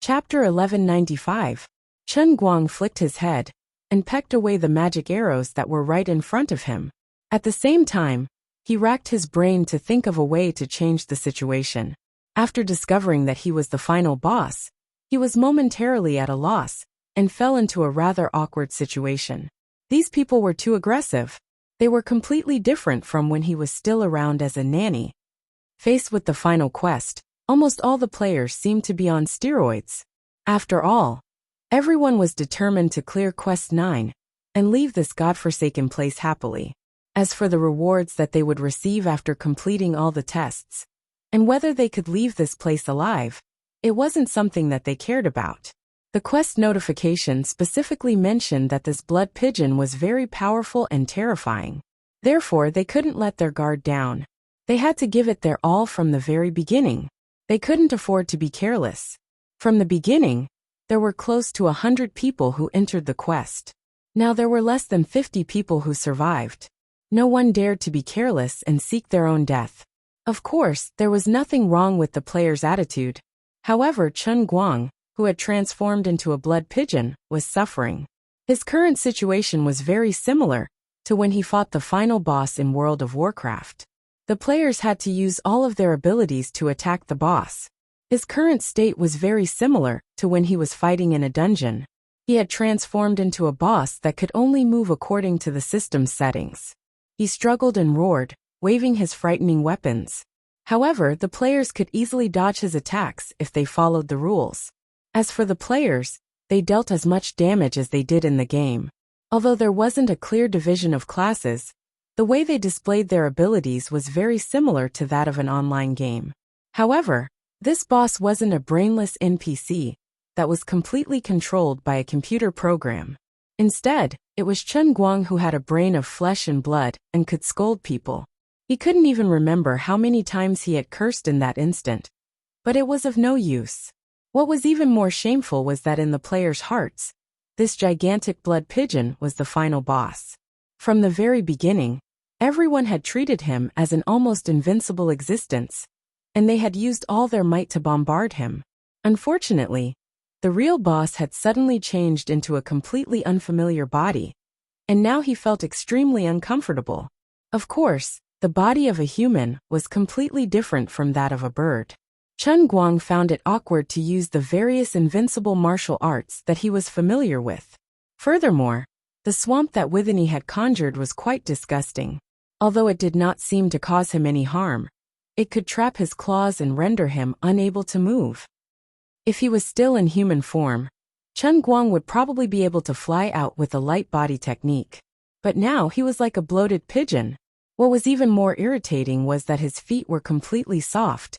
Chapter 1195. Chen Guang flicked his head and pecked away the magic arrows that were right in front of him. At the same time, he racked his brain to think of a way to change the situation. After discovering that he was the final boss, he was momentarily at a loss and fell into a rather awkward situation. These people were too aggressive. They were completely different from when he was still around as a nanny. Faced with the final quest, almost all the players seemed to be on steroids. After all, everyone was determined to clear Quest 9 and leave this godforsaken place happily. As for the rewards that they would receive after completing all the tests, and whether they could leave this place alive, it wasn't something that they cared about. The quest notification specifically mentioned that this blood pigeon was very powerful and terrifying. Therefore, they couldn't let their guard down. They had to give it their all from the very beginning. They couldn't afford to be careless. From the beginning, there were close to 100 people who entered the quest. Now there were less than 50 people who survived. No one dared to be careless and seek their own death. Of course, there was nothing wrong with the player's attitude. However, Chen Guang, who had transformed into a blood pigeon, was suffering. His current situation was very similar to when he fought the final boss in World of Warcraft. The players had to use all of their abilities to attack the boss. His current state was very similar to when he was fighting in a dungeon. He had transformed into a boss that could only move according to the system's settings. He struggled and roared, waving his frightening weapons. However, the players could easily dodge his attacks if they followed the rules. As for the players, they dealt as much damage as they did in the game. Although there wasn't a clear division of classes, the way they displayed their abilities was very similar to that of an online game. However, this boss wasn't a brainless NPC that was completely controlled by a computer program. Instead, it was Chen Guang who had a brain of flesh and blood and could scold people. He couldn't even remember how many times he had cursed in that instant. But it was of no use. What was even more shameful was that in the players' hearts, this gigantic blood pigeon was the final boss. From the very beginning, everyone had treated him as an almost invincible existence, and they had used all their might to bombard him. Unfortunately, the real boss had suddenly changed into a completely unfamiliar body, and now he felt extremely uncomfortable. Of course, the body of a human was completely different from that of a bird. Chen Guang found it awkward to use the various invincible martial arts that he was familiar with. Furthermore, the swamp that Withany had conjured was quite disgusting. Although it did not seem to cause him any harm, it could trap his claws and render him unable to move. If he was still in human form, Chen Guang would probably be able to fly out with a light body technique. But now he was like a bloated pigeon. What was even more irritating was that his feet were completely soft,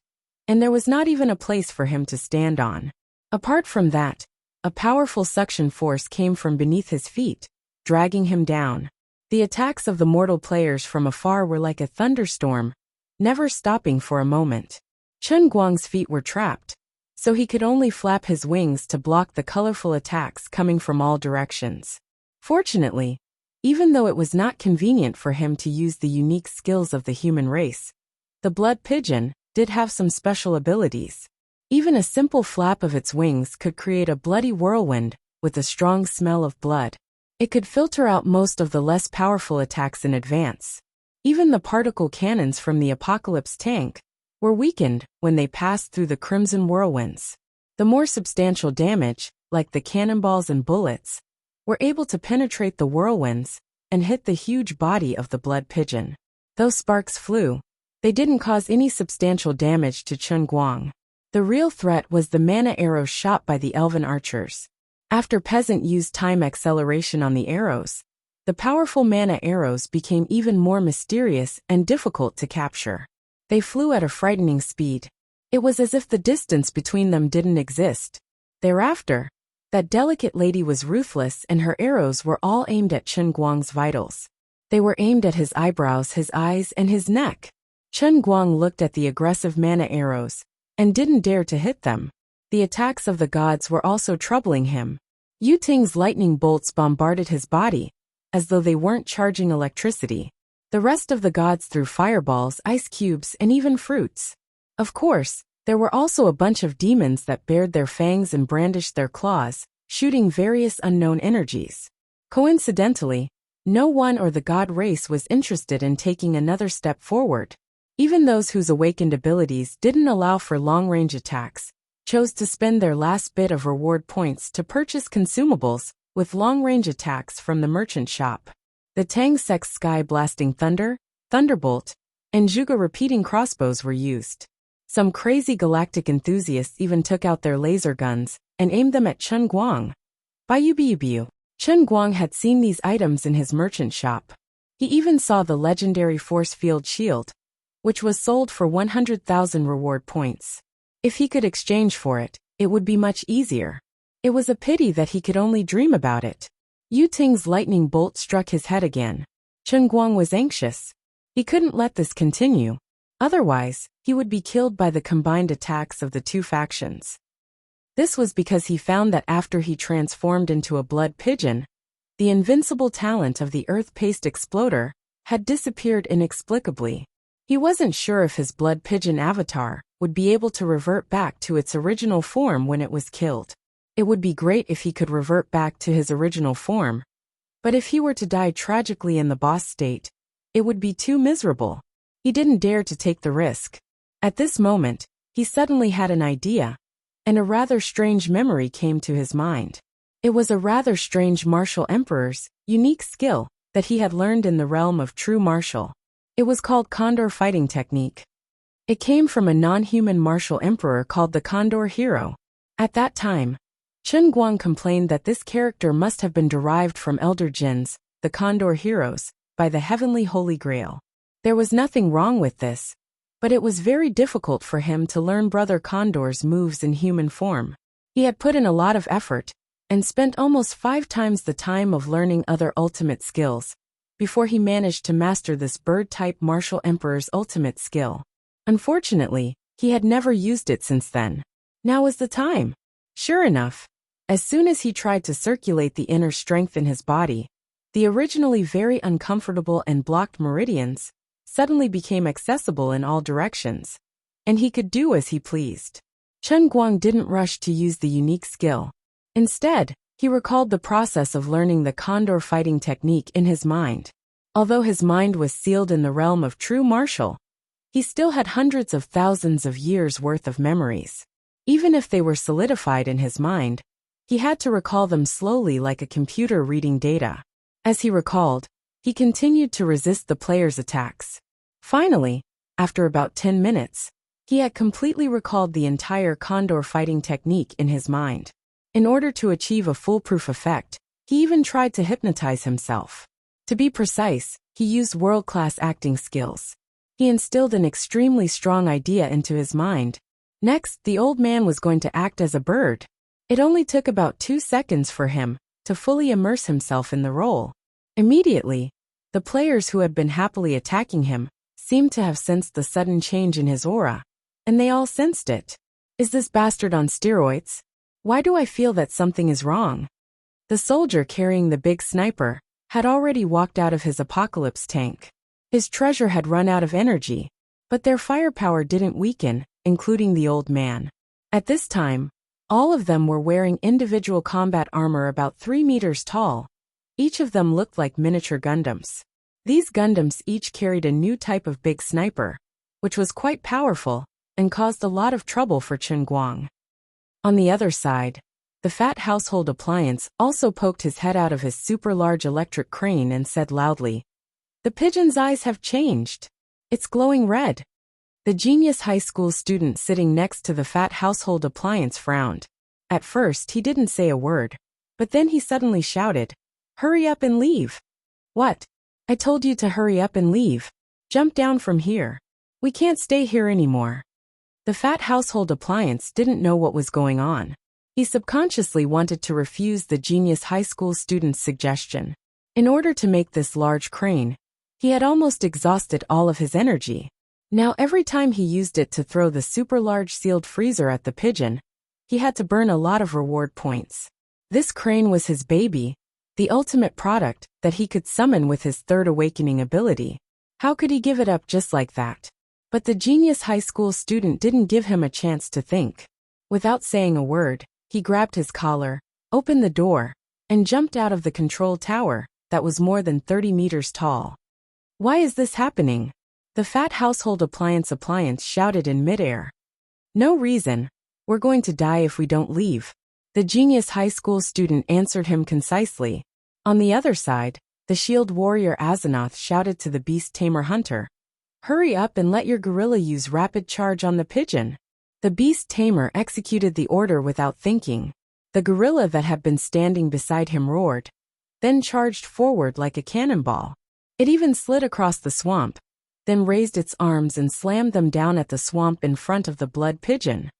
and there was not even a place for him to stand on. Apart from that, a powerful suction force came from beneath his feet, dragging him down. The attacks of the mortal players from afar were like a thunderstorm, never stopping for a moment. Chen Guang's feet were trapped, so he could only flap his wings to block the colorful attacks coming from all directions. Fortunately, even though it was not convenient for him to use the unique skills of the human race, the blood pigeon did have some special abilities. Even a simple flap of its wings could create a bloody whirlwind with a strong smell of blood. It could filter out most of the less powerful attacks in advance. Even the particle cannons from the Apocalypse tank were weakened when they passed through the crimson whirlwinds. The more substantial damage, like the cannonballs and bullets, were able to penetrate the whirlwinds and hit the huge body of the blood pigeon. Though sparks flew, they didn't cause any substantial damage to Chen Guang. The real threat was the mana arrows shot by the elven archers. After Peasant used time acceleration on the arrows, the powerful mana arrows became even more mysterious and difficult to capture. They flew at a frightening speed. It was as if the distance between them didn't exist. Thereafter, that delicate lady was ruthless and her arrows were all aimed at Chen Guang's vitals. They were aimed at his eyebrows, his eyes, and his neck. Chen Guang looked at the aggressive mana arrows and didn't dare to hit them. The attacks of the gods were also troubling him. Yu Ting's lightning bolts bombarded his body, as though they weren't charging electricity. The rest of the gods threw fireballs, ice cubes, and even fruits. Of course, There were also a bunch of demons that bared their fangs and brandished their claws, shooting various unknown energies. Coincidentally, no one or the god race was interested in taking another step forward. Even those whose awakened abilities didn't allow for long-range attacks chose to spend their last bit of reward points to purchase consumables with long-range attacks from the merchant shop. The Tang Sect's sky-blasting thunder, thunderbolt, and Zhuge repeating crossbows were used. Some crazy galactic enthusiasts even took out their laser guns and aimed them at Chen Guang. Bayubiubiu. Chen Guang had seen these items in his merchant shop. He even saw the legendary force field shield, which was sold for 100,000 reward points. If he could exchange for it, it would be much easier. It was a pity that he could only dream about it. Yu Ting's lightning bolt struck his head again. Chen Guang was anxious. He couldn't let this continue. Otherwise, he would be killed by the combined attacks of the two factions. This was because he found that after he transformed into a blood pigeon, the invincible talent of the earth-paced exploder had disappeared inexplicably. He wasn't sure if his blood pigeon avatar would be able to revert back to its original form when it was killed. It would be great if he could revert back to his original form, but if he were to die tragically in the boss state, it would be too miserable. He didn't dare to take the risk. At this moment, he suddenly had an idea, and a rather strange memory came to his mind. It was a rather strange martial emperor's unique skill that he had learned in the realm of true martial. It was called Condor Fighting Technique. It came from a non-human martial emperor called the Condor Hero. At that time, Chen Guang complained that this character must have been derived from Elder Jin's, the Condor Heroes, by the Heavenly Holy Grail. There was nothing wrong with this, but it was very difficult for him to learn Brother Condor's moves in human form. He had put in a lot of effort, and spent almost 5 times the time of learning other ultimate skills, before he managed to master this bird-type martial emperor's ultimate skill. Unfortunately, he had never used it since then. Now was the time. Sure enough, as soon as he tried to circulate the inner strength in his body, the originally very uncomfortable and blocked meridians suddenly became accessible in all directions, and he could do as he pleased. Chen Guang didn't rush to use the unique skill. Instead, he recalled the process of learning the Condor Fighting Technique in his mind. Although his mind was sealed in the realm of true martial, he still had hundreds of thousands of years' worth of memories. Even if they were solidified in his mind, he had to recall them slowly like a computer reading data. As he recalled, he continued to resist the player's attacks. Finally, after about 10 minutes, he had completely recalled the entire Condor Fighting Technique in his mind. In order to achieve a foolproof effect, he even tried to hypnotize himself. To be precise, he used world-class acting skills. He instilled an extremely strong idea into his mind. Next, the old man was going to act as a bird. It only took about 2 seconds for him to fully immerse himself in the role. Immediately, the players who had been happily attacking him seemed to have sensed the sudden change in his aura, and they all sensed it. Is this bastard on steroids? Why do I feel that something is wrong? The soldier carrying the big sniper had already walked out of his apocalypse tank. His treasure had run out of energy, but their firepower didn't weaken, including the old man. At this time, all of them were wearing individual combat armor about 3 meters tall. Each of them looked like miniature Gundams. These Gundams each carried a new type of big sniper, which was quite powerful and caused a lot of trouble for Chen Guang. On the other side, the fat household appliance also poked his head out of his super-large electric crane and said loudly, "The pigeon's eyes have changed. It's glowing red." The genius high school student sitting next to the fat household appliance frowned. At first he didn't say a word, but then he suddenly shouted, "Hurry up and leave!" "What? I told you to hurry up and leave. Jump down from here. We can't stay here anymore." The fat household appliance didn't know what was going on. He subconsciously wanted to refuse the genius high school student's suggestion. In order to make this large crane, he had almost exhausted all of his energy. Now every time he used it to throw the super-large sealed freezer at the pigeon, he had to burn a lot of reward points. This crane was his baby, the ultimate product that he could summon with his third awakening ability. How could he give it up just like that? But the genius high school student didn't give him a chance to think. Without saying a word, he grabbed his collar, opened the door, and jumped out of the control tower that was more than 30 meters tall. "Why is this happening?" the fat household appliance shouted in midair. "No reason. We're going to die if we don't leave," the genius high school student answered him concisely. On the other side, the shield warrior Asenath shouted to the beast tamer hunter, "Hurry up and let your gorilla use rapid charge on the pigeon." The beast tamer executed the order without thinking. The gorilla that had been standing beside him roared, then charged forward like a cannonball. It even slid across the swamp, then raised its arms and slammed them down at the swamp in front of the blood pigeon.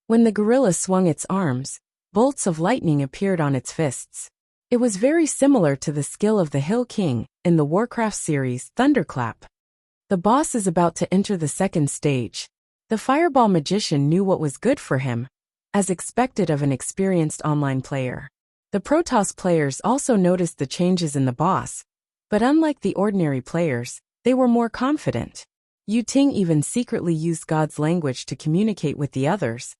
When the gorilla swung its arms, bolts of lightning appeared on its fists. It was very similar to the skill of the Hill King in the Warcraft series Thunderclap. The boss is about to enter the second stage. The fireball magician knew what was good for him, as expected of an experienced online player. The Protoss players also noticed the changes in the boss, but unlike the ordinary players, they were more confident. Yu Ting even secretly used God's language to communicate with the others.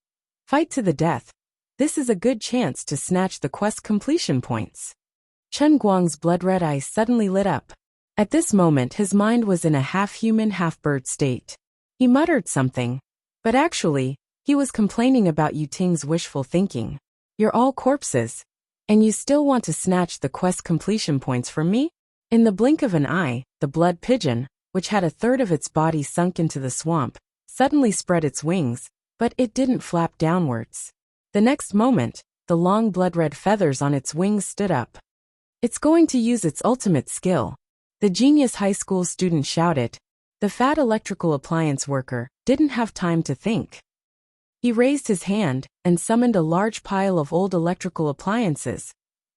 "Fight to the death. This is a good chance to snatch the quest completion points." Chen Guang's blood-red eyes suddenly lit up. At this moment his mind was in a half-human, half-bird state. He muttered something, but actually, he was complaining about Yu Ting's wishful thinking. "You're all corpses, and you still want to snatch the quest completion points from me?" In the blink of an eye, the blood pigeon, which had a third of its body sunk into the swamp, suddenly spread its wings, but it didn't flap downwards. The next moment, the long blood-red feathers on its wings stood up. "It's going to use its ultimate skill," the genius high school student shouted. The fat electrical appliance worker didn't have time to think. He raised his hand and summoned a large pile of old electrical appliances,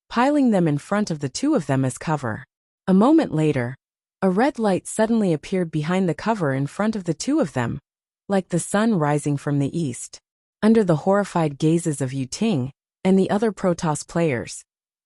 piling them in front of the two of them as cover. A moment later, a red light suddenly appeared behind the cover in front of the two of them, like the sun rising from the east. Under the horrified gazes of Yu Ting and the other Protoss players,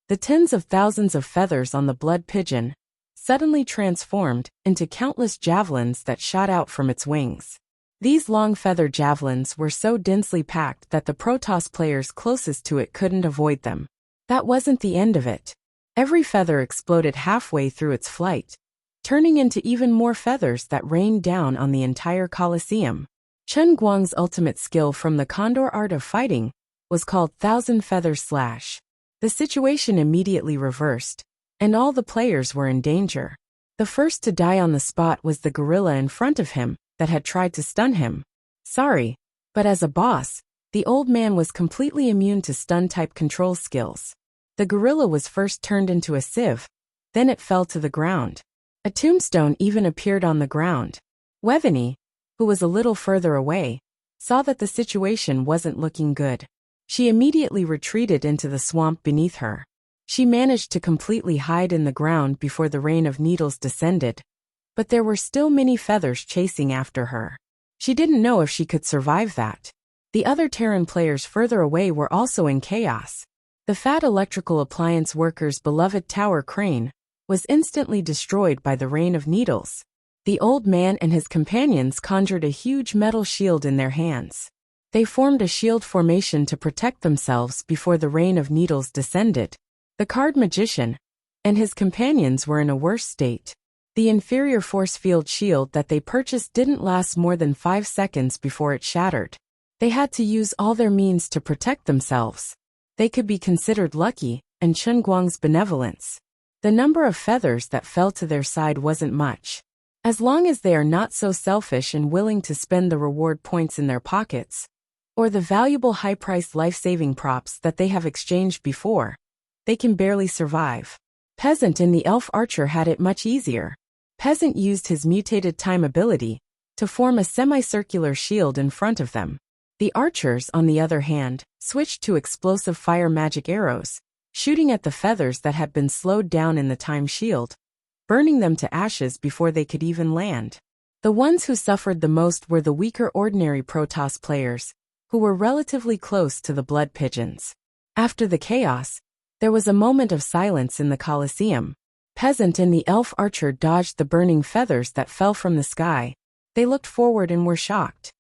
the tens of thousands of feathers on the blood pigeon suddenly transformed into countless javelins that shot out from its wings. These long feather javelins were so densely packed that the Protoss players closest to it couldn't avoid them. That wasn't the end of it. Every feather exploded halfway through its flight, turning into even more feathers that rained down on the entire Colosseum. Chen Guang's ultimate skill from the Condor art of fighting was called Thousand Feather Slash. The situation immediately reversed, and all the players were in danger. The first to die on the spot was the gorilla in front of him that had tried to stun him. Sorry, but as a boss, the old man was completely immune to stun-type control skills. The gorilla was first turned into a sieve, then it fell to the ground. A tombstone even appeared on the ground. Weveny, who was a little further away, saw that the situation wasn't looking good. She immediately retreated into the swamp beneath her. She managed to completely hide in the ground before the rain of needles descended, but there were still many feathers chasing after her. She didn't know if she could survive that. The other Terran players further away were also in chaos. The fat electrical appliance worker's beloved tower crane was instantly destroyed by the rain of needles. The old man and his companions conjured a huge metal shield in their hands. They formed a shield formation to protect themselves before the rain of needles descended. The card magician and his companions were in a worse state. The inferior force field shield that they purchased didn't last more than 5 seconds before it shattered. They had to use all their means to protect themselves. They could be considered lucky, and Chen Guang's benevolence. The number of feathers that fell to their side wasn't much. As long as they are not so selfish and willing to spend the reward points in their pockets, or the valuable high-priced life-saving props that they have exchanged before, they can barely survive. Peasant and the elf archer had it much easier. Peasant used his mutated time ability to form a semicircular shield in front of them. The archers, on the other hand, switched to explosive fire magic arrows, shooting at the feathers that had been slowed down in the time shield, burning them to ashes before they could even land. The ones who suffered the most were the weaker ordinary Protoss players, who were relatively close to the blood pigeons. After the chaos, there was a moment of silence in the Colosseum. Peasant and the elf archer dodged the burning feathers that fell from the sky, They looked forward and were shocked.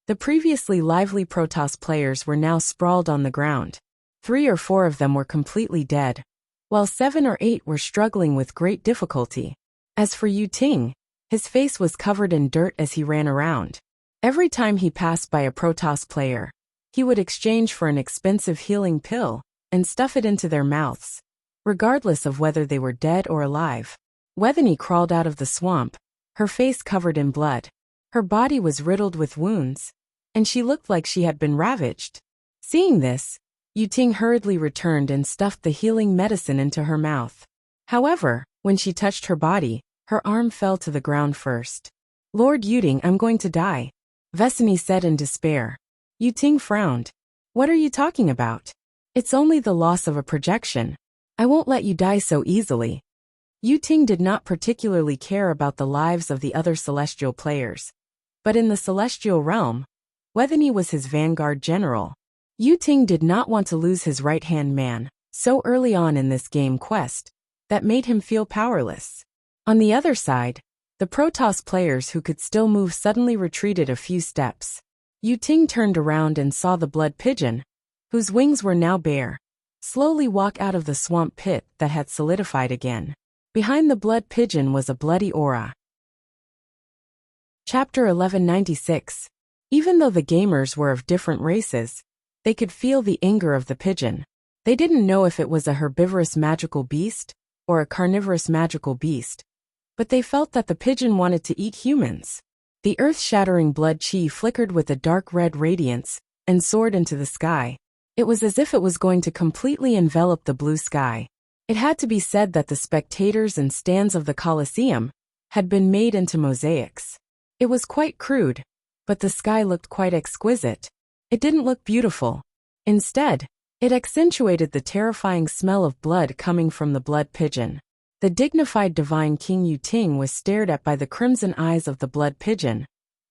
The previously lively Protoss players were now sprawled on the ground. 3 or 4 of them were completely dead, while 7 or 8 were struggling with great difficulty. As for Yu Ting, his face was covered in dirt as he ran around. Every time he passed by a Protoss player, he would exchange for an expensive healing pill and stuff it into their mouths, regardless of whether they were dead or alive. Wethany crawled out of the swamp, her face covered in blood. Her body was riddled with wounds, and she looked like she had been ravaged. Seeing this, Yu Ting hurriedly returned and stuffed the healing medicine into her mouth. However, when she touched her body, her arm fell to the ground first. "Lord Yuting, I'm going to die," Vesini said in despair. Yu Ting frowned. "What are you talking about? It's only the loss of a projection. I won't let you die so easily." Yu Ting did not particularly care about the lives of the other Celestial players. But in the Celestial realm, Wethany was his vanguard general. Yu Ting did not want to lose his right-hand man so early on in this game quest that made him feel powerless. On the other side, the Protoss players who could still move suddenly retreated a few steps. Yu Ting turned around and saw the blood pigeon, whose wings were now bare, slowly walk out of the swamp pit that had solidified again. Behind the blood pigeon was a bloody aura. Chapter 1196. Even though the gamers were of different races, they could feel the anger of the pigeon. They didn't know if it was a herbivorous magical beast or a carnivorous magical beast, but they felt that the pigeon wanted to eat humans. The earth-shattering blood chi flickered with a dark red radiance and soared into the sky. It was as if it was going to completely envelop the blue sky. It had to be said that the spectators and stands of the Colosseum had been made into mosaics. It was quite crude, but the sky looked quite exquisite. It didn't look beautiful. Instead, it accentuated the terrifying smell of blood coming from the blood pigeon. The dignified divine King Yu Ting was stared at by the crimson eyes of the blood pigeon,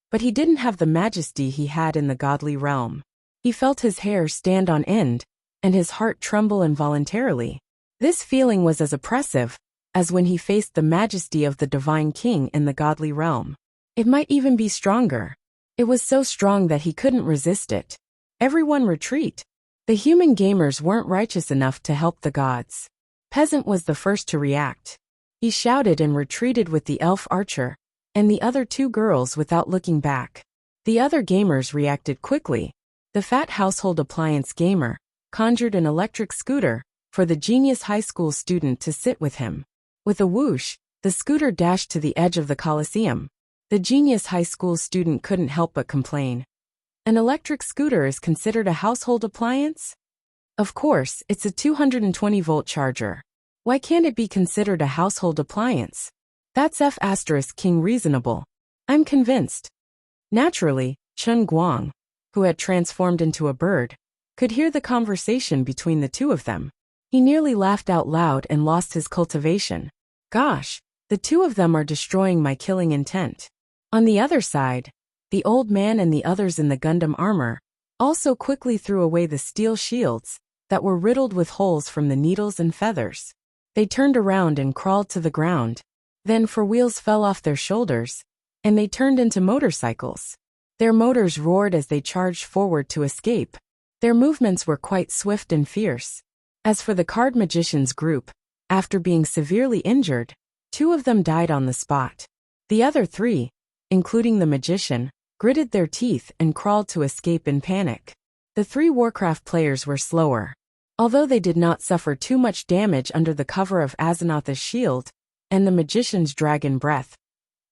but he didn't have the majesty he had in the godly realm. He felt his hair stand on end, and his heart tremble involuntarily. This feeling was as oppressive as when he faced the majesty of the divine king in the godly realm. It might even be stronger. It was so strong that he couldn't resist it. Everyone retreat. The human gamers weren't righteous enough to help the gods. Peasant was the first to react. He shouted and retreated with the elf archer and the other 2 girls without looking back. The other gamers reacted quickly. The fat household appliance gamer conjured an electric scooter for the genius high school student to sit with him. With a whoosh, the scooter dashed to the edge of the Colosseum. The genius high school student couldn't help but complain. An electric scooter is considered a household appliance? Of course, it's a 220-volt charger. Why can't it be considered a household appliance? That's F*King reasonable. I'm convinced. Naturally, Chen Guang, who had transformed into a bird, could hear the conversation between the 2 of them. He nearly laughed out loud and lost his cultivation. Gosh, the 2 of them are destroying my killing intent. On the other side, the old man and the others in the Gundam armor also quickly threw away the steel shields that were riddled with holes from the needles and feathers. They turned around and crawled to the ground. Then 4 wheels fell off their shoulders, and they turned into motorcycles. Their motors roared as they charged forward to escape. Their movements were quite swift and fierce. As for the card magicians group, after being severely injured, 2 of them died on the spot. The other 3, including the magician, gritted their teeth and crawled to escape in panic. The 3 Warcraft players were slower. Although they did not suffer too much damage under the cover of Azenotha's shield and the magician's dragon breath,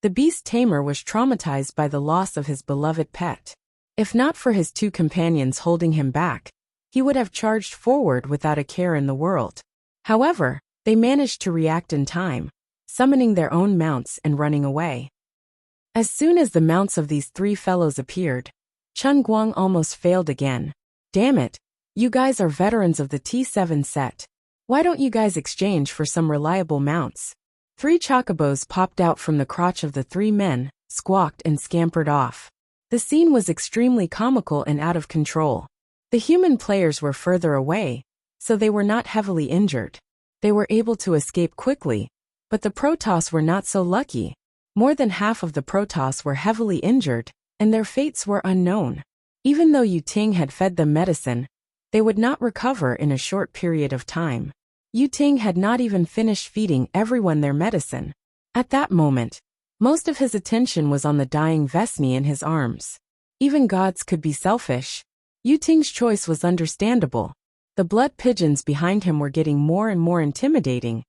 the beast tamer was traumatized by the loss of his beloved pet. If not for his 2 companions holding him back, he would have charged forward without a care in the world. However, they managed to react in time, summoning their own mounts and running away. As soon as the mounts of these 3 fellows appeared, Chen Guang almost failed again. Damn it, you guys are veterans of the T7 set. Why don't you guys exchange for some reliable mounts? 3 chocobos popped out from the crotch of the 3 men, squawked and scampered off. The scene was extremely comical and out of control. The human players were further away, so they were not heavily injured. They were able to escape quickly, but the Protoss were not so lucky. More than half of the Protoss were heavily injured, and their fates were unknown. Even though Yu Ting had fed them medicine, they would not recover in a short period of time. Yu Ting had not even finished feeding everyone their medicine. At that moment, most of his attention was on the dying Vesni in his arms. Even gods could be selfish. Yu Ting's choice was understandable. The blood pigeons behind him were getting more and more intimidating,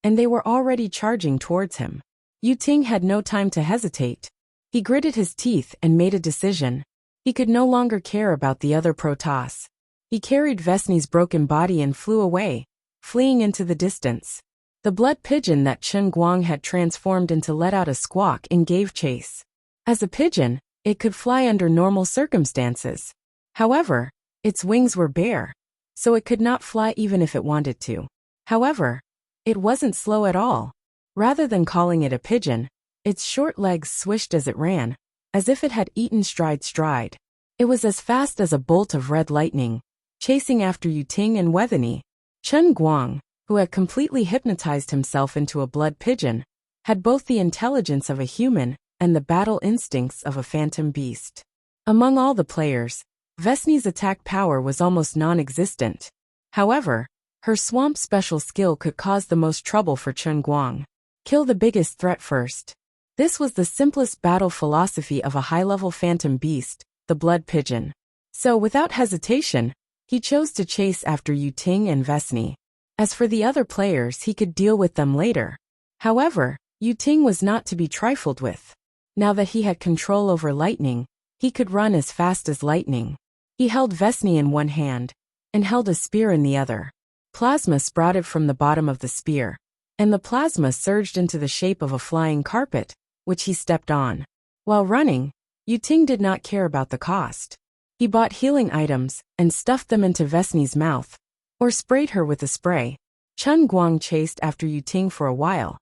and they were already charging towards him. Yu Ting had no time to hesitate. He gritted his teeth and made a decision. He could no longer care about the other Protoss. He carried Vesni's broken body and flew away, fleeing into the distance. The blood pigeon that Chen Guang had transformed into let out a squawk and gave chase. As a pigeon, it could fly under normal circumstances. However, its wings were bare, so it could not fly even if it wanted to. However, it wasn't slow at all. Rather than calling it a pigeon, its short legs swished as it ran, as if it had eaten stride. It was as fast as a bolt of red lightning, chasing after Yu Ting and Wethany. Chen Guang, who had completely hypnotized himself into a blood pigeon, had both the intelligence of a human and the battle instincts of a phantom beast. Among all the players, Vesni's attack power was almost non-existent. However, her swamp special skill could cause the most trouble for Chen Guang. Kill the biggest threat first. This was the simplest battle philosophy of a high-level phantom beast, the blood pigeon. So without hesitation, he chose to chase after Yu Ting and Vesni. As for the other players, he could deal with them later. However, Yu Ting was not to be trifled with. Now that he had control over lightning, he could run as fast as lightning. He held Vesni in one hand, and held a spear in the other. Plasma sprouted from the bottom of the spear, and the plasma surged into the shape of a flying carpet, which he stepped on. While running, Yu Ting did not care about the cost. He bought healing items and stuffed them into Vesni's mouth, or sprayed her with a spray. Chen Guang chased after Yu Ting for a while.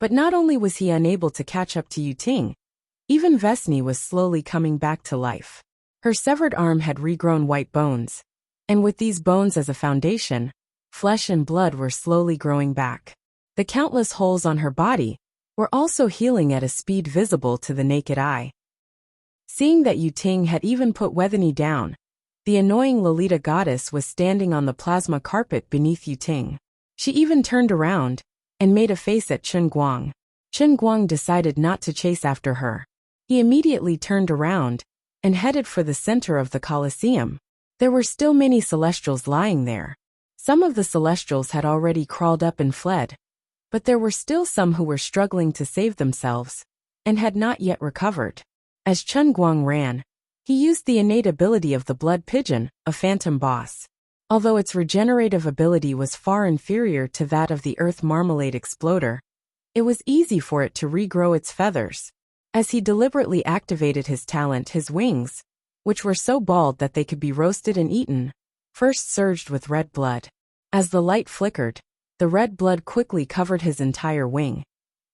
But not only was he unable to catch up to Yu Ting, even Vesni was slowly coming back to life. Her severed arm had regrown white bones, and with these bones as a foundation, flesh and blood were slowly growing back. The countless holes on her body were also healing at a speed visible to the naked eye. Seeing that Yu Ting had even put Wethany down, the annoying Lolita goddess was standing on the plasma carpet beneath Yu Ting. She even turned around and made a face at Chen Guang. Chen Guang decided not to chase after her. He immediately turned around and headed for the center of the Colosseum. There were still many Celestials lying there. Some of the Celestials had already crawled up and fled, but there were still some who were struggling to save themselves and had not yet recovered. As Chen Guang ran, he used the innate ability of the blood pigeon, a phantom boss. Although its regenerative ability was far inferior to that of the Earth Marmalade Exploder, it was easy for it to regrow its feathers. As he deliberately activated his talent, his wings, which were so bald that they could be roasted and eaten, first surged with red blood. As the light flickered, the red blood quickly covered his entire wing,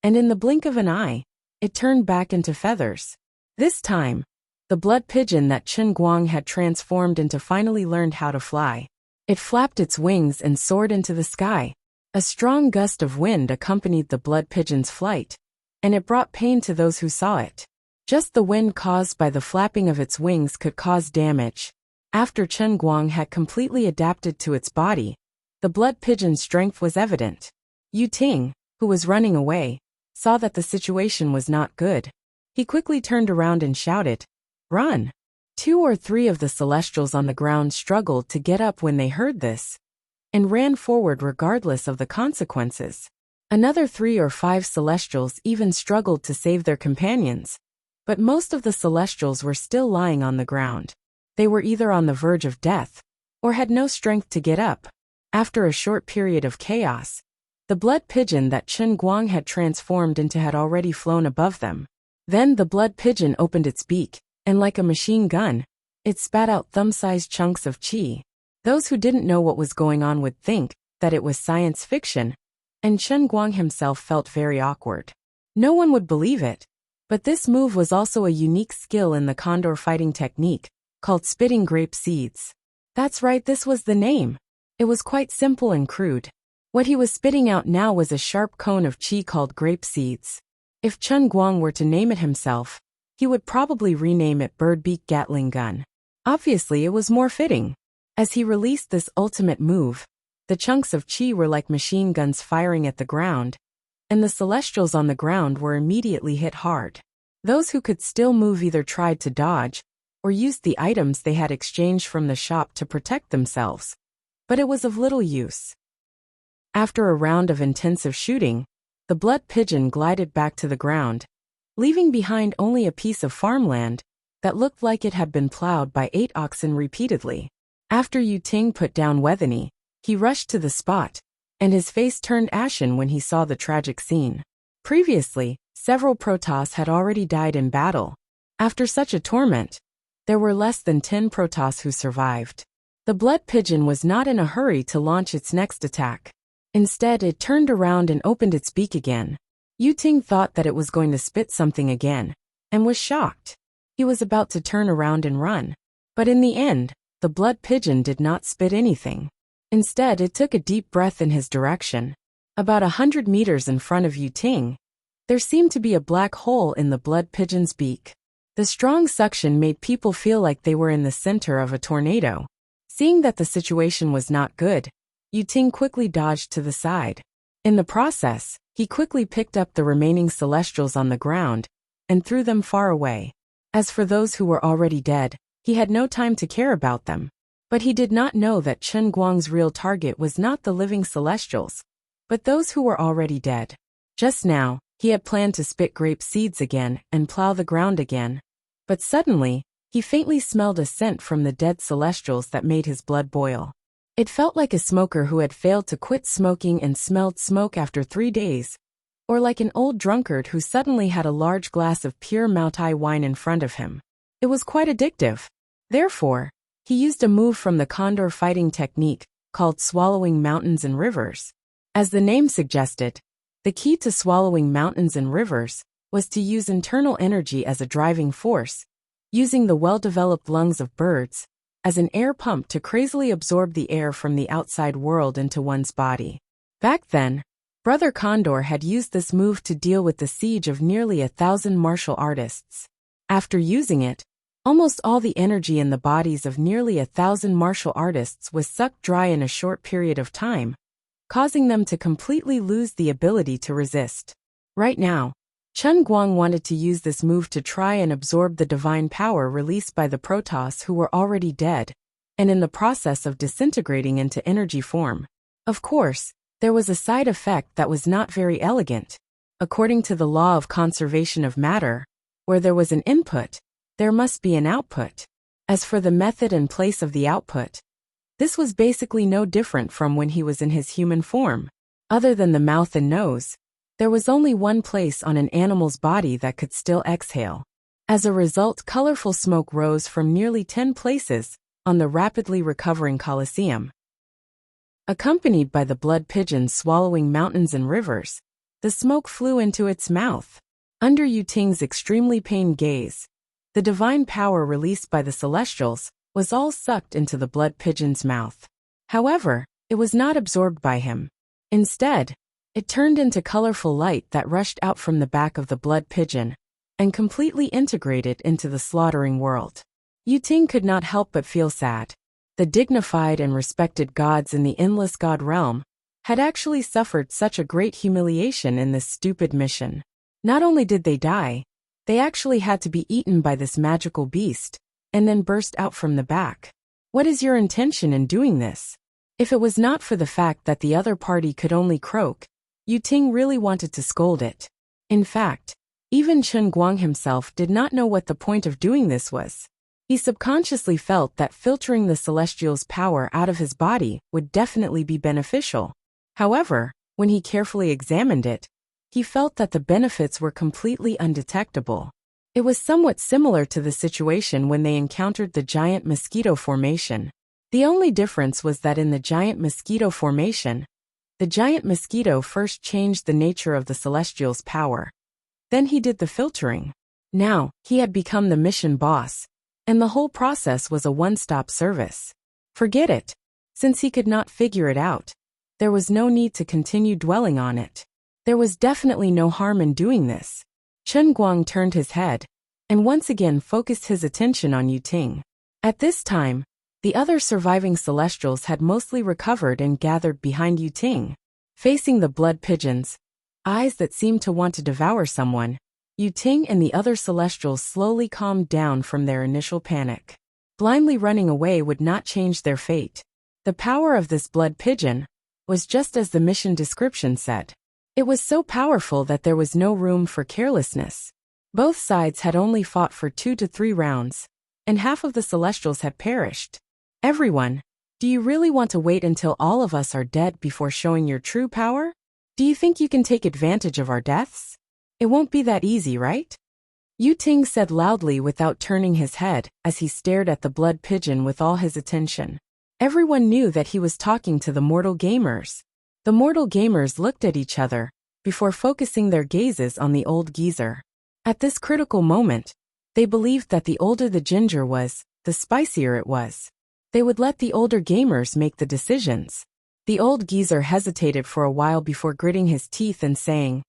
and in the blink of an eye, it turned back into feathers. This time, the blood pigeon that Chen Guang had transformed into finally learned how to fly. It flapped its wings and soared into the sky. A strong gust of wind accompanied the blood pigeon's flight, and it brought pain to those who saw it. Just the wind caused by the flapping of its wings could cause damage. After Chen Guang had completely adapted to its body, the blood pigeon's strength was evident. Yu Ting, who was running away, saw that the situation was not good. He quickly turned around and shouted, "Run!" 2 or 3 of the Celestials on the ground struggled to get up when they heard this, and ran forward regardless of the consequences. Another 3 or 5 Celestials even struggled to save their companions, but most of the Celestials were still lying on the ground. They were either on the verge of death, or had no strength to get up. After a short period of chaos, the blood pigeon that Chen Guang had transformed into had already flown above them. Then the blood pigeon opened its beak, and like a machine gun, it spat out thumb-sized chunks of qi. Those who didn't know what was going on would think that it was science fiction, and Chen Guang himself felt very awkward. No one would believe it, but this move was also a unique skill in the condor fighting technique, called spitting grape seeds. That's right, this was the name. It was quite simple and crude. What he was spitting out now was a sharp cone of qi called grape seeds. If Chen Guang were to name it himself, he would probably rename it Birdbeak Gatling Gun. Obviously, it was more fitting. As he released this ultimate move, the chunks of chi were like machine guns firing at the ground, and the celestials on the ground were immediately hit hard. Those who could still move either tried to dodge, or used the items they had exchanged from the shop to protect themselves. But it was of little use. After a round of intensive shooting, the blood pigeon glided back to the ground, leaving behind only a piece of farmland that looked like it had been plowed by 8 oxen repeatedly. After Yu Ting put down Wethany, he rushed to the spot, and his face turned ashen when he saw the tragic scene. Previously, several Protoss had already died in battle. After such a torment, there were less than 10 Protoss who survived. The blood pigeon was not in a hurry to launch its next attack. Instead, it turned around and opened its beak again. Yu Ting thought that it was going to spit something again, and was shocked. He was about to turn around and run. But in the end, the blood pigeon did not spit anything. Instead, it took a deep breath in his direction. About 100 meters in front of Yu Ting, there seemed to be a black hole in the blood pigeon's beak. The strong suction made people feel like they were in the center of a tornado. Seeing that the situation was not good, Yu Ting quickly dodged to the side. In the process, he quickly picked up the remaining celestials on the ground and threw them far away. As for those who were already dead, he had no time to care about them. But he did not know that Chen Guang's real target was not the living celestials, but those who were already dead. Just now, he had planned to spit grape seeds again and plow the ground again. But suddenly, he faintly smelled a scent from the dead celestials that made his blood boil. It felt like a smoker who had failed to quit smoking and smelled smoke after 3 days, or like an old drunkard who suddenly had a large glass of pure Maotai wine in front of him. It was quite addictive. Therefore, he used a move from the condor fighting technique called swallowing mountains and rivers. As the name suggested, the key to swallowing mountains and rivers was to use internal energy as a driving force, using the well-developed lungs of birds as an air pump to crazily absorb the air from the outside world into one's body. Back then, Brother Condor had used this move to deal with the siege of nearly 1,000 martial artists. After using it, almost all the energy in the bodies of nearly 1,000 martial artists was sucked dry in a short period of time, causing them to completely lose the ability to resist. Right now, Chen Guang wanted to use this move to try and absorb the divine power released by the Protoss who were already dead, and in the process of disintegrating into energy form. Of course, there was a side effect that was not very elegant. According to the law of conservation of matter, where there was an input, there must be an output. As for the method and place of the output, this was basically no different from when he was in his human form. Other than the mouth and nose, there was only one place on an animal's body that could still exhale. As a result, colorful smoke rose from nearly 10 places on the rapidly recovering Colosseum. Accompanied by the blood pigeon swallowing mountains and rivers, the smoke flew into its mouth. Under Yu Ting's extremely pained gaze, the divine power released by the celestials was all sucked into the blood pigeon's mouth. However, it was not absorbed by him. Instead, it turned into colorful light that rushed out from the back of the blood pigeon and completely integrated into the slaughtering world. Yu Ting could not help but feel sad. The dignified and respected gods in the endless god realm had actually suffered such a great humiliation in this stupid mission. Not only did they die, they actually had to be eaten by this magical beast, and then burst out from the back. What is your intention in doing this? If it was not for the fact that the other party could only croak, Yu Ting really wanted to scold it. In fact, even Chen Guang himself did not know what the point of doing this was. He subconsciously felt that filtering the celestial's power out of his body would definitely be beneficial. However, when he carefully examined it, he felt that the benefits were completely undetectable. It was somewhat similar to the situation when they encountered the giant mosquito formation. The only difference was that in the giant mosquito formation, the giant mosquito first changed the nature of the celestial's power. Then he did the filtering. Now, he had become the mission boss, and the whole process was a one-stop service. Forget it. Since he could not figure it out, there was no need to continue dwelling on it. There was definitely no harm in doing this. Chen Guang turned his head and once again focused his attention on Yu Ting. At this time, the other surviving celestials had mostly recovered and gathered behind Yu Ting. Facing the blood pigeons, eyes that seemed to want to devour someone, Yu Ting and the other celestials slowly calmed down from their initial panic. Blindly running away would not change their fate. The power of this blood pigeon was just as the mission description said. It was so powerful that there was no room for carelessness. Both sides had only fought for 2 to 3 rounds, and half of the celestials had perished. Everyone, do you really want to wait until all of us are dead before showing your true power? Do you think you can take advantage of our deaths? It won't be that easy, right? Yu Ting said loudly without turning his head as he stared at the blood pigeon with all his attention. Everyone knew that he was talking to the mortal gamers. The mortal gamers looked at each other before focusing their gazes on the old geezer. At this critical moment, they believed that the older the ginger was, the spicier it was. They would let the older gamers make the decisions. The old geezer hesitated for a while before gritting his teeth and saying,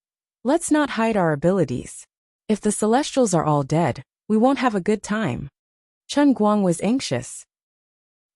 "Let's not hide our abilities. If the celestials are all dead, we won't have a good time." Chen Guang was anxious.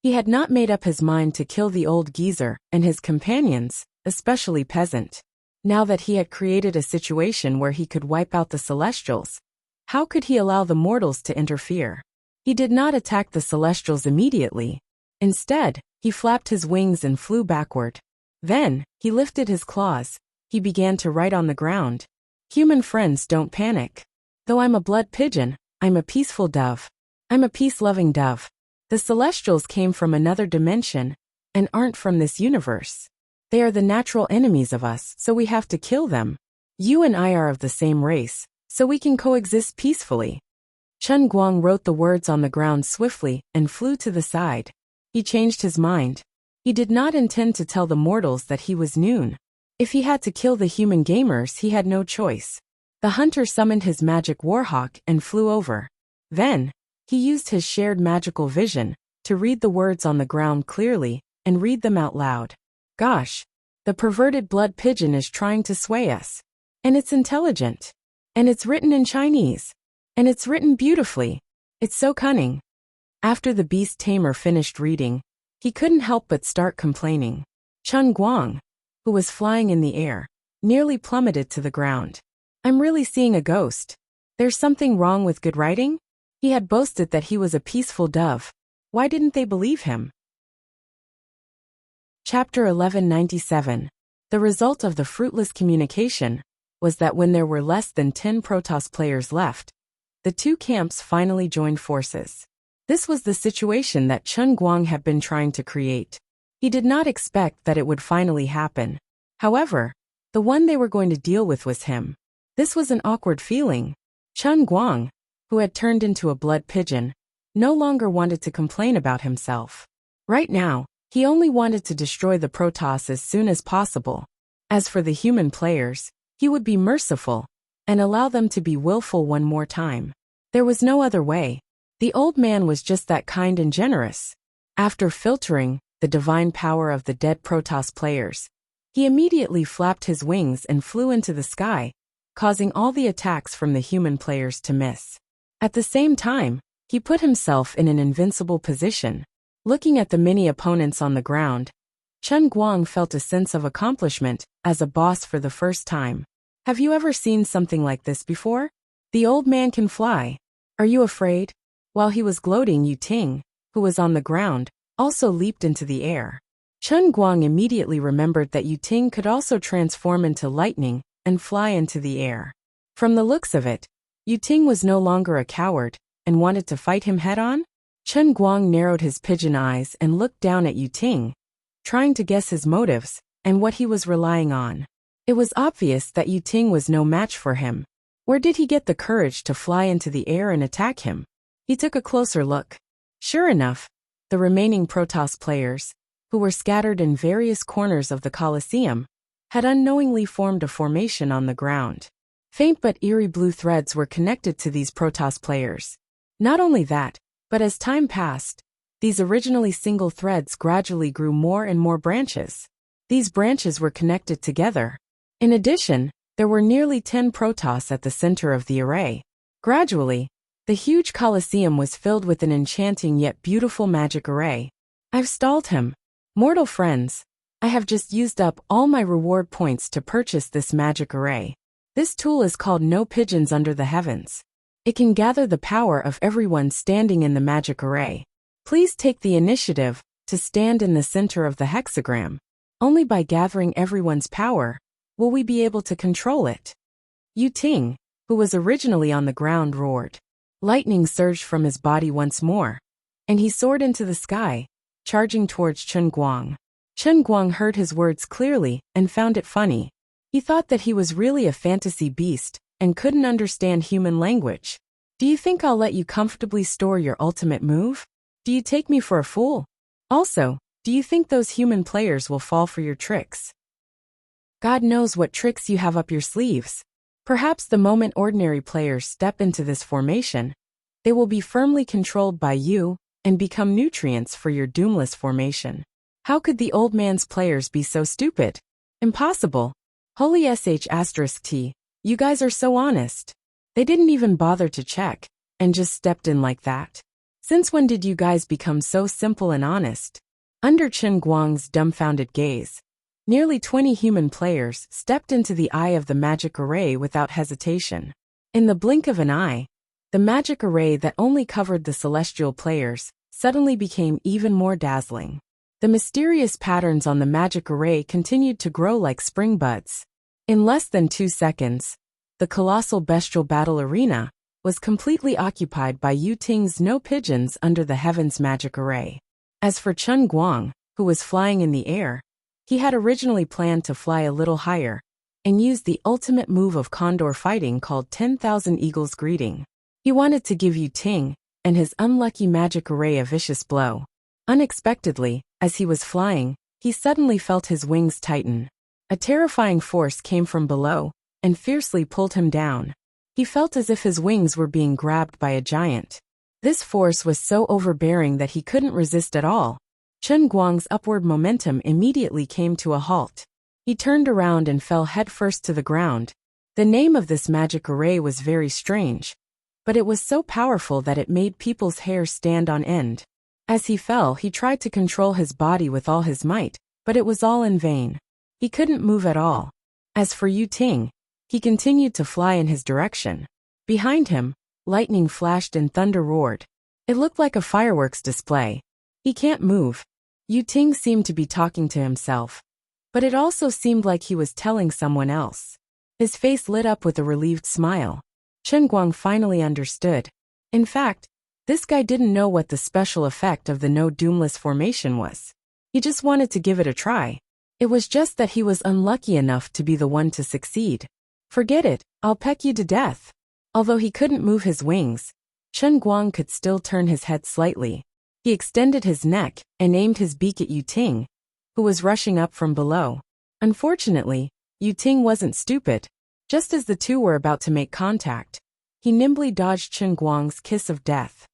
He had not made up his mind to kill the old geezer and his companions, especially Peasant. Now that he had created a situation where he could wipe out the celestials, how could he allow the mortals to interfere? He did not attack the celestials immediately. Instead, he flapped his wings and flew backward. Then, he lifted his claws. He began to write on the ground. "Human friends, don't panic. Though I'm a blood pigeon, I'm a peaceful dove. I'm a peace-loving dove. The celestials came from another dimension and aren't from this universe. They are the natural enemies of us, so we have to kill them. You and I are of the same race, so we can coexist peacefully." Chen Guang wrote the words on the ground swiftly and flew to the side. He changed his mind. He did not intend to tell the mortals that he was Noon. If he had to kill the human gamers, he had no choice. The hunter summoned his magic warhawk and flew over. Then, he used his shared magical vision to read the words on the ground clearly and read them out loud. Gosh, the perverted blood pigeon is trying to sway us. And it's intelligent. And it's written in Chinese. And it's written beautifully. It's so cunning. After the beast tamer finished reading, he couldn't help but start complaining. Chen Guang, who was flying in the air, nearly plummeted to the ground. "I'm really seeing a ghost. There's something wrong with good writing?" He had boasted that he was a peaceful dove. Why didn't they believe him? Chapter 1197. The result of the fruitless communication was that when there were less than 10 Protoss players left, the two camps finally joined forces. This was the situation that Chen Guang had been trying to create. He did not expect that it would finally happen. However, the one they were going to deal with was him. This was an awkward feeling. Chen Guang, who had turned into a blood pigeon, no longer wanted to complain about himself. Right now, he only wanted to destroy the Protoss as soon as possible. As for the human players, he would be merciful and allow them to be willful one more time. There was no other way. The old man was just that kind and generous. After filtering the divine power of the dead Protoss players, he immediately flapped his wings and flew into the sky, causing all the attacks from the human players to miss. At the same time, he put himself in an invincible position. Looking at the many opponents on the ground, Chen Guang felt a sense of accomplishment as a boss for the first time. Have you ever seen something like this before? The old man can fly. Are you afraid? While he was gloating, Yu Ting, who was on the ground, also leaped into the air. Chen Guang immediately remembered that Yu Ting could also transform into lightning and fly into the air. From the looks of it, Yu Ting was no longer a coward and wanted to fight him head-on. Chen Guang narrowed his pigeon eyes and looked down at Yu Ting, trying to guess his motives and what he was relying on. It was obvious that Yu Ting was no match for him. Where did he get the courage to fly into the air and attack him? He took a closer look. Sure enough, the remaining Protoss players, who were scattered in various corners of the Colosseum, had unknowingly formed a formation on the ground. Faint but eerie blue threads were connected to these Protoss players. Not only that, but as time passed, these originally single threads gradually grew more and more branches. These branches were connected together. In addition, There were nearly 10 Protoss at the center of the array. Gradually, the huge Colosseum was filled with an enchanting yet beautiful magic array. I've stalled him. Mortal friends, I have just used up all my reward points to purchase this magic array. This tool is called No Pigeons Under the Heavens. It can gather the power of everyone standing in the magic array. Please take the initiative to stand in the center of the hexagram. Only by gathering everyone's power will we be able to control it. Yu Ting, who was originally on the ground, roared. Lightning surged from his body once more, and he soared into the sky, charging towards Chen Guang. Chen Guang heard his words clearly and found it funny. He thought that he was really a fantasy beast and couldn't understand human language. Do you think I'll let you comfortably store your ultimate move? Do you take me for a fool? Also, do you think those human players will fall for your tricks? God knows what tricks you have up your sleeves. Perhaps the moment ordinary players step into this formation, they will be firmly controlled by you and become nutrients for your doomless formation. How could the old man's players be so stupid? Impossible. Holy sh*t, you guys are so honest. They didn't even bother to check, and just stepped in like that. Since when did you guys become so simple and honest? Under Chen Guang's dumbfounded gaze, nearly 20 human players stepped into the eye of the magic array without hesitation. In the blink of an eye, the magic array that only covered the celestial players suddenly became even more dazzling. The mysterious patterns on the magic array continued to grow like spring buds. In less than 2 seconds, the colossal bestial battle arena was completely occupied by Yu Ting's No Pigeons Under the Heavens magic array. As for Chen Guang, who was flying in the air, he had originally planned to fly a little higher and use the ultimate move of condor fighting called 10,000 Eagles Greeting. He wanted to give Yu Ting and his unlucky magic array a vicious blow. Unexpectedly, as he was flying, he suddenly felt his wings tighten. A terrifying force came from below and fiercely pulled him down. He felt as if his wings were being grabbed by a giant. This force was so overbearing that he couldn't resist at all. Chen Guang's upward momentum immediately came to a halt. He turned around and fell headfirst to the ground. The name of this magic array was very strange, but it was so powerful that it made people's hair stand on end. As he fell, he tried to control his body with all his might, but it was all in vain. He couldn't move at all. As for Yu Ting, he continued to fly in his direction. Behind him, lightning flashed and thunder roared. It looked like a fireworks display. He can't move. Yu Ting seemed to be talking to himself, but it also seemed like he was telling someone else. His face lit up with a relieved smile. Chen Guang finally understood. In fact, this guy didn't know what the special effect of the No Doomless formation was. He just wanted to give it a try. It was just that he was unlucky enough to be the one to succeed. Forget it, I'll peck you to death. Although he couldn't move his wings, Chen Guang could still turn his head slightly. He extended his neck and aimed his beak at Yu Ting, who was rushing up from below. Unfortunately, Yu Ting wasn't stupid. Just as the two were about to make contact, he nimbly dodged Chen Guang's kiss of death.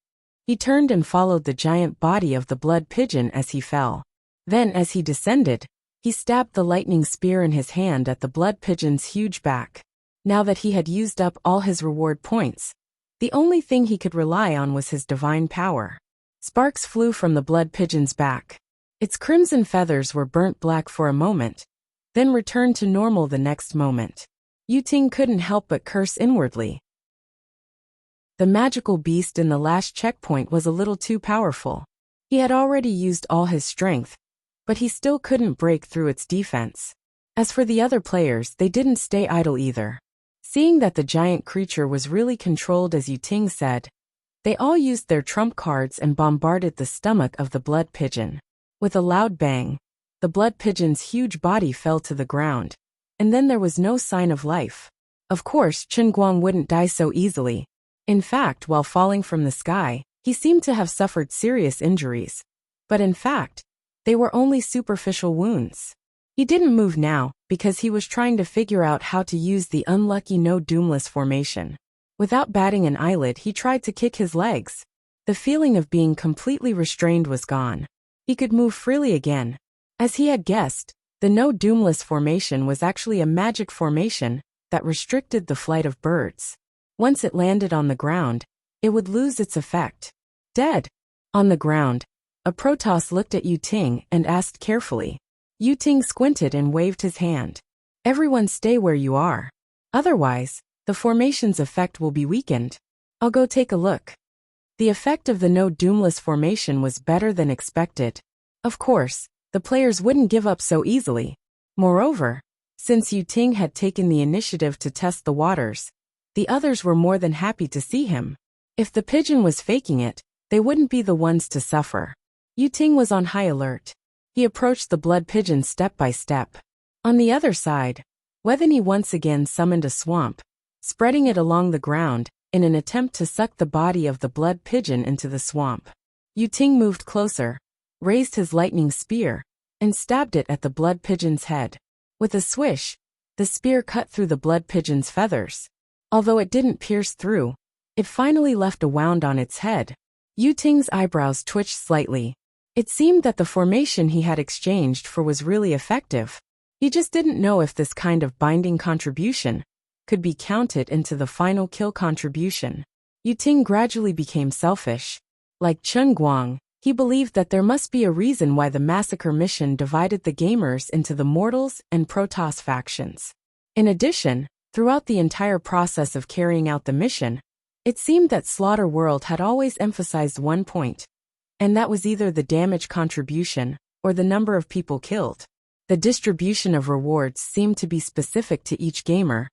He turned and followed the giant body of the blood pigeon as he fell. Then, as he descended, he stabbed the lightning spear in his hand at the blood pigeon's huge back. Now that he had used up all his reward points, the only thing he could rely on was his divine power. Sparks flew from the blood pigeon's back. Its crimson feathers were burnt black for a moment, then returned to normal the next moment. Yu Ting couldn't help but curse inwardly. The magical beast in the last checkpoint was a little too powerful. He had already used all his strength, but he still couldn't break through its defense. As for the other players, they didn't stay idle either. Seeing that the giant creature was really controlled as Yu Ting said, they all used their trump cards and bombarded the stomach of the blood pigeon. With a loud bang, the blood pigeon's huge body fell to the ground, and then there was no sign of life. Of course, Chen Guang wouldn't die so easily. In fact, while falling from the sky, he seemed to have suffered serious injuries. But in fact, they were only superficial wounds. He didn't move now, because he was trying to figure out how to use the unlucky No Doomless formation. Without batting an eyelid, he tried to kick his legs. The feeling of being completely restrained was gone. He could move freely again. As he had guessed, the No Doomless formation was actually a magic formation that restricted the flight of birds. Once it landed on the ground, it would lose its effect. Dead. On the ground, a Protoss looked at Yu Ting and asked carefully. Yu Ting squinted and waved his hand. Everyone stay where you are. Otherwise, the formation's effect will be weakened. I'll go take a look. The effect of the no doomless formation was better than expected. Of course, the players wouldn't give up so easily. Moreover, since Yu Ting had taken the initiative to test the waters, the others were more than happy to see him. If the pigeon was faking it, they wouldn't be the ones to suffer. Yu Ting was on high alert. He approached the blood pigeon step by step. On the other side, Wethany once again summoned a swamp, spreading it along the ground in an attempt to suck the body of the blood pigeon into the swamp. Yu Ting moved closer, raised his lightning spear, and stabbed it at the blood pigeon's head. With a swish, the spear cut through the blood pigeon's feathers. Although it didn't pierce through, it finally left a wound on its head. Yu Ting's eyebrows twitched slightly. It seemed that the formation he had exchanged for was really effective. He just didn't know if this kind of binding contribution could be counted into the final kill contribution. Yu Ting gradually became selfish. Like Chen Guang, he believed that there must be a reason why the massacre mission divided the gamers into the Mortals and Protoss factions. In addition, throughout the entire process of carrying out the mission, it seemed that Slaughter World had always emphasized one point, and that was either the damage contribution or the number of people killed. The distribution of rewards seemed to be specific to each gamer,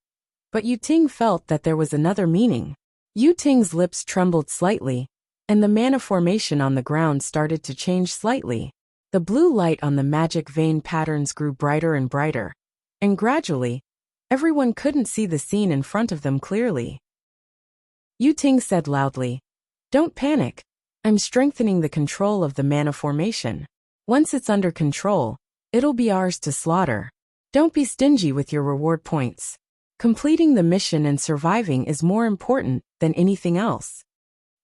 but Yu Ting felt that there was another meaning. Yu Ting's lips trembled slightly, and the mana formation on the ground started to change slightly. The blue light on the magic vein patterns grew brighter and brighter, and gradually, everyone couldn't see the scene in front of them clearly. Yu Ting said loudly, "Don't panic. I'm strengthening the control of the mana formation. Once it's under control, it'll be ours to slaughter. Don't be stingy with your reward points. Completing the mission and surviving is more important than anything else."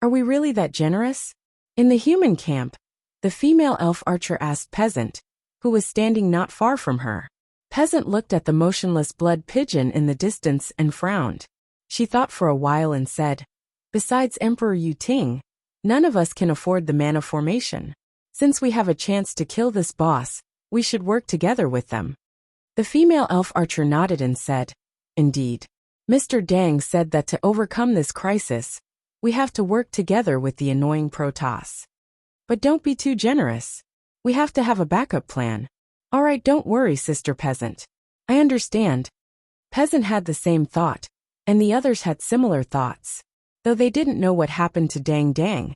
Are we really that generous? In the human camp, the female elf archer asked Peasant, who was standing not far from her. Peasant looked at the motionless blood pigeon in the distance and frowned. She thought for a while and said, "Besides Emperor Yu Ting, none of us can afford the mana formation. Since we have a chance to kill this boss, we should work together with them." The female elf archer nodded and said, "Indeed. Mr. Dang said that to overcome this crisis, we have to work together with the annoying Protoss. But don't be too generous. We have to have a backup plan." "All right, don't worry, Sister Peasant. I understand." Peasant had the same thought, and the others had similar thoughts. Though they didn't know what happened to Dang Dang,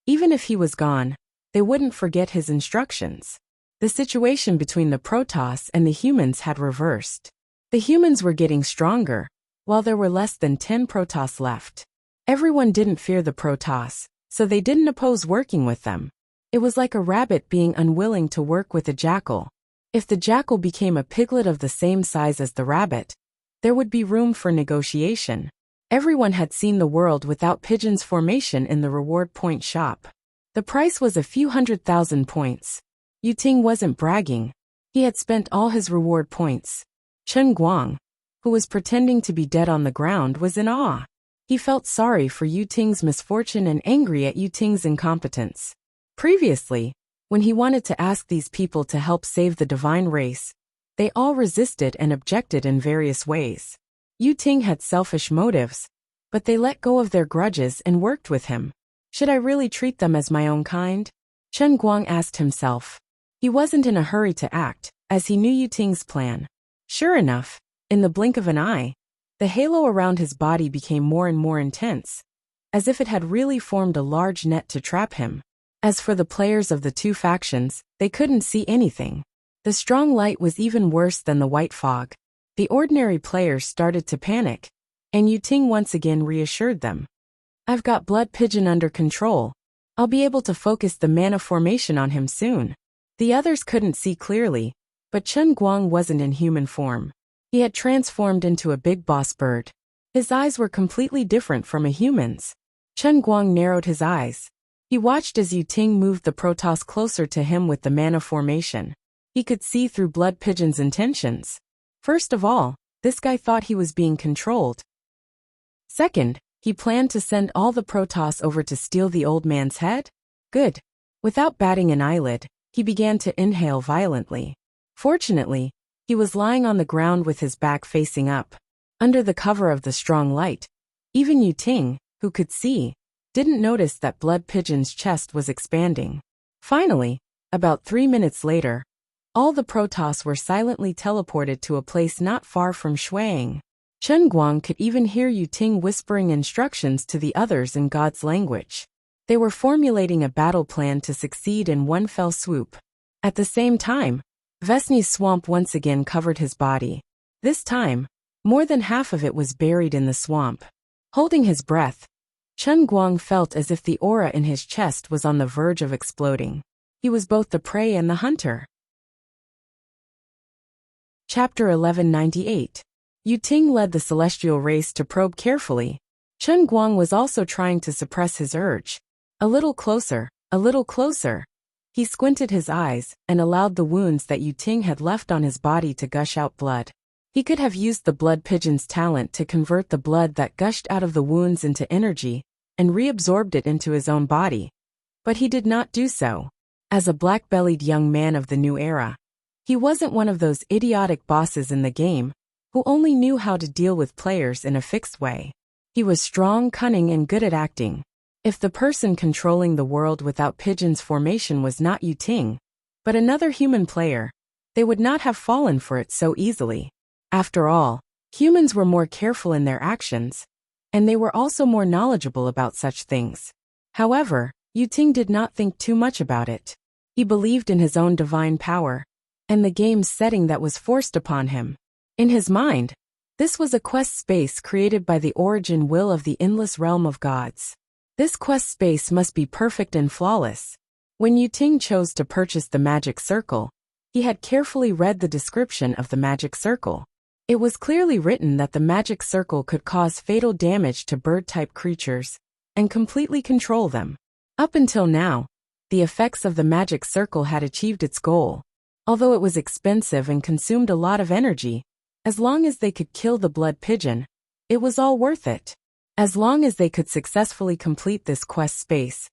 even if he was gone, they wouldn't forget his instructions. The situation between the Protoss and the humans had reversed. The humans were getting stronger, while there were less than 10 Protoss left. Everyone didn't fear the Protoss, so they didn't oppose working with them. It was like a rabbit being unwilling to work with a jackal. If the jackal became a piglet of the same size as the rabbit, there would be room for negotiation. Everyone had seen the world without pigeons formation in the reward point shop. The price was a few 100,000 points. Yu Ting wasn't bragging. He had spent all his reward points. Chen Guang, who was pretending to be dead on the ground, was in awe. He felt sorry for Yu Ting's misfortune and angry at Yu Ting's incompetence. Previously, when he wanted to ask these people to help save the divine race, they all resisted and objected in various ways. Yu Ting had selfish motives, but they let go of their grudges and worked with him. Should I really treat them as my own kind? Chen Guang asked himself. He wasn't in a hurry to act, as he knew Yu Ting's plan. Sure enough, in the blink of an eye, the halo around his body became more and more intense, as if it had really formed a large net to trap him. As for the players of the two factions, they couldn't see anything. The strong light was even worse than the white fog. The ordinary players started to panic, and Yu Ting once again reassured them. "I've got Blood Pigeon under control. I'll be able to focus the mana formation on him soon." The others couldn't see clearly, but Chen Guang wasn't in human form. He had transformed into a big boss bird. His eyes were completely different from a human's. Chen Guang narrowed his eyes. He watched as Yu Ting moved the Protoss closer to him with the mana formation. He could see through Blood Pigeon's intentions. First of all, This guy thought he was being controlled. Second, he planned to send all the Protoss over to steal the old man's head? Good. Without batting an eyelid, he began to inhale violently. Fortunately, he was lying on the ground with his back facing up. Under the cover of the strong light, even Yu Ting, who could see, didn't notice that Blood Pigeon's chest was expanding. Finally, about 3 minutes later, all the Protoss were silently teleported to a place not far from Shuang. Chen Guang could even hear Yu Ting whispering instructions to the others in God's language. They were formulating a battle plan to succeed in one fell swoop. At the same time, Vesni's swamp once again covered his body. This time, more than half of it was buried in the swamp. Holding his breath, Chen Guang felt as if the aura in his chest was on the verge of exploding. He was both the prey and the hunter. Chapter 1198. Yu Ting led the celestial race to probe carefully. Chen Guang was also trying to suppress his urge. A little closer, a little closer. He squinted his eyes and allowed the wounds that Yu Ting had left on his body to gush out blood. He could have used the blood pigeon's talent to convert the blood that gushed out of the wounds into energy and reabsorbed it into his own body. But he did not do so. As a black-bellied young man of the new era, he wasn't one of those idiotic bosses in the game who only knew how to deal with players in a fixed way. He was strong, cunning, and good at acting. If the person controlling the world without pigeons formation was not Yu Ting, but another human player, they would not have fallen for it so easily. After all, humans were more careful in their actions, and they were also more knowledgeable about such things. However, Yu Ting did not think too much about it. He believed in his own divine power, and the game's setting that was forced upon him. In his mind, this was a quest space created by the origin will of the endless realm of gods. This quest space must be perfect and flawless. When Yu Ting chose to purchase the magic circle, he had carefully read the description of the magic circle. It was clearly written that the magic circle could cause fatal damage to bird-type creatures and completely control them. Up until now, the effects of the magic circle had achieved its goal. Although it was expensive and consumed a lot of energy, as long as they could kill the blood pigeon, it was all worth it. As long as they could successfully complete this quest space,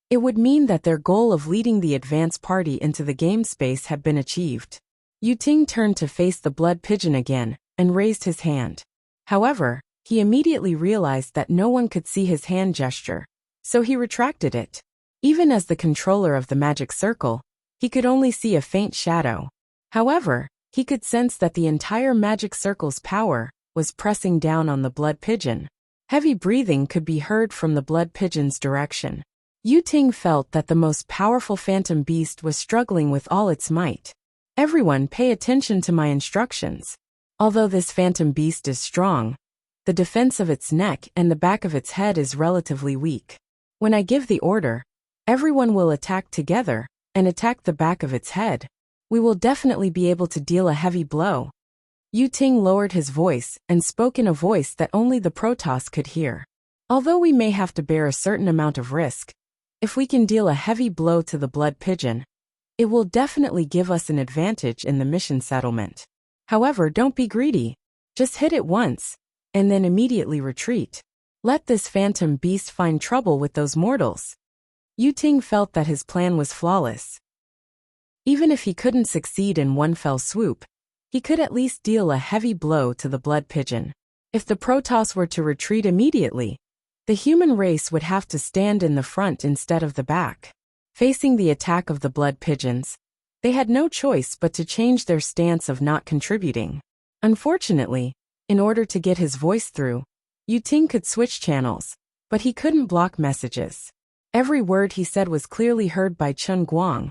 it would mean that their goal of leading the advance party into the game space had been achieved. Yu Ting turned to face the blood pigeon again and raised his hand. However, he immediately realized that no one could see his hand gesture, so he retracted it. Even as the controller of the magic circle, he could only see a faint shadow. However, he could sense that the entire magic circle's power was pressing down on the blood pigeon. Heavy breathing could be heard from the blood pigeon's direction. Yu Ting felt that the most powerful phantom beast was struggling with all its might. Everyone pay attention to my instructions. Although this phantom beast is strong, the defense of its neck and the back of its head is relatively weak. When I give the order, everyone will attack together and attack the back of its head. We will definitely be able to deal a heavy blow. Yu Ting lowered his voice and spoke in a voice that only the Protoss could hear. Although we may have to bear a certain amount of risk, if we can deal a heavy blow to the blood pigeon, it will definitely give us an advantage in the mission settlement. However, don't be greedy. Just hit it once, and then immediately retreat. Let this phantom beast find trouble with those mortals. Yu Ting felt that his plan was flawless. Even if he couldn't succeed in one fell swoop, he could at least deal a heavy blow to the blood pigeon. If the Protoss were to retreat immediately, the human race would have to stand in the front instead of the back. Facing the attack of the blood pigeons, they had no choice but to change their stance of not contributing. Unfortunately, in order to get his voice through, Yu Ting could switch channels, but he couldn't block messages. Every word he said was clearly heard by Chen Guang,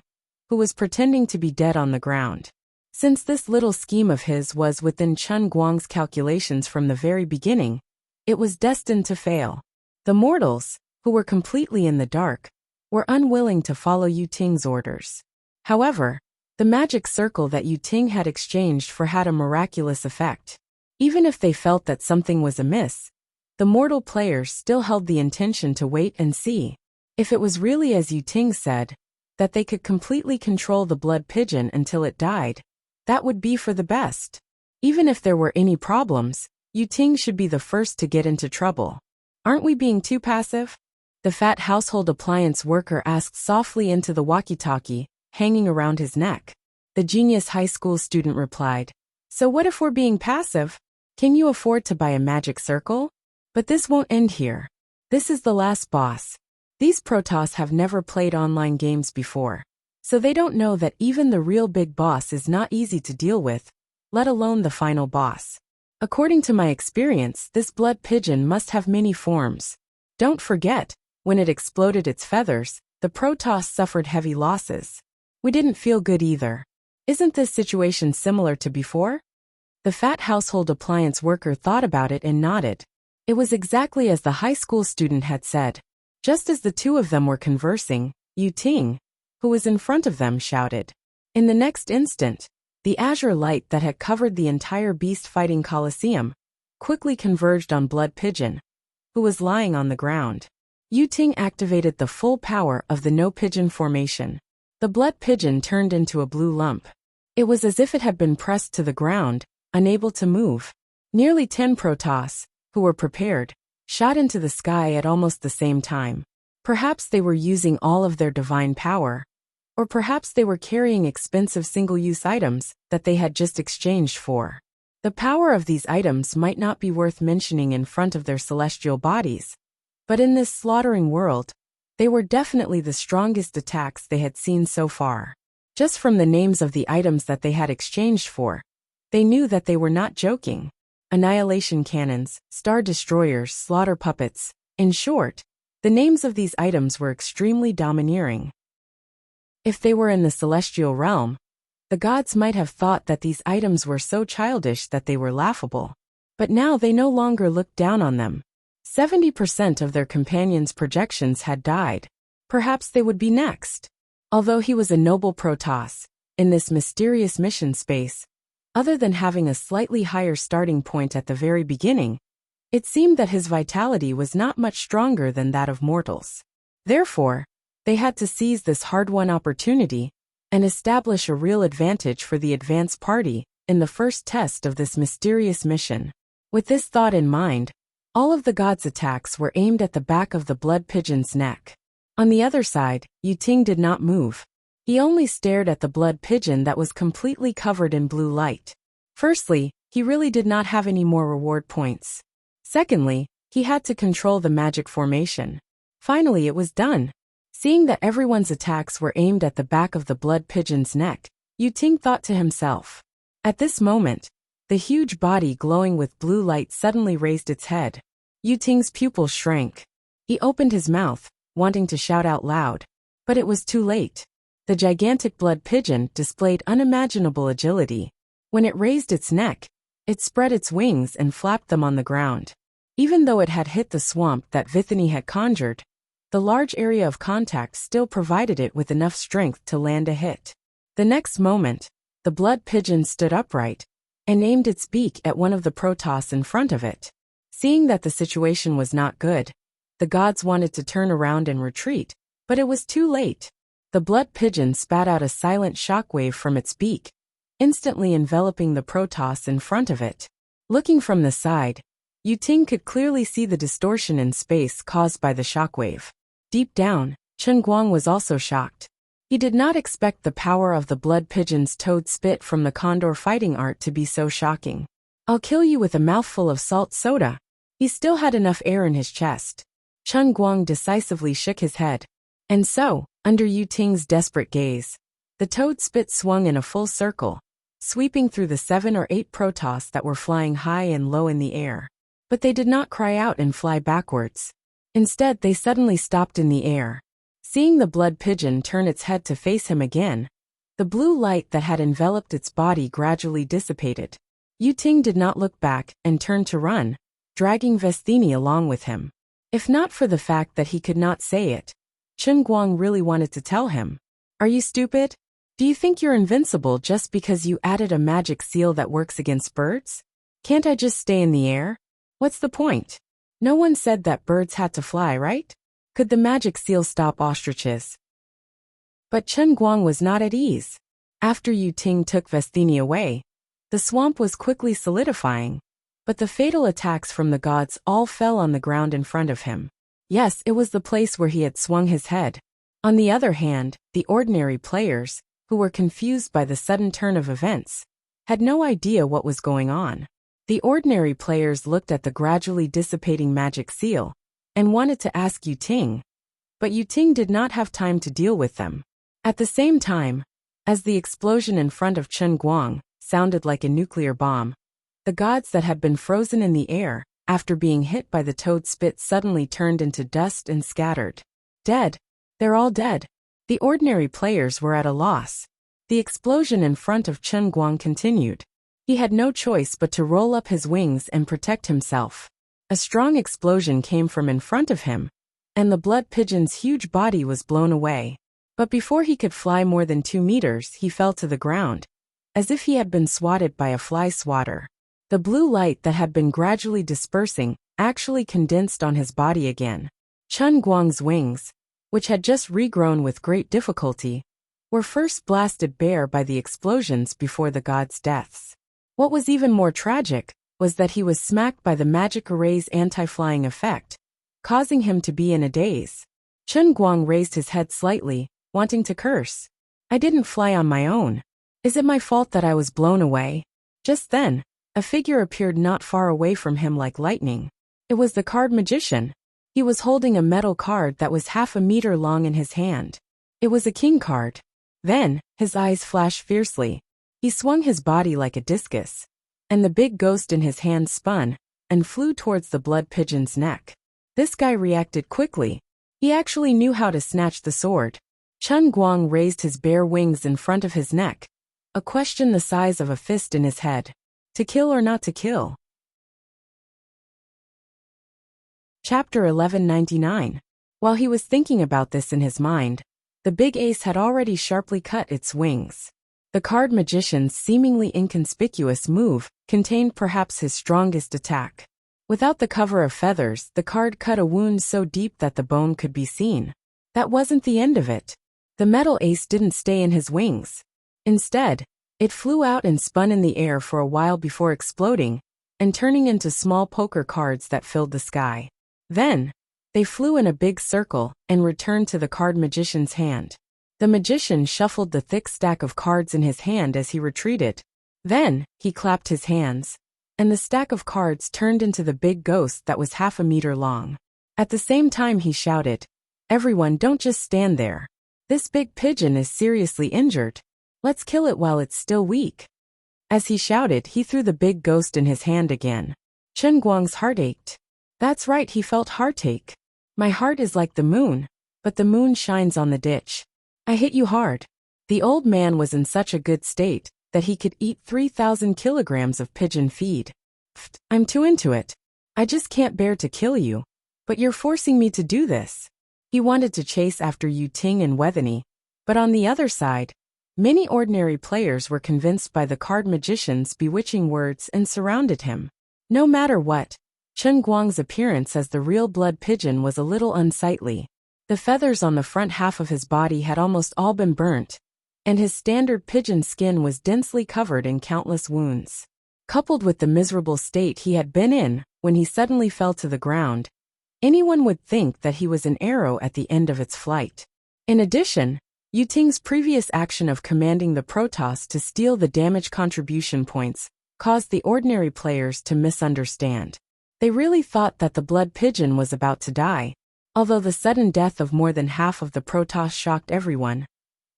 who was pretending to be dead on the ground. Since this little scheme of his was within Chen Guang's calculations from the very beginning, it was destined to fail. The mortals, who were completely in the dark, were unwilling to follow Yu Ting's orders. However, the magic circle that Yu Ting had exchanged for had a miraculous effect. Even if they felt that something was amiss, the mortal players still held the intention to wait and see. If it was really as Yu Ting said, that they could completely control the blood pigeon until it died, that would be for the best. Even if there were any problems, Yu Ting should be the first to get into trouble. Aren't we being too passive? The fat household appliance worker asked softly into the walkie-talkie, hanging around his neck. The genius high school student replied, "So what if we're being passive? Can you afford to buy a magic circle? But this won't end here. This is the last boss. These Protoss have never played online games before, so they don't know that even the real big boss is not easy to deal with, let alone the final boss. According to my experience, this blood pigeon must have many forms. Don't forget, when it exploded its feathers, the Protoss suffered heavy losses. We didn't feel good either. Isn't this situation similar to before?" The fat household appliance worker thought about it and nodded. It was exactly as the high school student had said. Just as the two of them were conversing, Yu Ting, who was in front of them, shouted. In the next instant, the azure light that had covered the entire beast-fighting coliseum quickly converged on Blood Pigeon, who was lying on the ground. Yu Ting activated the full power of the No Pigeon formation. The Blood Pigeon turned into a blue lump. It was as if it had been pressed to the ground, unable to move. Nearly 10 Protoss, who were prepared, shot into the sky at almost the same time. Perhaps they were using all of their divine power, or perhaps they were carrying expensive single-use items that they had just exchanged for. The power of these items might not be worth mentioning in front of their celestial bodies, but in this slaughtering world, they were definitely the strongest attacks they had seen so far. Just from the names of the items that they had exchanged for, they knew that they were not joking. Annihilation cannons, star destroyers, slaughter puppets. In short, the names of these items were extremely domineering. If they were in the celestial realm, the gods might have thought that these items were so childish that they were laughable. But now they no longer looked down on them. 70% of their companions' projections had died. Perhaps they would be next. Although he was a noble Protoss, in this mysterious mission space, other than having a slightly higher starting point at the very beginning, it seemed that his vitality was not much stronger than that of mortals. Therefore, they had to seize this hard-won opportunity and establish a real advantage for the advance party in the first test of this mysterious mission. With this thought in mind, all of the gods' attacks were aimed at the back of the Blood Pigeon's neck. On the other side, Yu Ting did not move. He only stared at the Blood Pigeon that was completely covered in blue light. Firstly, he really did not have any more reward points. Secondly, he had to control the magic formation. Finally, it was done. Seeing that everyone's attacks were aimed at the back of the Blood Pigeon's neck, Yu Ting thought to himself. At this moment, the huge body glowing with blue light suddenly raised its head. Yu Ting's pupils shrank. He opened his mouth, wanting to shout out loud, but it was too late. The gigantic Blood Pigeon displayed unimaginable agility. When it raised its neck, it spread its wings and flapped them on the ground. Even though it had hit the swamp that Vithany had conjured, the large area of contact still provided it with enough strength to land a hit. The next moment, the Blood Pigeon stood upright and aimed its beak at one of the Protoss in front of it. Seeing that the situation was not good, the gods wanted to turn around and retreat, but it was too late. The Blood Pigeon spat out a silent shockwave from its beak, instantly enveloping the Protoss in front of it. Looking from the side, Yu Ting could clearly see the distortion in space caused by the shockwave. Deep down, Chen Guang was also shocked. He did not expect the power of the Blood Pigeon's toad spit from the condor fighting art to be so shocking. "I'll kill you with a mouthful of salt soda." He still had enough air in his chest. Chen Guang decisively shook his head. And so, under Yu Ting's desperate gaze, the toad spit swung in a full circle, sweeping through the 7 or 8 Protoss that were flying high and low in the air. But they did not cry out and fly backwards. Instead, they suddenly stopped in the air. Seeing the Blood Pigeon turn its head to face him again, the blue light that had enveloped its body gradually dissipated. Yu Ting did not look back and turned to run, dragging Vestini along with him. If not for the fact that he could not say it, Chen Guang really wanted to tell him. "Are you stupid? Do you think you're invincible just because you added a magic seal that works against birds? Can't I just stay in the air? What's the point? No one said that birds had to fly, right? Could the magic seal stop ostriches?" But Chen Guang was not at ease. After Yu Ting took Vestini away, The swamp was quickly solidifying, but the fatal attacks from the gods all fell on the ground in front of him. Yes, it was the place where he had swung his head. On the other hand, the ordinary players, who were confused by the sudden turn of events, had no idea what was going on. The ordinary players looked at the gradually dissipating magic seal and wanted to ask Yu Ting, but Yu Ting did not have time to deal with them. At the same time, as the explosion in front of Chen Guang sounded like a nuclear bomb, the gods that had been frozen in the air after being hit by the toad spit suddenly turned into dust and scattered. Dead. They're all dead. The ordinary players were at a loss. The explosion in front of Chen Guang continued. He had no choice but to roll up his wings and protect himself. A strong explosion came from in front of him, and the blood pigeon's huge body was blown away. But before he could fly more than 2 meters, he fell to the ground, as if he had been swatted by a fly swatter. The blue light that had been gradually dispersing actually condensed on his body again. Chen Guang's wings, which had just regrown with great difficulty, were first blasted bare by the explosions before the gods' deaths. What was even more tragic was that he was smacked by the magic array's anti-flying effect, causing him to be in a daze. Chen Guang raised his head slightly, wanting to curse. I didn't fly on my own. Is it my fault that I was blown away? Just then, a figure appeared not far away from him like lightning. It was the card magician. He was holding a metal card that was half a meter long in his hand. It was a king card. Then, his eyes flashed fiercely. He swung his body like a discus, and the big ghost in his hand spun and flew towards the blood pigeon's neck. This guy reacted quickly. He actually knew how to snatch the sword. Chen Guang raised his bare wings in front of his neck, a question the size of a fist in his head. To kill or not to kill? Chapter 1199. While he was thinking about this in his mind, the big ace had already sharply cut its wings. The card magician's seemingly inconspicuous move contained perhaps his strongest attack. Without the cover of feathers, the card cut a wound so deep that the bone could be seen. That wasn't the end of it. The metal ace didn't stay in his wings. Instead, it flew out and spun in the air for a while before exploding and turning into small poker cards that filled the sky. Then, they flew in a big circle and returned to the card magician's hand. The magician shuffled the thick stack of cards in his hand as he retreated. Then, he clapped his hands, and the stack of cards turned into the big ghost that was half a meter long. At the same time he shouted, "Everyone, don't just stand there. This big pigeon is seriously injured. Let's kill it while it's still weak." As he shouted, he threw the big ghost in his hand again. Chen Guang's heart ached. That's right, he felt heartache. My heart is like the moon, but the moon shines on the ditch. I hit you hard. The old man was in such a good state that he could eat 3,000 kilograms of pigeon feed. I'm too into it. I just can't bear to kill you, but you're forcing me to do this. He wanted to chase after Yu Ting and Wethany, but on the other side, many ordinary players were convinced by the card magician's bewitching words and surrounded him. No matter what, Chen Guang's appearance as the real blood pigeon was a little unsightly. The feathers on the front half of his body had almost all been burnt, and his standard pigeon skin was densely covered in countless wounds. Coupled with the miserable state he had been in when he suddenly fell to the ground, anyone would think that he was an arrow at the end of its flight. In addition, Yu Ting's previous action of commanding the Protoss to steal the damage contribution points caused the ordinary players to misunderstand. They really thought that the blood pigeon was about to die, although the sudden death of more than half of the Protoss shocked everyone.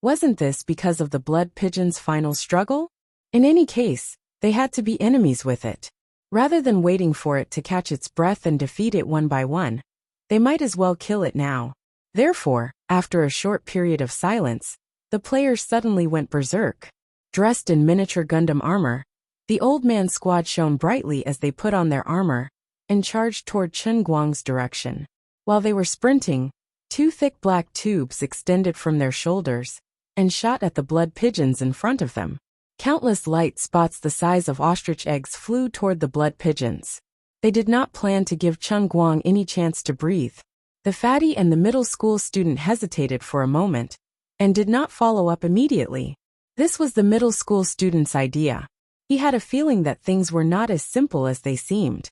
Wasn't this because of the blood pigeon's final struggle? In any case, they had to be enemies with it. Rather than waiting for it to catch its breath and defeat it one by one, they might as well kill it now. Therefore, after a short period of silence, the players suddenly went berserk. Dressed in miniature Gundam armor, the old man squad shone brightly as they put on their armor and charged toward Chen Guang's direction. While they were sprinting, 2 thick black tubes extended from their shoulders and shot at the blood pigeons in front of them. Countless light spots the size of ostrich eggs flew toward the blood pigeons. They did not plan to give Chen Guang any chance to breathe. The fatty and the middle school student hesitated for a moment and did not follow up immediately. This was the middle school student's idea. He had a feeling that things were not as simple as they seemed.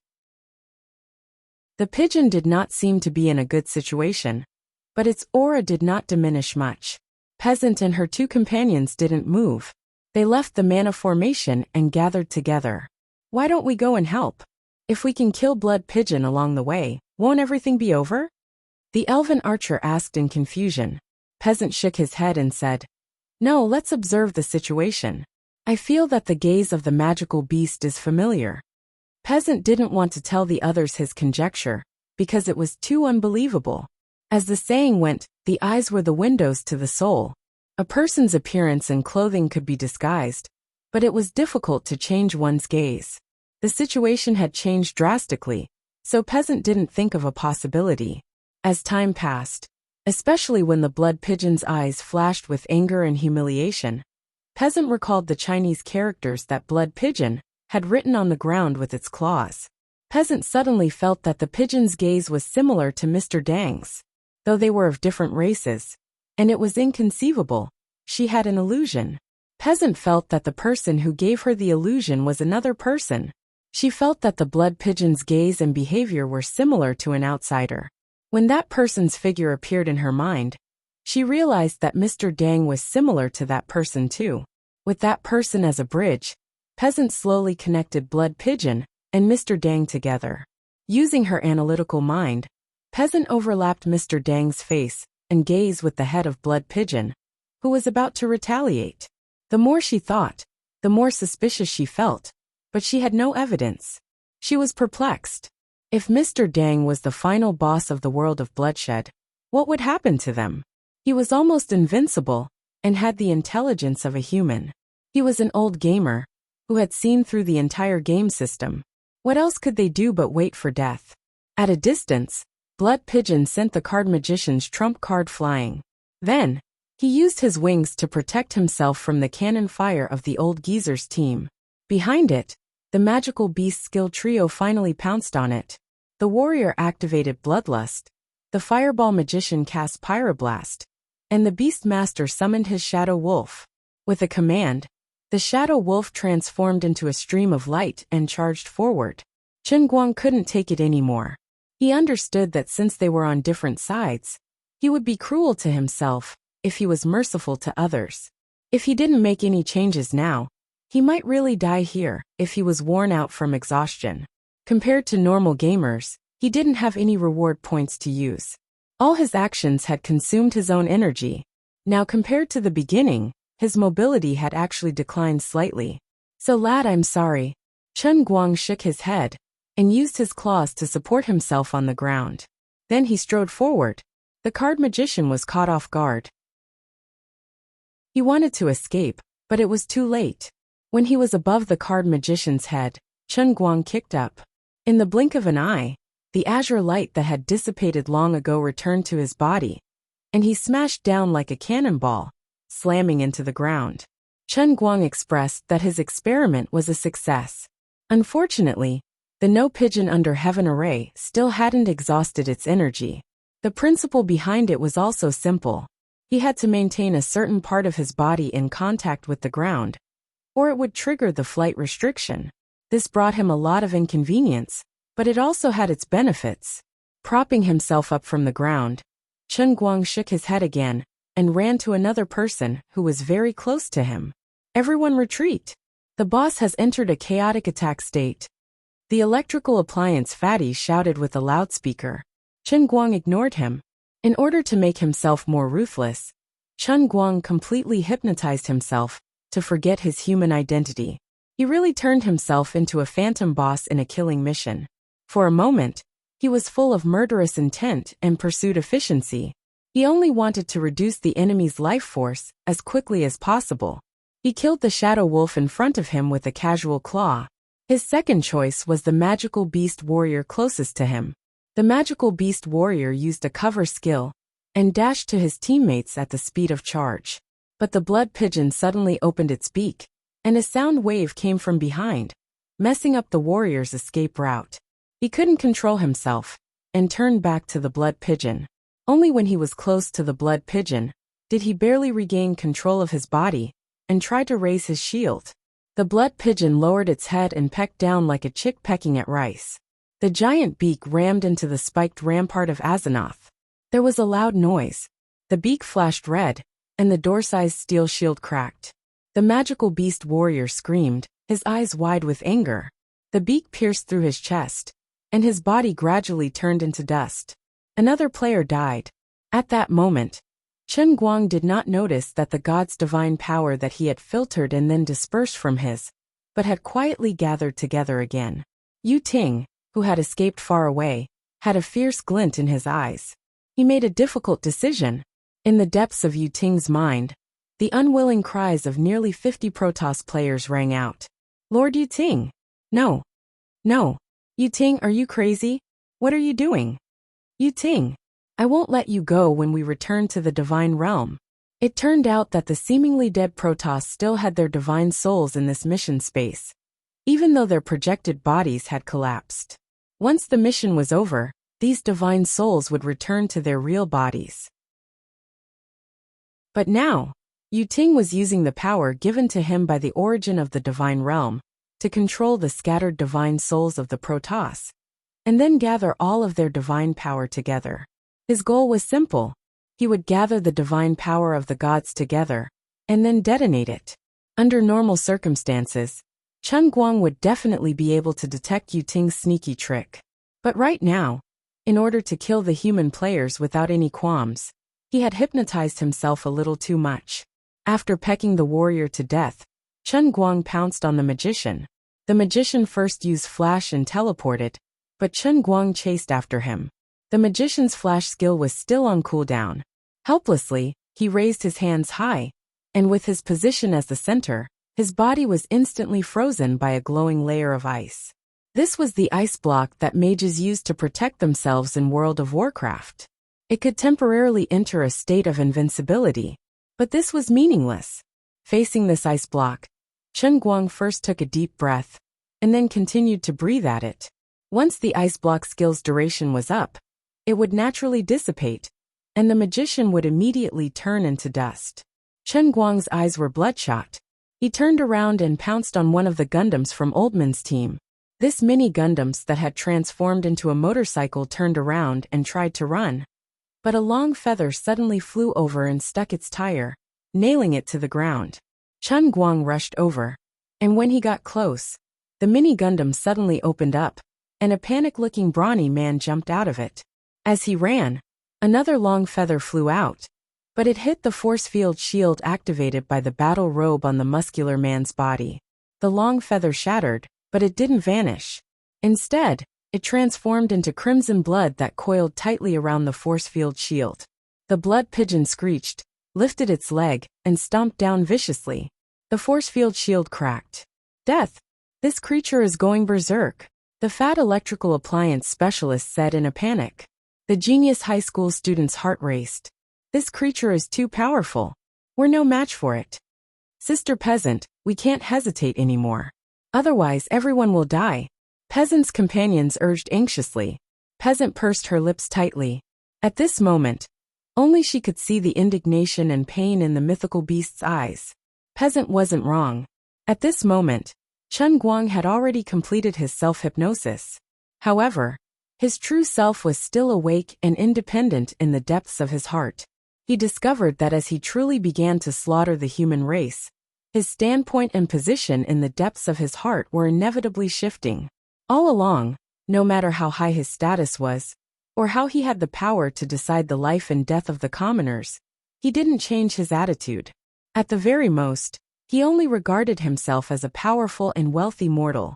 The pigeon did not seem to be in a good situation, but its aura did not diminish much. Peasant and her two companions didn't move. They left the mana formation and gathered together. Why don't we go and help? If we can kill Blood Pigeon along the way, won't everything be over? The elven archer asked in confusion. Peasant shook his head and said, No, let's observe the situation. I feel that the gaze of the magical beast is familiar. Peasant didn't want to tell the others his conjecture, because it was too unbelievable. As the saying went, the eyes were the windows to the soul. A person's appearance and clothing could be disguised, but it was difficult to change one's gaze. The situation had changed drastically, so Peasant didn't think of a possibility. As time passed, especially when the Blood Pigeon's eyes flashed with anger and humiliation, Peasant recalled the Chinese characters that Blood Pigeon had written on the ground with its claws. Peasant suddenly felt that the pigeon's gaze was similar to Mr. Dang's. Though they were of different races, and it was inconceivable, she had an illusion. Peasant felt that the person who gave her the illusion was another person. She felt that the Blood Pigeon's gaze and behavior were similar to an outsider. When that person's figure appeared in her mind, she realized that Mr. Dang was similar to that person too. With that person as a bridge, Peasant slowly connected Blood Pigeon and Mr. Dang together. Using her analytical mind, Peasant overlapped Mr. Dang's face and gazed with the head of Blood Pigeon, who was about to retaliate. The more she thought, the more suspicious she felt, but she had no evidence. She was perplexed. If Mr. Dang was the final boss of the world of bloodshed, what would happen to them? He was almost invincible and had the intelligence of a human. He was an old gamer who had seen through the entire game system. What else could they do but wait for death? At a distance, Blood Pigeon sent the card magician's trump card flying. Then, he used his wings to protect himself from the cannon fire of the old geezer's team. Behind it, the magical beast skill trio finally pounced on it. The warrior activated Bloodlust, the fireball magician cast Pyroblast, and the beast master summoned his shadow wolf. With a command, the shadow wolf transformed into a stream of light and charged forward. Chen Guang couldn't take it anymore. He understood that since they were on different sides, he would be cruel to himself if he was merciful to others. If he didn't make any changes now, he might really die here if he was worn out from exhaustion. Compared to normal gamers, he didn't have any reward points to use. All his actions had consumed his own energy. Now compared to the beginning, his mobility had actually declined slightly. So lad, I'm sorry. Chen Guang shook his head and used his claws to support himself on the ground. Then he strode forward. The card magician was caught off guard. He wanted to escape, but it was too late. When he was above the card magician's head, Chen Guang kicked up. In the blink of an eye, the azure light that had dissipated long ago returned to his body, and he smashed down like a cannonball, slamming into the ground. Chen Guang expressed that his experiment was a success. Unfortunately, the No Pigeon Under Heaven array still hadn't exhausted its energy. The principle behind it was also simple. He had to maintain a certain part of his body in contact with the ground, or it would trigger the flight restriction. This brought him a lot of inconvenience, but it also had its benefits. Propping himself up from the ground, Chen Guang shook his head again and ran to another person who was very close to him. Everyone retreat. The boss has entered a chaotic attack state. The electrical appliance fatty shouted with a loudspeaker. Chen Guang ignored him. In order to make himself more ruthless, Chen Guang completely hypnotized himself to forget his human identity. He really turned himself into a phantom boss in a killing mission. For a moment, he was full of murderous intent and pursued efficiency. He only wanted to reduce the enemy's life force as quickly as possible. He killed the shadow wolf in front of him with a casual claw. His second choice was the magical beast warrior closest to him. The magical beast warrior used a cover skill and dashed to his teammates at the speed of charge. But the blood pigeon suddenly opened its beak, and a sound wave came from behind, messing up the warrior's escape route. He couldn't control himself and turned back to the blood pigeon. Only when he was close to the blood pigeon did he barely regain control of his body and try to raise his shield. The blood pigeon lowered its head and pecked down like a chick pecking at rice. The giant beak rammed into the spiked rampart of Azeroth. There was a loud noise. The beak flashed red, and the door-sized steel shield cracked. The magical beast warrior screamed, his eyes wide with anger. The beak pierced through his chest, and his body gradually turned into dust. Another player died. At that moment, Chen Guang did not notice that the god's divine power that he had filtered and then dispersed from his, but had quietly gathered together again. Yu Ting, who had escaped far away, had a fierce glint in his eyes. He made a difficult decision. In the depths of Yu Ting's mind, the unwilling cries of nearly 50 Protoss players rang out. Lord Yu Ting! No! No! Yu Ting, are you crazy? What are you doing? Yu Ting! I won't let you go when we return to the divine realm. It turned out that the seemingly dead Protoss still had their divine souls in this mission space, even though their projected bodies had collapsed. Once the mission was over, these divine souls would return to their real bodies. But now, Yu Ting was using the power given to him by the origin of the divine realm to control the scattered divine souls of the Protoss, and then gather all of their divine power together. His goal was simple. He would gather the divine power of the gods together, and then detonate it. Under normal circumstances, Chen Guang would definitely be able to detect Yu Ting's sneaky trick. But right now, in order to kill the human players without any qualms, he had hypnotized himself a little too much. After pecking the warrior to death, Chen Guang pounced on the magician. The magician first used flash and teleported, but Chen Guang chased after him. The magician's flash skill was still on cooldown. Helplessly, he raised his hands high, and with his position as the center, his body was instantly frozen by a glowing layer of ice. This was the ice block that mages used to protect themselves in World of Warcraft. It could temporarily enter a state of invincibility, but this was meaningless. Facing this ice block, Chen Guang first took a deep breath, and then continued to breathe at it. Once the ice block skill's duration was up, it would naturally dissipate, and the magician would immediately turn into dust. Chen Guang's eyes were bloodshot. He turned around and pounced on one of the Gundams from Oldman's team. This mini Gundams that had transformed into a motorcycle turned around and tried to run. But a long feather suddenly flew over and stuck its tire, nailing it to the ground. Chen Guang rushed over, and when he got close, the mini Gundam suddenly opened up, and a panic-looking brawny man jumped out of it. As he ran, another long feather flew out, but it hit the force field shield activated by the battle robe on the muscular man's body. The long feather shattered, but it didn't vanish. Instead, it transformed into crimson blood that coiled tightly around the force field shield. The blood pigeon screeched, lifted its leg, and stomped down viciously. The force field shield cracked. Death! This creature is going berserk, the fat electrical appliance specialist said in a panic. The genius high school student's heart raced. This creature is too powerful. We're no match for it. Sister Peasant, we can't hesitate anymore. Otherwise everyone will die. Peasant's companions urged anxiously. Peasant pursed her lips tightly. At this moment, only she could see the indignation and pain in the mythical beast's eyes. Peasant wasn't wrong. At this moment, Chen Guang had already completed his self-hypnosis. However, his true self was still awake and independent in the depths of his heart. He discovered that as he truly began to slaughter the human race, his standpoint and position in the depths of his heart were inevitably shifting. All along, no matter how high his status was, or how he had the power to decide the life and death of the commoners, he didn't change his attitude. At the very most, he only regarded himself as a powerful and wealthy mortal.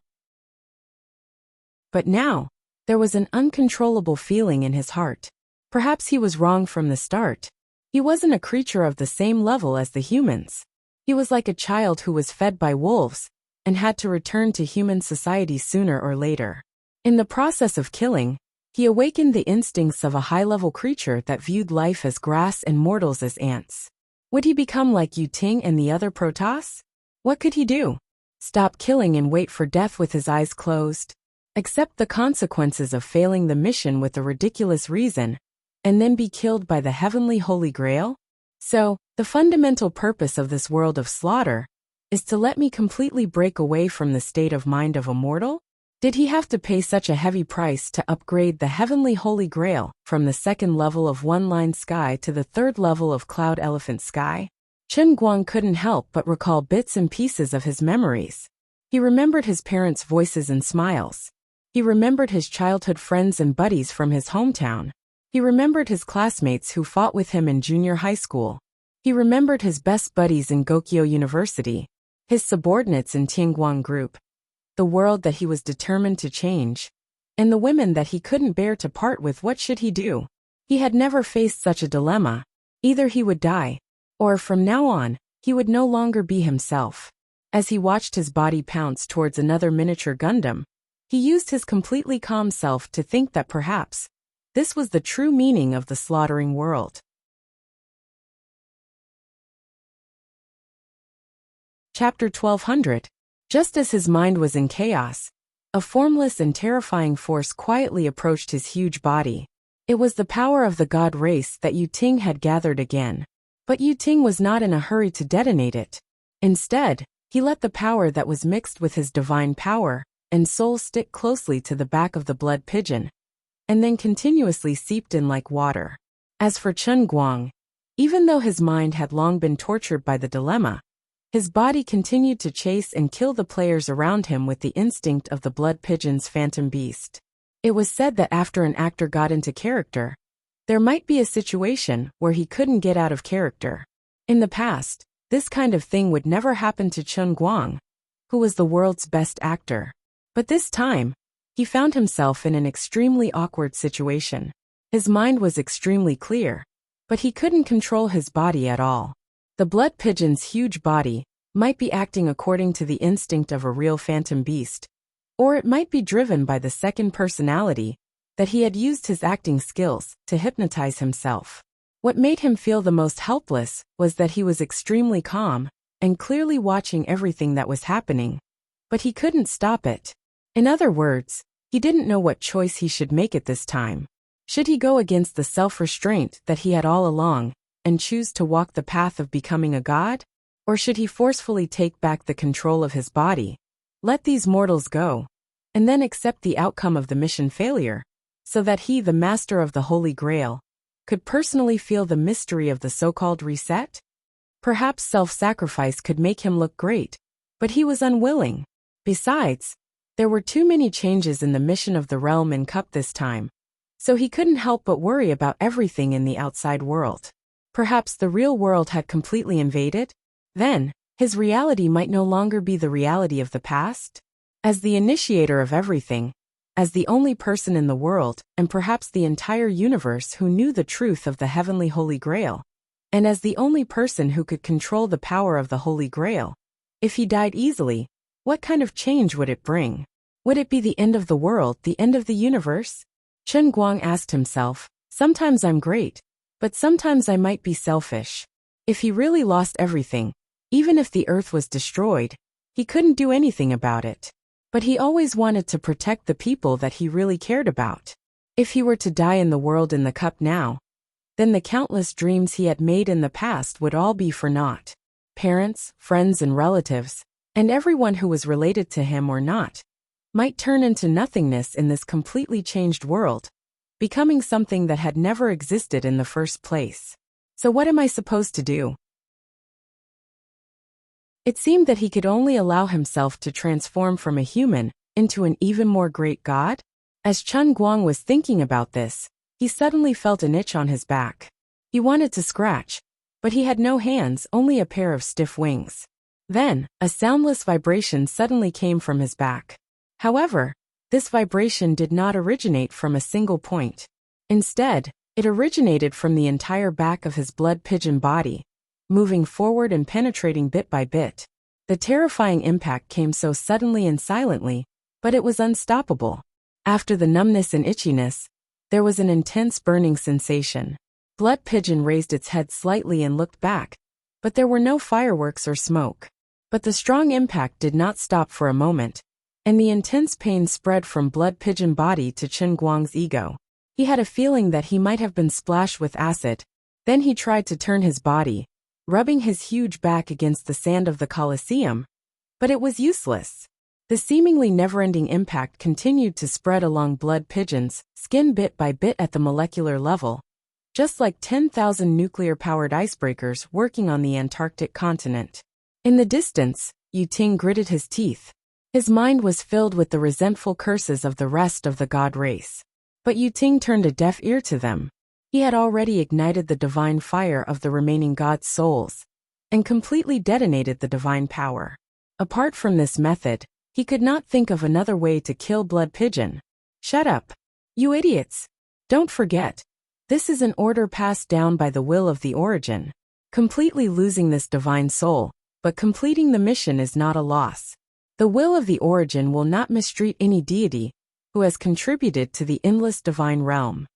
But now, there was an uncontrollable feeling in his heart. Perhaps he was wrong from the start. He wasn't a creature of the same level as the humans. He was like a child who was fed by wolves, and had to return to human society sooner or later. In the process of killing, he awakened the instincts of a high-level creature that viewed life as grass and mortals as ants. Would he become like Yu Ting and the other Protoss? What could he do? Stop killing and wait for death with his eyes closed? Accept the consequences of failing the mission with a ridiculous reason, and then be killed by the heavenly Holy Grail? So, the fundamental purpose of this world of slaughter is to let me completely break away from the state of mind of a mortal? Did he have to pay such a heavy price to upgrade the heavenly Holy Grail from the second level of one-line sky to the third level of cloud elephant sky? Chen Guang couldn't help but recall bits and pieces of his memories. He remembered his parents' voices and smiles. He remembered his childhood friends and buddies from his hometown. He remembered his classmates who fought with him in junior high school. He remembered his best buddies in Gokyo University, his subordinates in Tianguang Group, the world that he was determined to change, and the women that he couldn't bear to part with. What should he do? He had never faced such a dilemma. Either he would die, or from now on, he would no longer be himself. As he watched his body pounce towards another miniature Gundam, he used his completely calm self to think that perhaps this was the true meaning of the slaughtering world. Chapter 1200. Just as his mind was in chaos, a formless and terrifying force quietly approached his huge body. It was the power of the god race that Yu Ting had gathered again. But Yu Ting was not in a hurry to detonate it. Instead, he let the power that was mixed with his divine power and soul stick closely to the back of the blood pigeon, and then continuously seeped in like water. As for Chen Guang, even though his mind had long been tortured by the dilemma, his body continued to chase and kill the players around him with the instinct of the blood pigeon's phantom beast. It was said that after an actor got into character, there might be a situation where he couldn't get out of character. In the past, this kind of thing would never happen to Chen Guang, who was the world's best actor. But this time, he found himself in an extremely awkward situation. His mind was extremely clear, but he couldn't control his body at all. The blood pigeon's huge body might be acting according to the instinct of a real phantom beast, or it might be driven by the second personality that he had used his acting skills to hypnotize himself. What made him feel the most helpless was that he was extremely calm and clearly watching everything that was happening, but he couldn't stop it. In other words, he didn't know what choice he should make at this time. Should he go against the self-restraint that he had all along and choose to walk the path of becoming a god? Or should he forcefully take back the control of his body, let these mortals go, and then accept the outcome of the mission failure, so that he, the master of the Holy Grail, could personally feel the mystery of the so-called reset? Perhaps self-sacrifice could make him look great, but he was unwilling. Besides, there were too many changes in the mission of the realm and cup this time, so he couldn't help but worry about everything in the outside world. Perhaps the real world had completely invaded? Then, his reality might no longer be the reality of the past? As the initiator of everything, as the only person in the world, and perhaps the entire universe who knew the truth of the heavenly Holy Grail, and as the only person who could control the power of the Holy Grail, if he died easily, what kind of change would it bring? Would it be the end of the world, the end of the universe? Chen Guang asked himself, sometimes I'm great, but sometimes I might be selfish. If he really lost everything, even if the earth was destroyed, he couldn't do anything about it. But he always wanted to protect the people that he really cared about. If he were to die in the world in the cup now, then the countless dreams he had made in the past would all be for naught. Parents, friends and relatives, and everyone who was related to him or not, might turn into nothingness in this completely changed world, becoming something that had never existed in the first place. So what am I supposed to do? It seemed that he could only allow himself to transform from a human into an even more great god. As Chen Guang was thinking about this, he suddenly felt an itch on his back. He wanted to scratch, but he had no hands, only a pair of stiff wings. Then, a soundless vibration suddenly came from his back. However, this vibration did not originate from a single point. Instead, it originated from the entire back of his blood pigeon body, moving forward and penetrating bit by bit. The terrifying impact came so suddenly and silently, but it was unstoppable. After the numbness and itchiness, there was an intense burning sensation. Blood pigeon raised its head slightly and looked back, but there were no fireworks or smoke. But the strong impact did not stop for a moment, and the intense pain spread from blood pigeon body to Chen Guang's ego. He had a feeling that he might have been splashed with acid. Then he tried to turn his body, rubbing his huge back against the sand of the Colosseum, but it was useless. The seemingly never-ending impact continued to spread along blood pigeon's skin bit by bit at the molecular level, just like 10,000 nuclear-powered icebreakers working on the Antarctic continent. In the distance, Yu Ting gritted his teeth. His mind was filled with the resentful curses of the rest of the god race. But Yu Ting turned a deaf ear to them. He had already ignited the divine fire of the remaining god's souls and completely detonated the divine power. Apart from this method, he could not think of another way to kill blood pigeon. Shut up, you idiots! Don't forget, this is an order passed down by the will of the origin. Completely losing this divine soul, but completing the mission is not a loss. The will of the origin will not mistreat any deity who has contributed to the endless divine realm.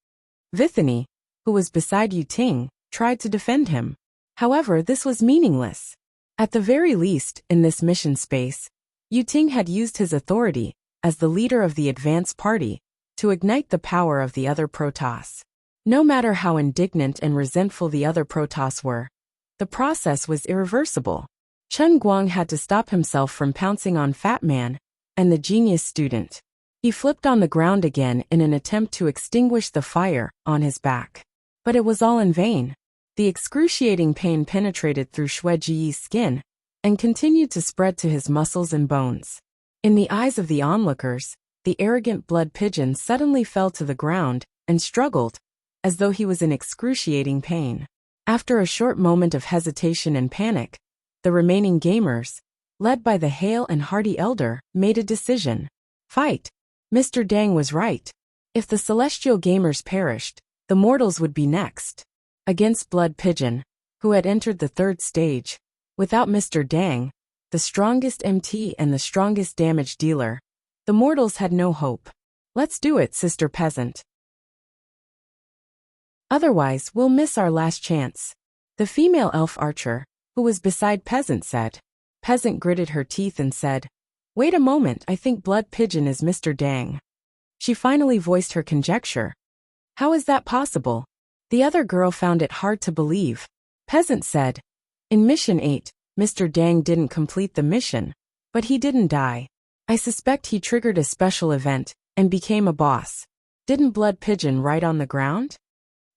Vithani, who was beside Yu Ting, tried to defend him. However, this was meaningless. At the very least, in this mission space, Yu Ting had used his authority, as the leader of the advance party, to ignite the power of the other Protoss. No matter how indignant and resentful the other Protoss were, the process was irreversible. Chen Guang had to stop himself from pouncing on Fat Man and the genius student. He flipped on the ground again in an attempt to extinguish the fire on his back. But it was all in vain. The excruciating pain penetrated through Xue Jiyi's skin and continued to spread to his muscles and bones. In the eyes of the onlookers, the arrogant blood pigeon suddenly fell to the ground and struggled, as though he was in excruciating pain. After a short moment of hesitation and panic, the remaining gamers, led by the hale and hearty elder, made a decision. Fight! Mr. Dang was right. If the celestial gamers perished, the mortals would be next. Against Blood Pigeon, who had entered the third stage, without Mr. Dang, the strongest MT and the strongest damage dealer, the mortals had no hope. Let's do it, Sister Peasant. Otherwise, we'll miss our last chance. The female elf archer, who was beside Peasant, said. Peasant gritted her teeth and said, Wait a moment, I think Blood Pigeon is Mr. Dang. She finally voiced her conjecture. How is that possible? The other girl found it hard to believe. Peasant said, In Mission 8, Mr. Dang didn't complete the mission, but he didn't die. I suspect he triggered a special event and became a boss. Didn't Blood Pigeon write on the ground?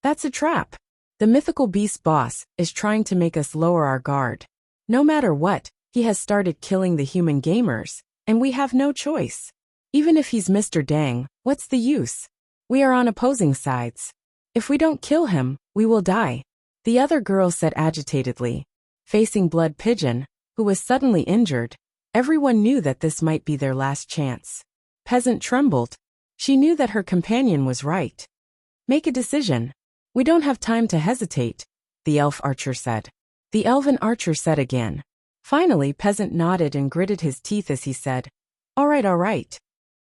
That's a trap. The mythical beast boss is trying to make us lower our guard. No matter what, he has started killing the human gamers, and we have no choice. Even if he's Mr. Dang, what's the use? We are on opposing sides. If we don't kill him, we will die. The other girl said agitatedly. Facing Blood Pigeon, who was suddenly injured, everyone knew that this might be their last chance. Peasant trembled. She knew that her companion was right. Make a decision. We don't have time to hesitate, the elf archer said. The elven archer said again. Finally, Peasant nodded and gritted his teeth as he said, All right.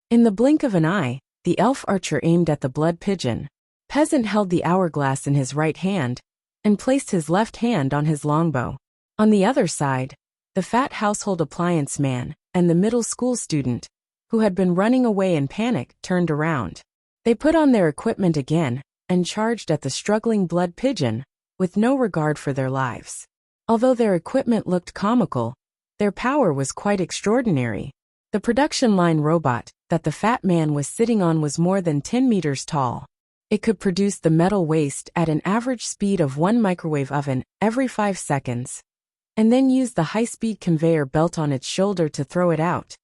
In the blink of an eye, the elf archer aimed at the Blood Pigeon. Peasant held the hourglass in his right hand and placed his left hand on his longbow. On the other side, the fat household appliance man and the middle school student, who had been running away in panic, turned around. They put on their equipment again and charged at the struggling Blood Pigeon, with no regard for their lives. Although their equipment looked comical, their power was quite extraordinary. The production line robot that the fat man was sitting on was more than 10 meters tall. It could produce the metal waste at an average speed of 1 microwave oven every 5 seconds, and then use the high-speed conveyor belt on its shoulder to throw it out,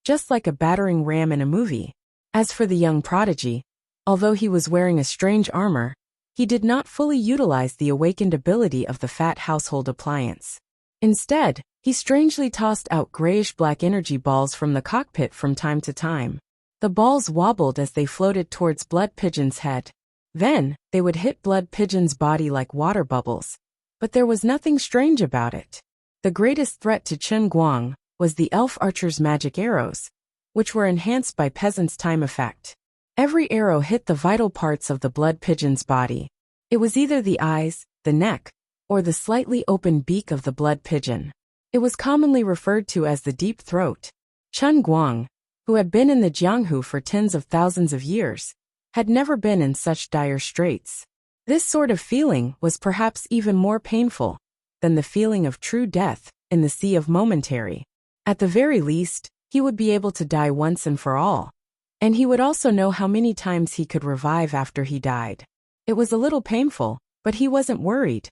just like a battering ram in a movie. As for the young prodigy, although he was wearing a strange armor, he did not fully utilize the awakened ability of the fat household appliance. Instead, he strangely tossed out grayish-black energy balls from the cockpit from time to time. The balls wobbled as they floated towards Blood Pigeon's head. Then, they would hit Blood Pigeon's body like water bubbles. But there was nothing strange about it. The greatest threat to Chen Guang was the elf archer's magic arrows, which were enhanced by Peasant's time effect. Every arrow hit the vital parts of the Blood Pigeon's body. It was either the eyes, the neck, or the slightly open beak of the Blood Pigeon. It was commonly referred to as the deep throat. Chen Guang, who had been in the Jianghu for tens of thousands of years, had never been in such dire straits. This sort of feeling was perhaps even more painful than the feeling of true death in the sea of momentary. At the very least, he would be able to die once and for all. And he would also know how many times he could revive after he died. It was a little painful, but he wasn't worried.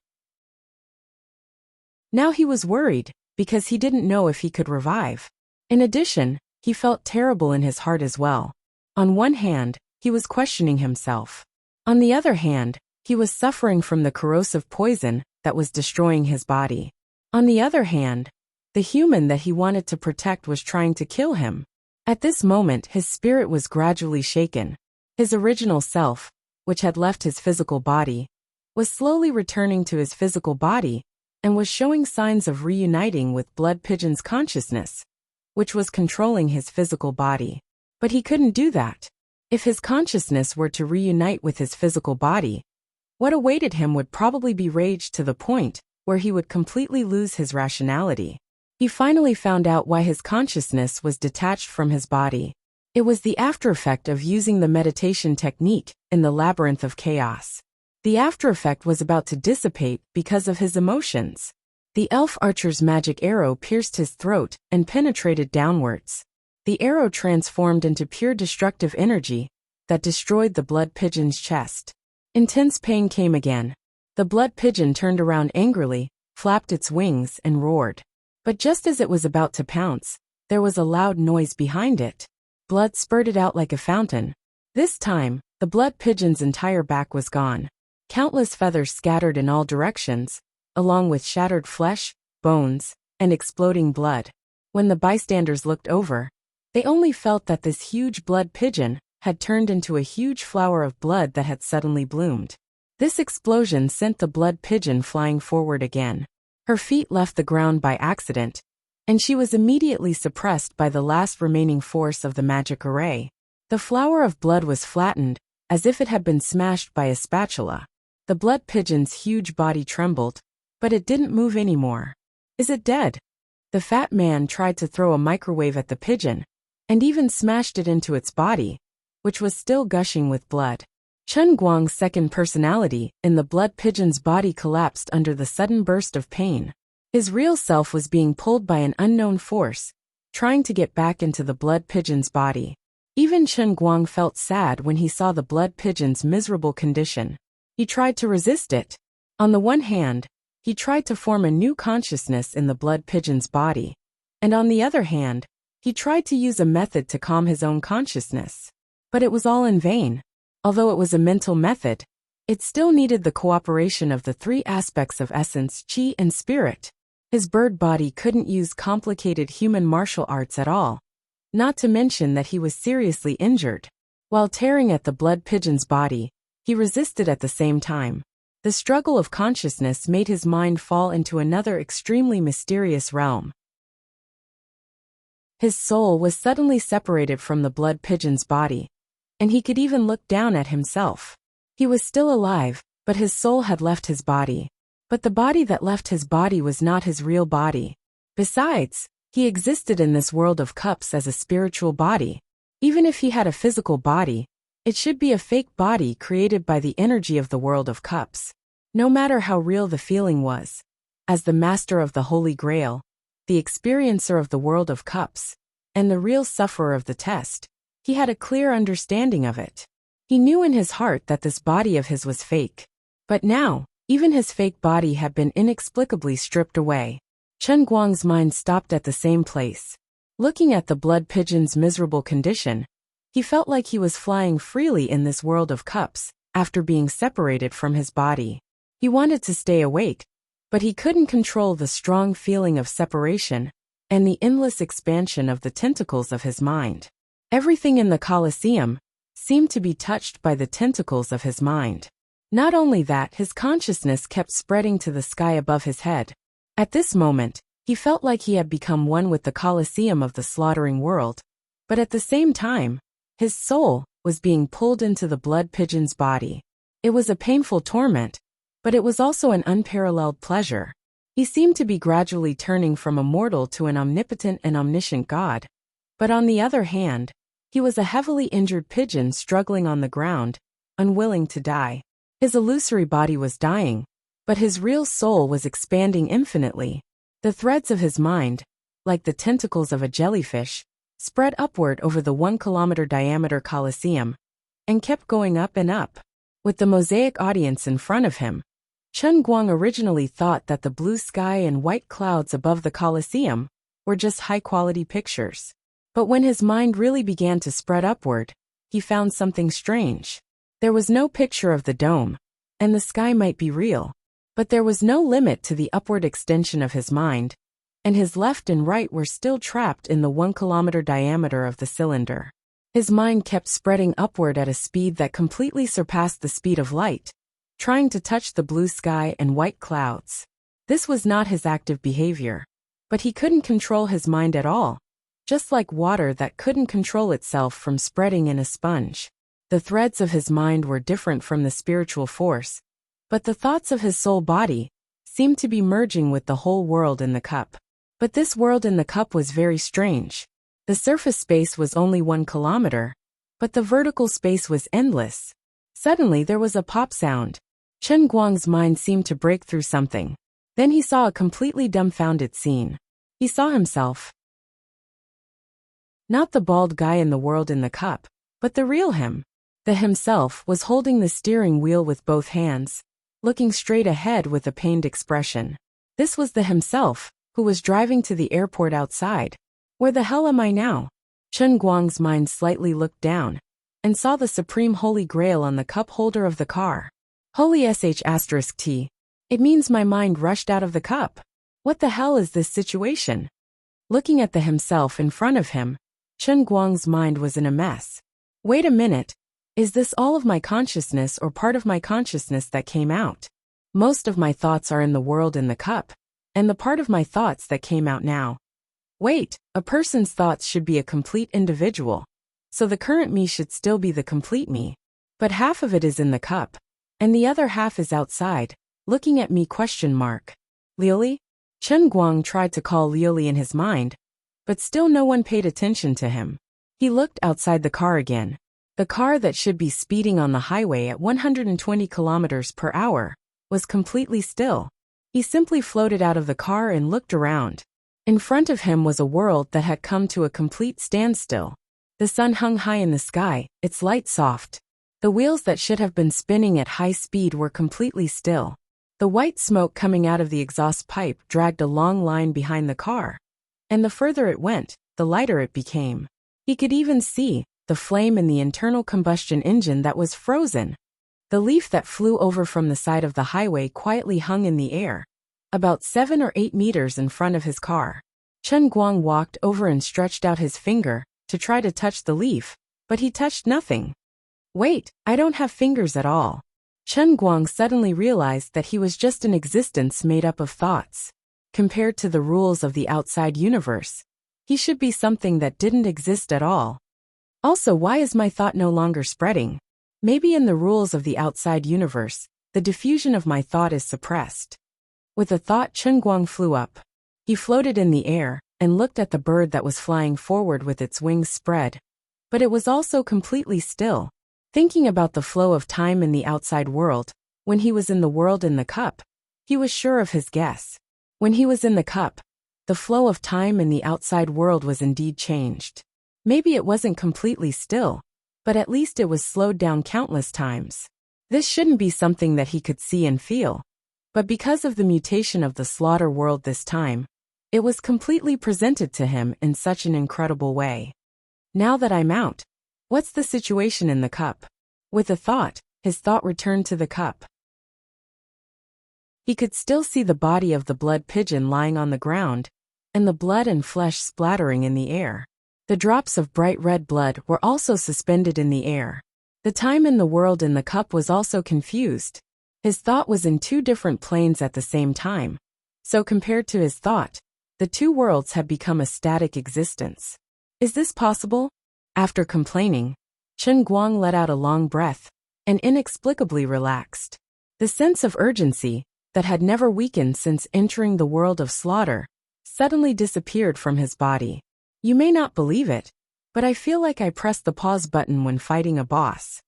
Now he was worried, because he didn't know if he could revive. In addition, he felt terrible in his heart as well. On one hand, he was questioning himself. On the other hand, he was suffering from the corrosive poison that was destroying his body. On the other hand, the human that he wanted to protect was trying to kill him. At this moment, his spirit was gradually shaken. His original self, which had left his physical body, was slowly returning to his physical body and was showing signs of reuniting with Blood Pigeon's consciousness, which was controlling his physical body. But he couldn't do that. If his consciousness were to reunite with his physical body, what awaited him would probably be rage to the point where he would completely lose his rationality. He finally found out why his consciousness was detached from his body. It was the aftereffect of using the meditation technique in the labyrinth of chaos. The aftereffect was about to dissipate because of his emotions. The elf archer's magic arrow pierced his throat and penetrated downwards. The arrow transformed into pure destructive energy that destroyed the blood pigeon's chest. Intense pain came again. The blood pigeon turned around angrily, flapped its wings, and roared. But just as it was about to pounce, there was a loud noise behind it. Blood spurted out like a fountain. This time, the blood pigeon's entire back was gone. Countless feathers scattered in all directions, along with shattered flesh, bones, and exploding blood. When the bystanders looked over, they only felt that this huge blood pigeon had turned into a huge flower of blood that had suddenly bloomed. This explosion sent the blood pigeon flying forward again. Her feet left the ground by accident, and she was immediately suppressed by the last remaining force of the magic array. The flower of blood was flattened, as if it had been smashed by a spatula. The blood pigeon's huge body trembled, but it didn't move anymore. Is it dead? The fat man tried to throw a microwave at the pigeon, and even smashed it into its body, which was still gushing with blood. Chen Guang's second personality in the blood pigeon's body collapsed under the sudden burst of pain. His real self was being pulled by an unknown force, trying to get back into the blood pigeon's body. Even Chen Guang felt sad when he saw the blood pigeon's miserable condition. He tried to resist it. On the one hand, he tried to form a new consciousness in the blood pigeon's body, and on the other hand, he tried to use a method to calm his own consciousness. But it was all in vain. Although it was a mental method, it still needed the cooperation of the three aspects of essence, chi, and spirit. His bird body couldn't use complicated human martial arts at all, not to mention that he was seriously injured. While tearing at the blood pigeon's body, he resisted at the same time. The struggle of consciousness made his mind fall into another extremely mysterious realm. His soul was suddenly separated from the blood pigeon's body, and he could even look down at himself. He was still alive, but his soul had left his body. But the body that left his body was not his real body. Besides, he existed in this world of cups as a spiritual body. Even if he had a physical body, it should be a fake body created by the energy of the world of cups. No matter how real the feeling was, as the master of the Holy Grail, the experiencer of the world of cups, and the real sufferer of the test, he had a clear understanding of it. He knew in his heart that this body of his was fake. But now, even his fake body had been inexplicably stripped away. Chen Guang's mind stopped at the same place. Looking at the blood pigeon's miserable condition, he felt like he was flying freely in this world of cups, after being separated from his body. He wanted to stay awake, but he couldn't control the strong feeling of separation and the endless expansion of the tentacles of his mind. Everything in the Colosseum seemed to be touched by the tentacles of his mind. Not only that, his consciousness kept spreading to the sky above his head. At this moment, he felt like he had become one with the Colosseum of the slaughtering world, but at the same time, his soul was being pulled into the blood pigeon's body. It was a painful torment, but it was also an unparalleled pleasure. He seemed to be gradually turning from a mortal to an omnipotent and omniscient god. But on the other hand, he was a heavily injured pigeon struggling on the ground, unwilling to die. His illusory body was dying, but his real soul was expanding infinitely. The threads of his mind, like the tentacles of a jellyfish, spread upward over the 1-kilometer diameter Colosseum, and kept going up and up. With the mosaic audience in front of him, Chen Guang originally thought that the blue sky and white clouds above the Colosseum were just high-quality pictures. But when his mind really began to spread upward, he found something strange. There was no picture of the dome, and the sky might be real, but there was no limit to the upward extension of his mind, and his left and right were still trapped in the 1-kilometer diameter of the cylinder. His mind kept spreading upward at a speed that completely surpassed the speed of light, trying to touch the blue sky and white clouds. This was not his active behavior, but he couldn't control his mind at all, just like water that couldn't control itself from spreading in a sponge. The threads of his mind were different from the spiritual force, but the thoughts of his soul body seemed to be merging with the whole world in the cup. But this world in the cup was very strange. The surface space was only 1 kilometer, but the vertical space was endless. Suddenly there was a pop sound. Chen Guang's mind seemed to break through something. Then he saw a completely dumbfounded scene. He saw himself. Not the bald guy in the world in the cup, but the real him. The himself was holding the steering wheel with both hands, looking straight ahead with a pained expression. This was the himself, who was driving to the airport outside. Where the hell am I now? Chen Guang's mind slightly looked down, and saw the supreme holy grail on the cup holder of the car. Holy *T. It means my mind rushed out of the cup. What the hell is this situation? Looking at the himself in front of him, Chen Guang's mind was in a mess. Wait a minute. Is this all of my consciousness or part of my consciousness that came out? Most of my thoughts are in the world in the cup, and the part of my thoughts that came out now. Wait, a person's thoughts should be a complete individual, so the current me should still be the complete me. But half of it is in the cup, and the other half is outside, looking at me ? Liuli? Chen Guang tried to call Liuli in his mind, but still no one paid attention to him. He looked outside the car again. The car that should be speeding on the highway at 120 kilometers per hour was completely still. He simply floated out of the car and looked around. In front of him was a world that had come to a complete standstill. The sun hung high in the sky, its light soft. The wheels that should have been spinning at high speed were completely still. The white smoke coming out of the exhaust pipe dragged a long line behind the car. And the further it went, the lighter it became. He could even see the flame in the internal combustion engine that was frozen. The leaf that flew over from the side of the highway quietly hung in the air, about 7 or 8 meters in front of his car. Chen Guang walked over and stretched out his finger to try to touch the leaf, but he touched nothing. Wait, I don't have fingers at all. Chen Guang suddenly realized that he was just an existence made up of thoughts. Compared to the rules of the outside universe, he should be something that didn't exist at all. Also, why is my thought no longer spreading? Maybe in the rules of the outside universe, the diffusion of my thought is suppressed. With a thought, Chen Guang flew up. He floated in the air and looked at the bird that was flying forward with its wings spread. But it was also completely still. Thinking about the flow of time in the outside world, when he was in the world in the cup, he was sure of his guess. When he was in the cup, the flow of time in the outside world was indeed changed. Maybe it wasn't completely still, but at least it was slowed down countless times. This shouldn't be something that he could see and feel. But because of the mutation of the slaughter world this time, it was completely presented to him in such an incredible way. Now that I'm out, what's the situation in the cup? With a thought, his thought returned to the cup. He could still see the body of the blood pigeon lying on the ground, and the blood and flesh splattering in the air. The drops of bright red blood were also suspended in the air. The time in the world in the cup was also confused. His thought was in 2 different planes at the same time. So compared to his thought, the 2 worlds had become a static existence. Is this possible? After complaining, Chen Guang let out a long breath and inexplicably relaxed. The sense of urgency that had never weakened since entering the world of slaughter suddenly disappeared from his body. You may not believe it, but I feel like I pressed the pause button when fighting a boss.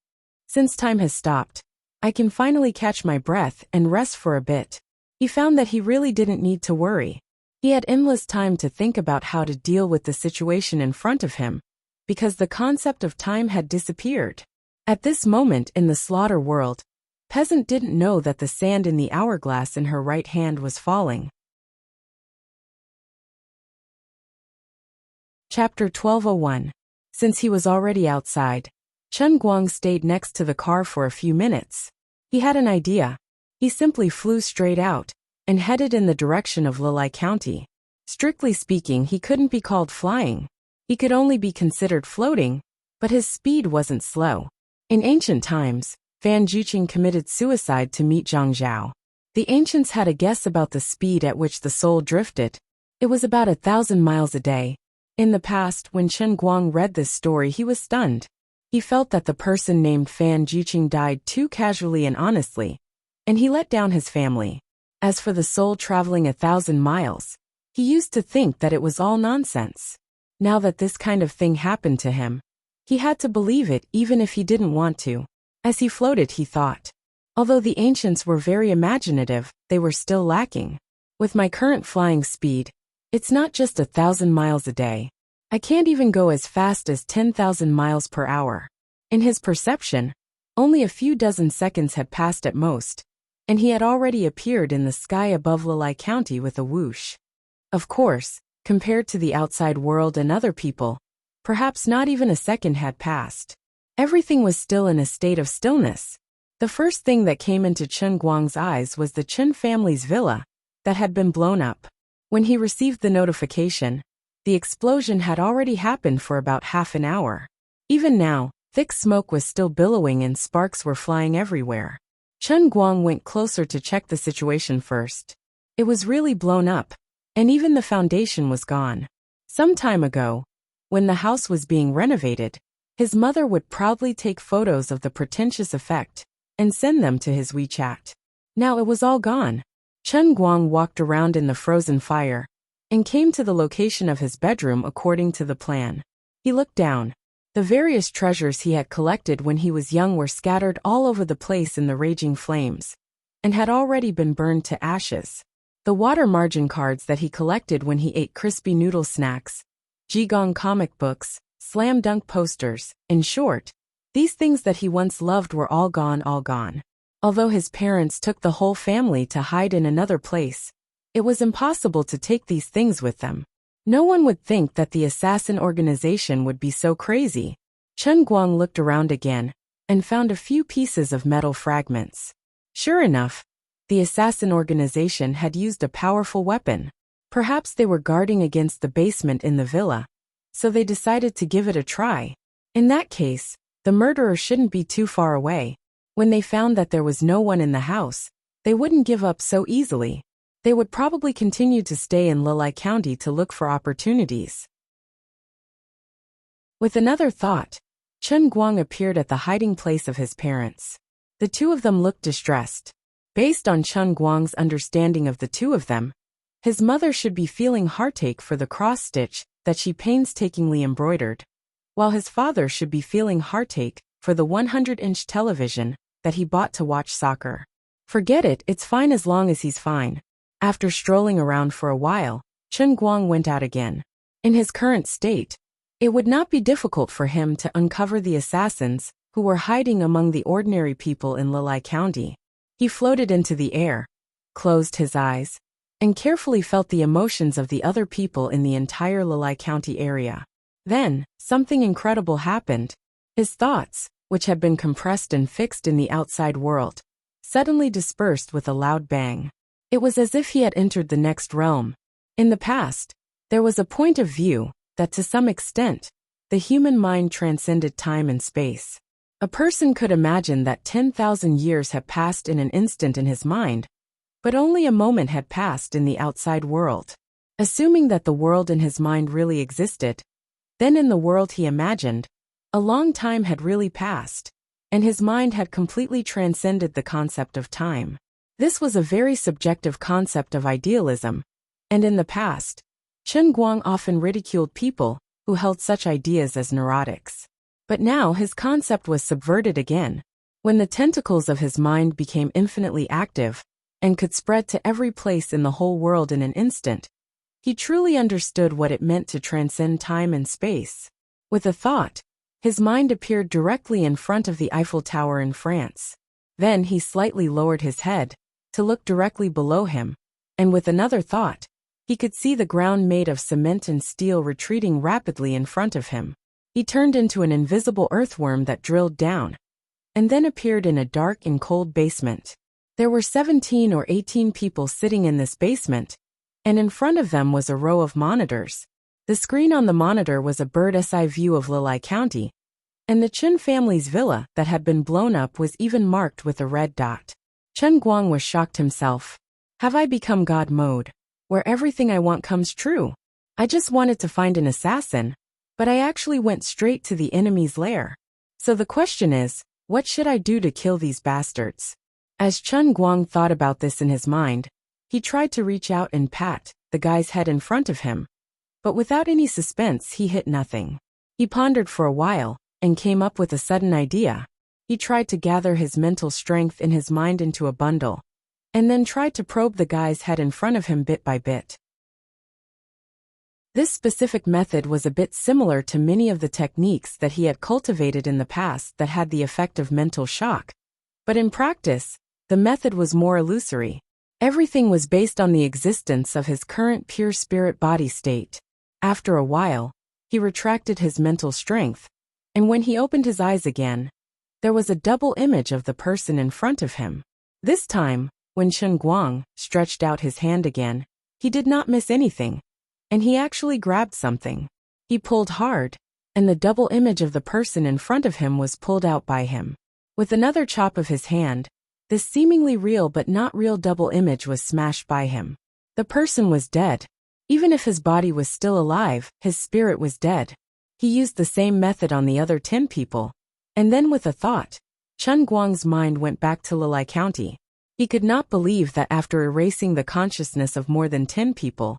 Since time has stopped, I can finally catch my breath and rest for a bit. He found that he really didn't need to worry. He had endless time to think about how to deal with the situation in front of him, because the concept of time had disappeared. At this moment in the slaughter world, Peasant didn't know that the sand in the hourglass in her right hand was falling. Chapter 12:01. Since he was already outside, Chen Guang stayed next to the car for a few minutes. He had an idea. He simply flew straight out and headed in the direction of Lilai County. Strictly speaking, he couldn't be called flying. He could only be considered floating, but his speed wasn't slow. In ancient times, Fan Juqing committed suicide to meet Zhang Zhao. The ancients had a guess about the speed at which the soul drifted. It was about 1,000 miles a day. In the past, when Chen Guang read this story, he was stunned. He felt that the person named Fan Juqing died too casually and honestly, and he let down his family. As for the soul traveling 1,000 miles, he used to think that it was all nonsense. Now that this kind of thing happened to him, he had to believe it even if he didn't want to. As he floated, he thought, although the ancients were very imaginative, they were still lacking. With my current flying speed, it's not just 1,000 miles a day. I can't even go as fast as 10,000 miles per hour. In his perception, only a few dozen seconds had passed at most, and he had already appeared in the sky above Lilai County with a whoosh. Of course, compared to the outside world and other people, perhaps not even a second had passed. Everything was still in a state of stillness. The first thing that came into Chen Guang's eyes was the Chen family's villa that had been blown up. When he received the notification, the explosion had already happened for about half an hour. Even now, thick smoke was still billowing and sparks were flying everywhere. Chen Guang went closer to check the situation first. It was really blown up, and even the foundation was gone. Some time ago, when the house was being renovated, his mother would proudly take photos of the pretentious effect and send them to his WeChat. Now it was all gone. Chen Guang walked around in the frozen fire and came to the location of his bedroom according to the plan. He looked down. The various treasures he had collected when he was young were scattered all over the place in the raging flames, and had already been burned to ashes. The water margin cards that he collected when he ate crispy noodle snacks, Jigong comic books, slam dunk posters, in short, these things that he once loved were all gone, all gone. Although his parents took the whole family to hide in another place, it was impossible to take these things with them. No one would think that the assassin organization would be so crazy. Chen Guang looked around again and found a few pieces of metal fragments. Sure enough, the assassin organization had used a powerful weapon. Perhaps they were guarding against the basement in the villa, so they decided to give it a try. In that case, the murderer shouldn't be too far away. When they found that there was no one in the house, they wouldn't give up so easily. They would probably continue to stay in Lilai County to look for opportunities. With another thought, Chen Guang appeared at the hiding place of his parents. The two of them looked distressed. Based on Chen Guang's understanding of the two of them, his mother should be feeling heartache for the cross-stitch that she painstakingly embroidered, while his father should be feeling heartache for the 100-inch television that he bought to watch soccer. Forget it, it's fine as long as he's fine. After strolling around for a while, Chen Guang went out again. In his current state, it would not be difficult for him to uncover the assassins who were hiding among the ordinary people in Lilai County. He floated into the air, closed his eyes, and carefully felt the emotions of the other people in the entire Lilai County area. Then, something incredible happened. His thoughts, which had been compressed and fixed in the outside world, suddenly dispersed with a loud bang. It was as if he had entered the next realm. In the past, there was a point of view that to some extent, the human mind transcended time and space. A person could imagine that 10,000 years had passed in an instant in his mind, but only a moment had passed in the outside world. Assuming that the world in his mind really existed, then in the world he imagined, a long time had really passed, and his mind had completely transcended the concept of time. This was a very subjective concept of idealism, and in the past, Chen Guang often ridiculed people who held such ideas as neurotics. But now his concept was subverted again. When the tentacles of his mind became infinitely active and could spread to every place in the whole world in an instant, he truly understood what it meant to transcend time and space. With a thought, his mind appeared directly in front of the Eiffel Tower in France. Then he slightly lowered his head to look directly below him, and with another thought, he could see the ground made of cement and steel retreating rapidly in front of him. He turned into an invisible earthworm that drilled down, and then appeared in a dark and cold basement. There were 17 or 18 people sitting in this basement, and in front of them was a row of monitors. The screen on the monitor was a bird's-eye view of Lillai County, and the Chen family's villa that had been blown up was even marked with a red dot. Chen Guang was shocked himself. Have I become God mode, where everything I want comes true? I just wanted to find an assassin, but I actually went straight to the enemy's lair. So the question is, what should I do to kill these bastards? As Chen Guang thought about this in his mind, he tried to reach out and pat the guy's head in front of him, but without any suspense he hit nothing. He pondered for a while and came up with a sudden idea. He tried to gather his mental strength in his mind into a bundle, and then tried to probe the guy's head in front of him bit by bit. This specific method was a bit similar to many of the techniques that he had cultivated in the past that had the effect of mental shock. But in practice, the method was more illusory. Everything was based on the existence of his current pure spirit body state. After a while, he retracted his mental strength, and when he opened his eyes again, there was a double image of the person in front of him. This time, when Chen Guang stretched out his hand again, he did not miss anything, and he actually grabbed something. He pulled hard, and the double image of the person in front of him was pulled out by him. With another chop of his hand, this seemingly real but not real double image was smashed by him. The person was dead. Even if his body was still alive, his spirit was dead. He used the same method on the other 10 people. And then with a thought, Chen Guang's mind went back to Lillai County. He could not believe that after erasing the consciousness of more than 10 people,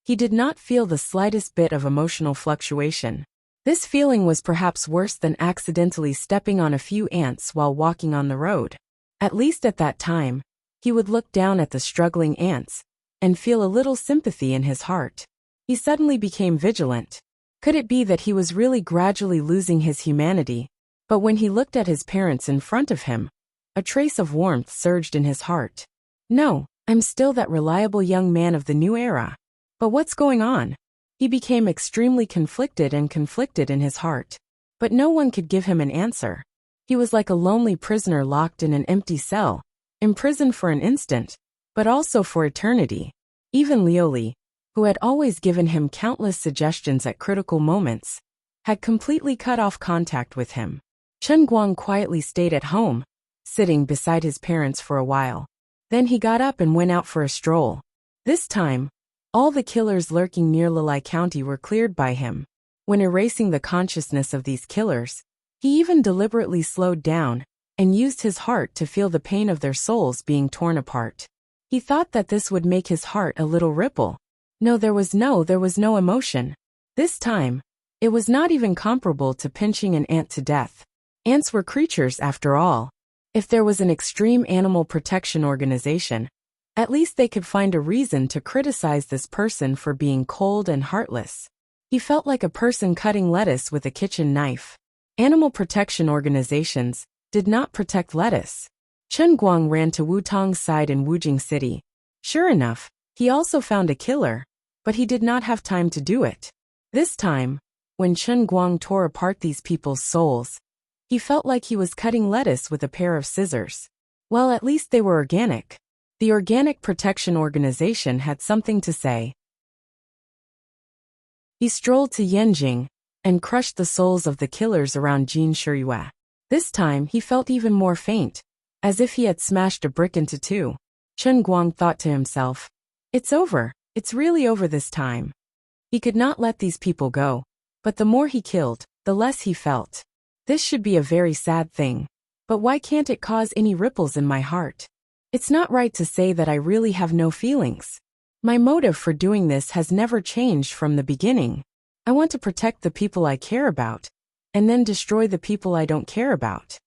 he did not feel the slightest bit of emotional fluctuation. This feeling was perhaps worse than accidentally stepping on a few ants while walking on the road. At least at that time, he would look down at the struggling ants and feel a little sympathy in his heart. He suddenly became vigilant. Could it be that he was really gradually losing his humanity? But when he looked at his parents in front of him, a trace of warmth surged in his heart. No, I'm still that reliable young man of the new era. But what's going on? He became extremely conflicted in his heart. But no one could give him an answer. He was like a lonely prisoner locked in an empty cell, imprisoned for an instant, but also for eternity. Even Lioli, who had always given him countless suggestions at critical moments, had completely cut off contact with him. Chen Guang quietly stayed at home, sitting beside his parents for a while. Then he got up and went out for a stroll. This time, all the killers lurking near Lillai County were cleared by him. When erasing the consciousness of these killers, he even deliberately slowed down and used his heart to feel the pain of their souls being torn apart. He thought that this would make his heart a little ripple. No, there was no emotion. This time, it was not even comparable to pinching an ant to death. Ants were creatures after all. If there was an extreme animal protection organization, at least they could find a reason to criticize this person for being cold and heartless. He felt like a person cutting lettuce with a kitchen knife. Animal protection organizations did not protect lettuce. Chen Guang ran to Wu Tong's side in Wujing City. Sure enough, he also found a killer, but he did not have time to do it. This time, when Chen Guang tore apart these people's souls, he felt like he was cutting lettuce with a pair of scissors. Well, at least they were organic. The Organic Protection Organization had something to say. He strolled to Yanjing and crushed the souls of the killers around Jin Shiyue. This time he felt even more faint, as if he had smashed a brick into two. Chen Guang thought to himself, "It's over, it's really over this time." He could not let these people go, but the more he killed, the less he felt. This should be a very sad thing, but why can't it cause any ripples in my heart? It's not right to say that I really have no feelings. My motive for doing this has never changed from the beginning. I want to protect the people I care about, and then destroy the people I don't care about.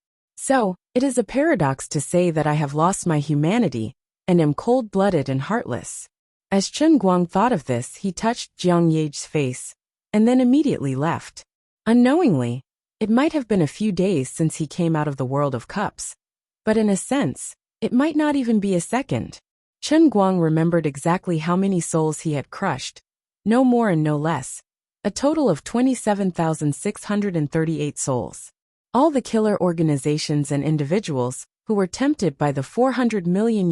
So, it is a paradox to say that I have lost my humanity and am cold-blooded and heartless. As Chen Guang thought of this, he touched Jiang Ye's face and then immediately left. Unknowingly, it might have been a few days since he came out of the world of cups, but in a sense, it might not even be a second. Chen Guang remembered exactly how many souls he had crushed, no more and no less, a total of 27,638 souls. All the killer organizations and individuals who were tempted by the $400 million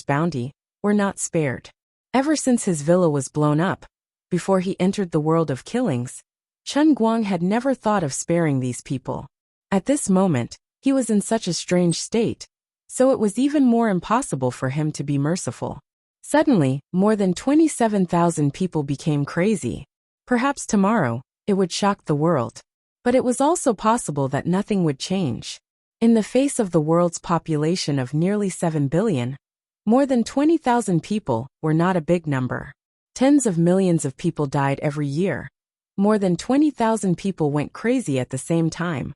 bounty were not spared. Ever since his villa was blown up, before he entered the world of killings, Chen Guang had never thought of sparing these people. At this moment, he was in such a strange state, so it was even more impossible for him to be merciful. Suddenly, more than 27,000 people became crazy. Perhaps tomorrow, it would shock the world. But it was also possible that nothing would change. In the face of the world's population of nearly 7 billion, more than 20,000 people were not a big number. Tens of millions of people died every year. More than 20,000 people went crazy at the same time,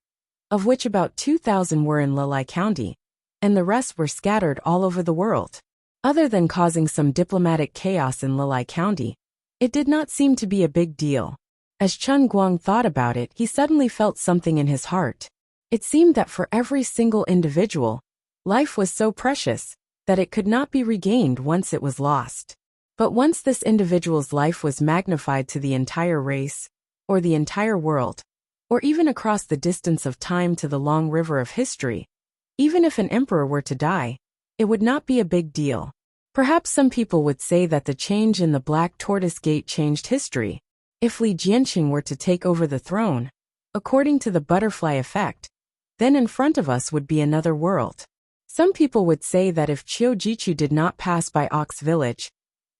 of which about 2,000 were in Lilai County, and the rest were scattered all over the world. Other than causing some diplomatic chaos in Lilai County, it did not seem to be a big deal. As Chen Guang thought about it, he suddenly felt something in his heart. It seemed that for every single individual, life was so precious that it could not be regained once it was lost. But once this individual's life was magnified to the entire race, or the entire world, or even across the distance of time to the long river of history, even if an emperor were to die, it would not be a big deal. Perhaps some people would say that the change in the Black Tortoise Gate changed history. If Li Jianqing were to take over the throne, according to the butterfly effect, then in front of us would be another world. Some people would say that if Qiu Jichu did not pass by Ox Village,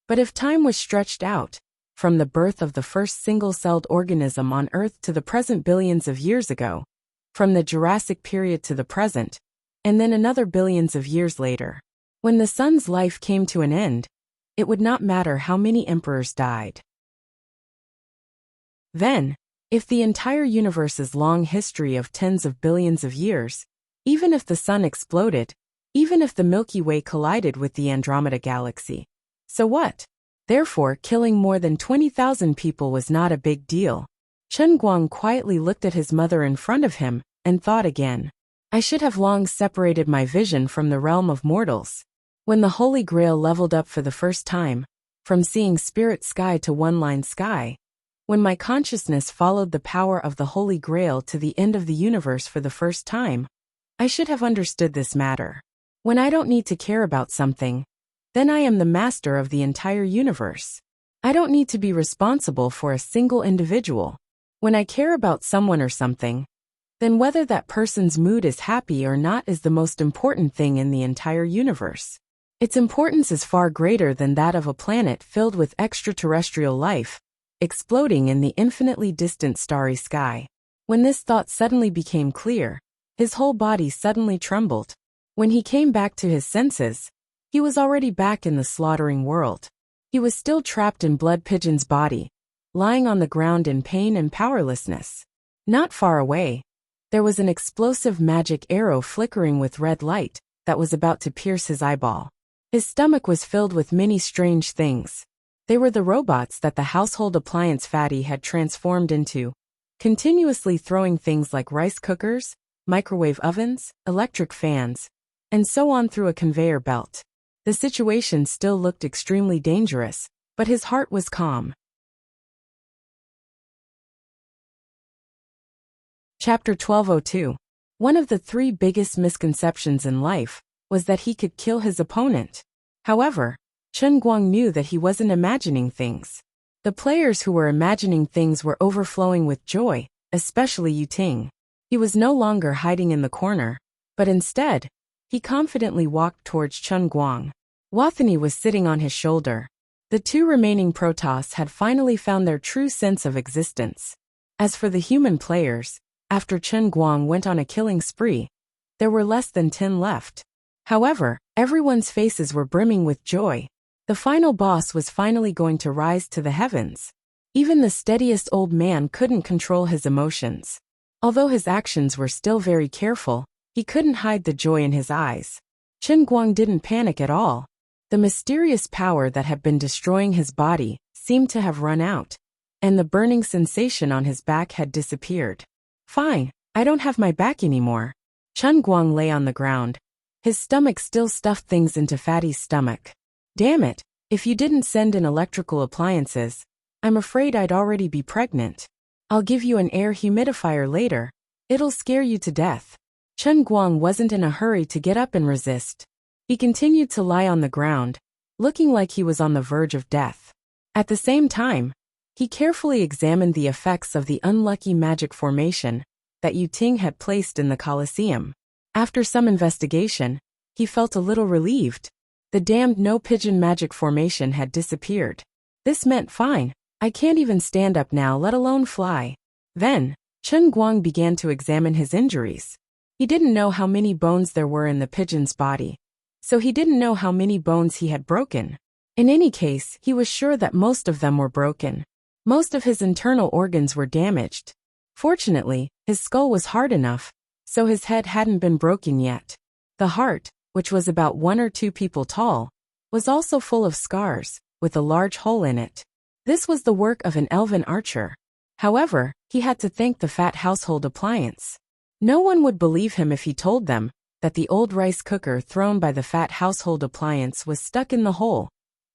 but if time was stretched out, from the birth of the first single-celled organism on Earth to the present billions of years ago, from the Jurassic period to the present, and then another billions of years later, when the sun's life came to an end, it would not matter how many emperors died. Then, if the entire universe's long history of tens of billions of years, even if the sun exploded, even if the Milky Way collided with the Andromeda Galaxy, so what? Therefore, killing more than 20,000 people was not a big deal. Chen Guang quietly looked at his mother in front of him and thought again. I should have long separated my vision from the realm of mortals. When the Holy Grail leveled up for the first time, from seeing spirit sky to one-line sky, when my consciousness followed the power of the Holy Grail to the end of the universe for the first time, I should have understood this matter. When I don't need to care about something, then I am the master of the entire universe. I don't need to be responsible for a single individual. When I care about someone or something, then whether that person's mood is happy or not is the most important thing in the entire universe. Its importance is far greater than that of a planet filled with extraterrestrial life, exploding in the infinitely distant starry sky. When this thought suddenly became clear, his whole body suddenly trembled. When he came back to his senses, he was already back in the slaughtering world. He was still trapped in Blood Pigeon's body, lying on the ground in pain and powerlessness. Not far away, there was an explosive magic arrow flickering with red light that was about to pierce his eyeball. His stomach was filled with many strange things. They were the robots that the household appliance fatty had transformed into, continuously throwing things like rice cookers, microwave ovens, electric fans, and so on through a conveyor belt. The situation still looked extremely dangerous, but his heart was calm. Chapter 1202. One of the three biggest misconceptions in life was that he could kill his opponent. However, Chen Guang knew that he wasn't imagining things. The players who were imagining things were overflowing with joy, especially Yu Ting. He was no longer hiding in the corner, but instead, he confidently walked towards Chen Guang. Wathani was sitting on his shoulder. The two remaining Protoss had finally found their true sense of existence. As for the human players, after Chen Guang went on a killing spree, there were less than 10 left. However, everyone's faces were brimming with joy. The final boss was finally going to rise to the heavens. Even the steadiest old man couldn't control his emotions. Although his actions were still very careful, He couldn't hide the joy in his eyes. Chen Guang didn't panic at all. The mysterious power that had been destroying his body seemed to have run out, and the burning sensation on his back had disappeared. Fine, I don't have my back anymore. Chen Guang lay on the ground. His stomach still stuffed things into Fatty's stomach. Damn it, if you didn't send in electrical appliances, I'm afraid I'd already be pregnant. I'll give you an air humidifier later. It'll scare you to death. Chen Guang wasn't in a hurry to get up and resist. He continued to lie on the ground, looking like he was on the verge of death. At the same time, he carefully examined the effects of the unlucky magic formation that Yu Ting had placed in the Colosseum. After some investigation, he felt a little relieved. The damned no-pigeon magic formation had disappeared. This meant fine, I can't even stand up now, let alone fly. Then, Chen Guang began to examine his injuries. He didn't know how many bones there were in the pigeon's body, so he didn't know how many bones he had broken. In any case, he was sure that most of them were broken. Most of his internal organs were damaged. Fortunately, his skull was hard enough, so his head hadn't been broken yet. The heart, which was about 1 or 2 people tall, was also full of scars, with a large hole in it. This was the work of an elven archer. However, he had to thank the fat household appliance. No one would believe him if he told them that the old rice cooker thrown by the fat household appliance was stuck in the hole,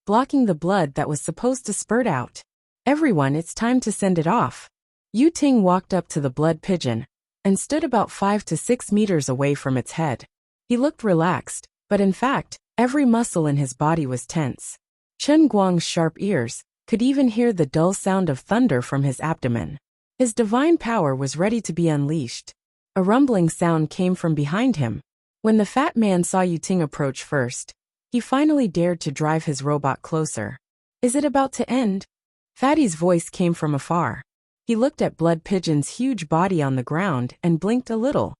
blocking the blood that was supposed to spurt out. Everyone, it's time to send it off. Yu Ting walked up to the blood pigeon and stood about 5 to 6 meters away from its head. He looked relaxed, but in fact, every muscle in his body was tense. Chen Guang's sharp ears could even hear the dull sound of thunder from his abdomen. His divine power was ready to be unleashed. A rumbling sound came from behind him. When the fat man saw Yu Ting approach first, he finally dared to drive his robot closer. Is it about to end? Fatty's voice came from afar. He looked at Blood Pigeon's huge body on the ground and blinked a little.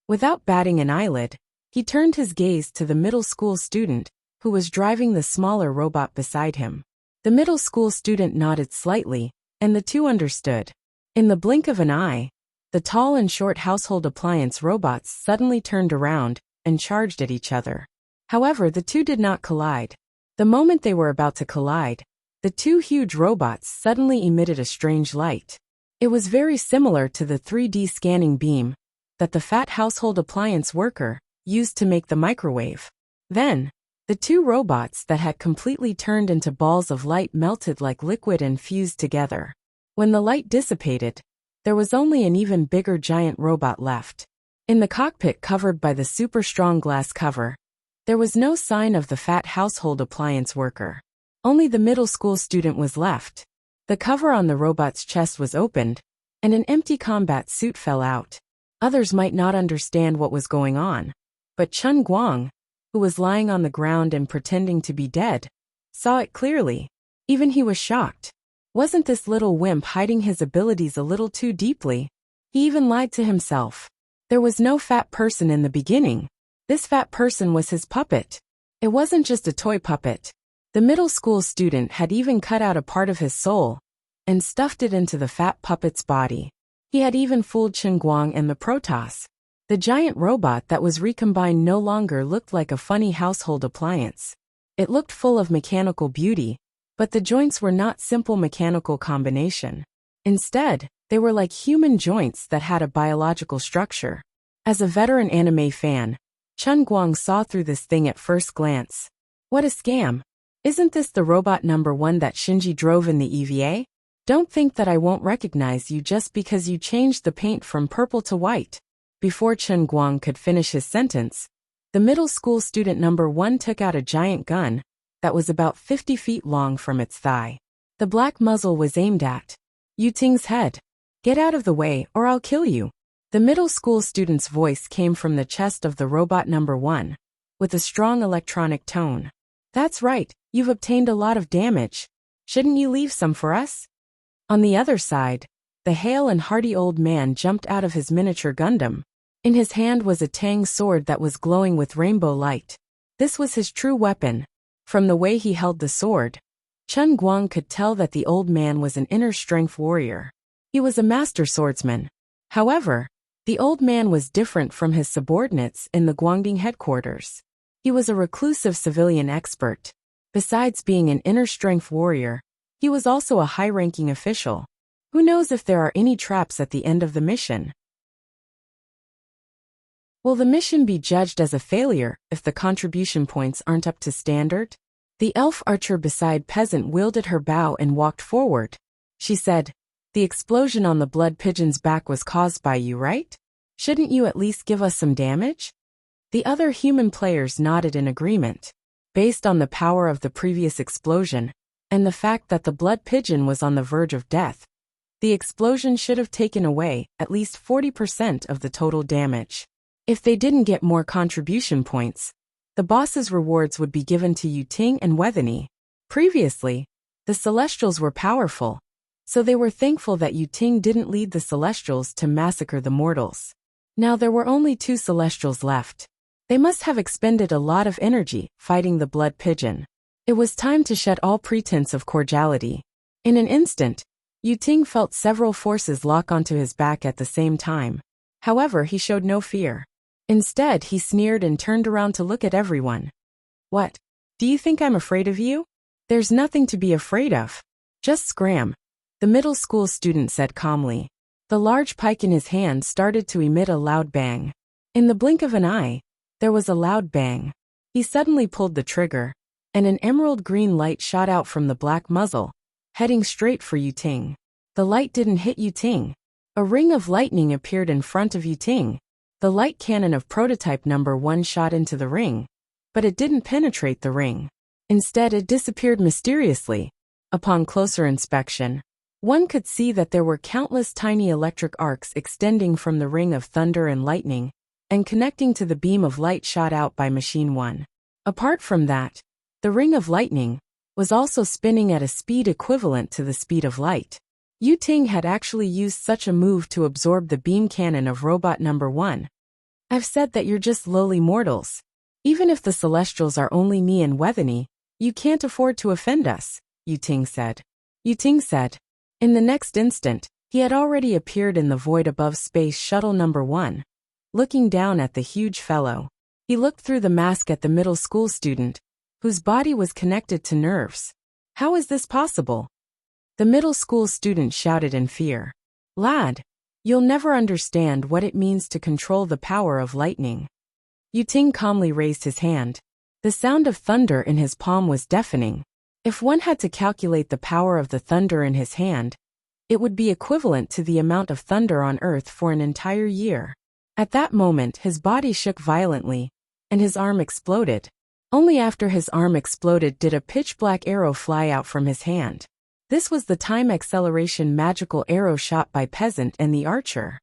Without batting an eyelid, he turned his gaze to the middle school student, who was driving the smaller robot beside him. The middle school student nodded slightly, and the two understood. In the blink of an eye, the tall and short household appliance robots suddenly turned around and charged at each other. However, the two did not collide. The moment they were about to collide, the two huge robots suddenly emitted a strange light. It was very similar to the 3D scanning beam that the fat household appliance worker used to make the microwave. Then, the two robots that had completely turned into balls of light melted like liquid and fused together. When the light dissipated, there was only an even bigger giant robot left. In the cockpit covered by the super strong glass cover, there was no sign of the fat household appliance worker. Only the middle school student was left. The cover on the robot's chest was opened, and an empty combat suit fell out. Others might not understand what was going on, but Chen Guang, who was lying on the ground and pretending to be dead, saw it clearly. Even he was shocked. Wasn't this little wimp hiding his abilities a little too deeply? He even lied to himself. There was no fat person in the beginning. This fat person was his puppet. It wasn't just a toy puppet. The middle school student had even cut out a part of his soul and stuffed it into the fat puppet's body. He had even fooled Chen Guang and the Protoss. The giant robot that was recombined no longer looked like a funny household appliance. It looked full of mechanical beauty, but the joints were not simple mechanical combination. Instead, they were like human joints that had a biological structure. As a veteran anime fan, Chen Guang saw through this thing at first glance. What a scam! Isn't this the robot number 1 that Shinji drove in the EVA? Don't think that I won't recognize you just because you changed the paint from purple to white. Before Chen Guang could finish his sentence, the middle school student number 1 took out a giant gun that was about 50 feet long from its thigh. The black muzzle was aimed at Yu Ting's head. Get out of the way or I'll kill you. The middle school student's voice came from the chest of the robot number 1, with a strong electronic tone. That's right, you've obtained a lot of damage. Shouldn't you leave some for us? On the other side, the hale and hearty old man jumped out of his miniature Gundam. In his hand was a tang sword that was glowing with rainbow light. This was his true weapon. From the way he held the sword, Chen Guang could tell that the old man was an inner strength warrior. He was a master swordsman. However, The old man was different from his subordinates in the Guangding headquarters. He was a reclusive civilian expert. Besides being an inner-strength warrior, he was also a high-ranking official. Who knows if there are any traps at the end of the mission? Will the mission be judged as a failure if the contribution points aren't up to standard? The elf archer beside peasant wielded her bow and walked forward. She said, "The explosion on the blood pigeon's back was caused by you, right? Shouldn't you at least give us some damage?" The other human players nodded in agreement. Based on the power of the previous explosion, and the fact that the blood pigeon was on the verge of death, the explosion should have taken away at least 40% of the total damage. If they didn't get more contribution points, the boss's rewards would be given to Yuting and Wethany. Previously, the Celestials were powerful, so they were thankful that Yuting didn't lead the Celestials to massacre the mortals. Now there were only 2 Celestials left. They must have expended a lot of energy fighting the blood pigeon. It was time to shed all pretense of cordiality. In an instant, Yuting felt several forces lock onto his back at the same time. However, he showed no fear. Instead, he sneered and turned around to look at everyone. "What? Do you think I'm afraid of you? There's nothing to be afraid of. Just scram," the middle school student said calmly. The large pike in his hand started to emit a loud bang. In the blink of an eye, there was a loud bang. He suddenly pulled the trigger, and an emerald green light shot out from the black muzzle, heading straight for Yuting. The light didn't hit Yuting. A ring of lightning appeared in front of Yuting. The light cannon of prototype number 1 shot into the ring, but it didn't penetrate the ring. Instead, it disappeared mysteriously. Upon closer inspection, one could see that there were countless tiny electric arcs extending from the ring of thunder and lightning, and connecting to the beam of light shot out by Machine 1. Apart from that, the ring of lightning was also spinning at a speed equivalent to the speed of light. Yuting had actually used such a move to absorb the beam cannon of robot number 1. "I've said that you're just lowly mortals. Even if the Celestials are only me and Wethany, you can't afford to offend us," Yuting said. In the next instant, he had already appeared in the void above Space Shuttle number 1. Looking down at the huge fellow, he looked through the mask at the middle school student, whose body was connected to nerves. "How is this possible?" The middle school student shouted in fear. "Lad, you'll never understand what it means to control the power of lightning." Yuting calmly raised his hand. The sound of thunder in his palm was deafening. If one had to calculate the power of the thunder in his hand, it would be equivalent to the amount of thunder on Earth for an entire year. At that moment, his body shook violently, and his arm exploded. Only after his arm exploded did a pitch-black arrow fly out from his hand. This was the time acceleration magical arrow shot by Peasant and the archer.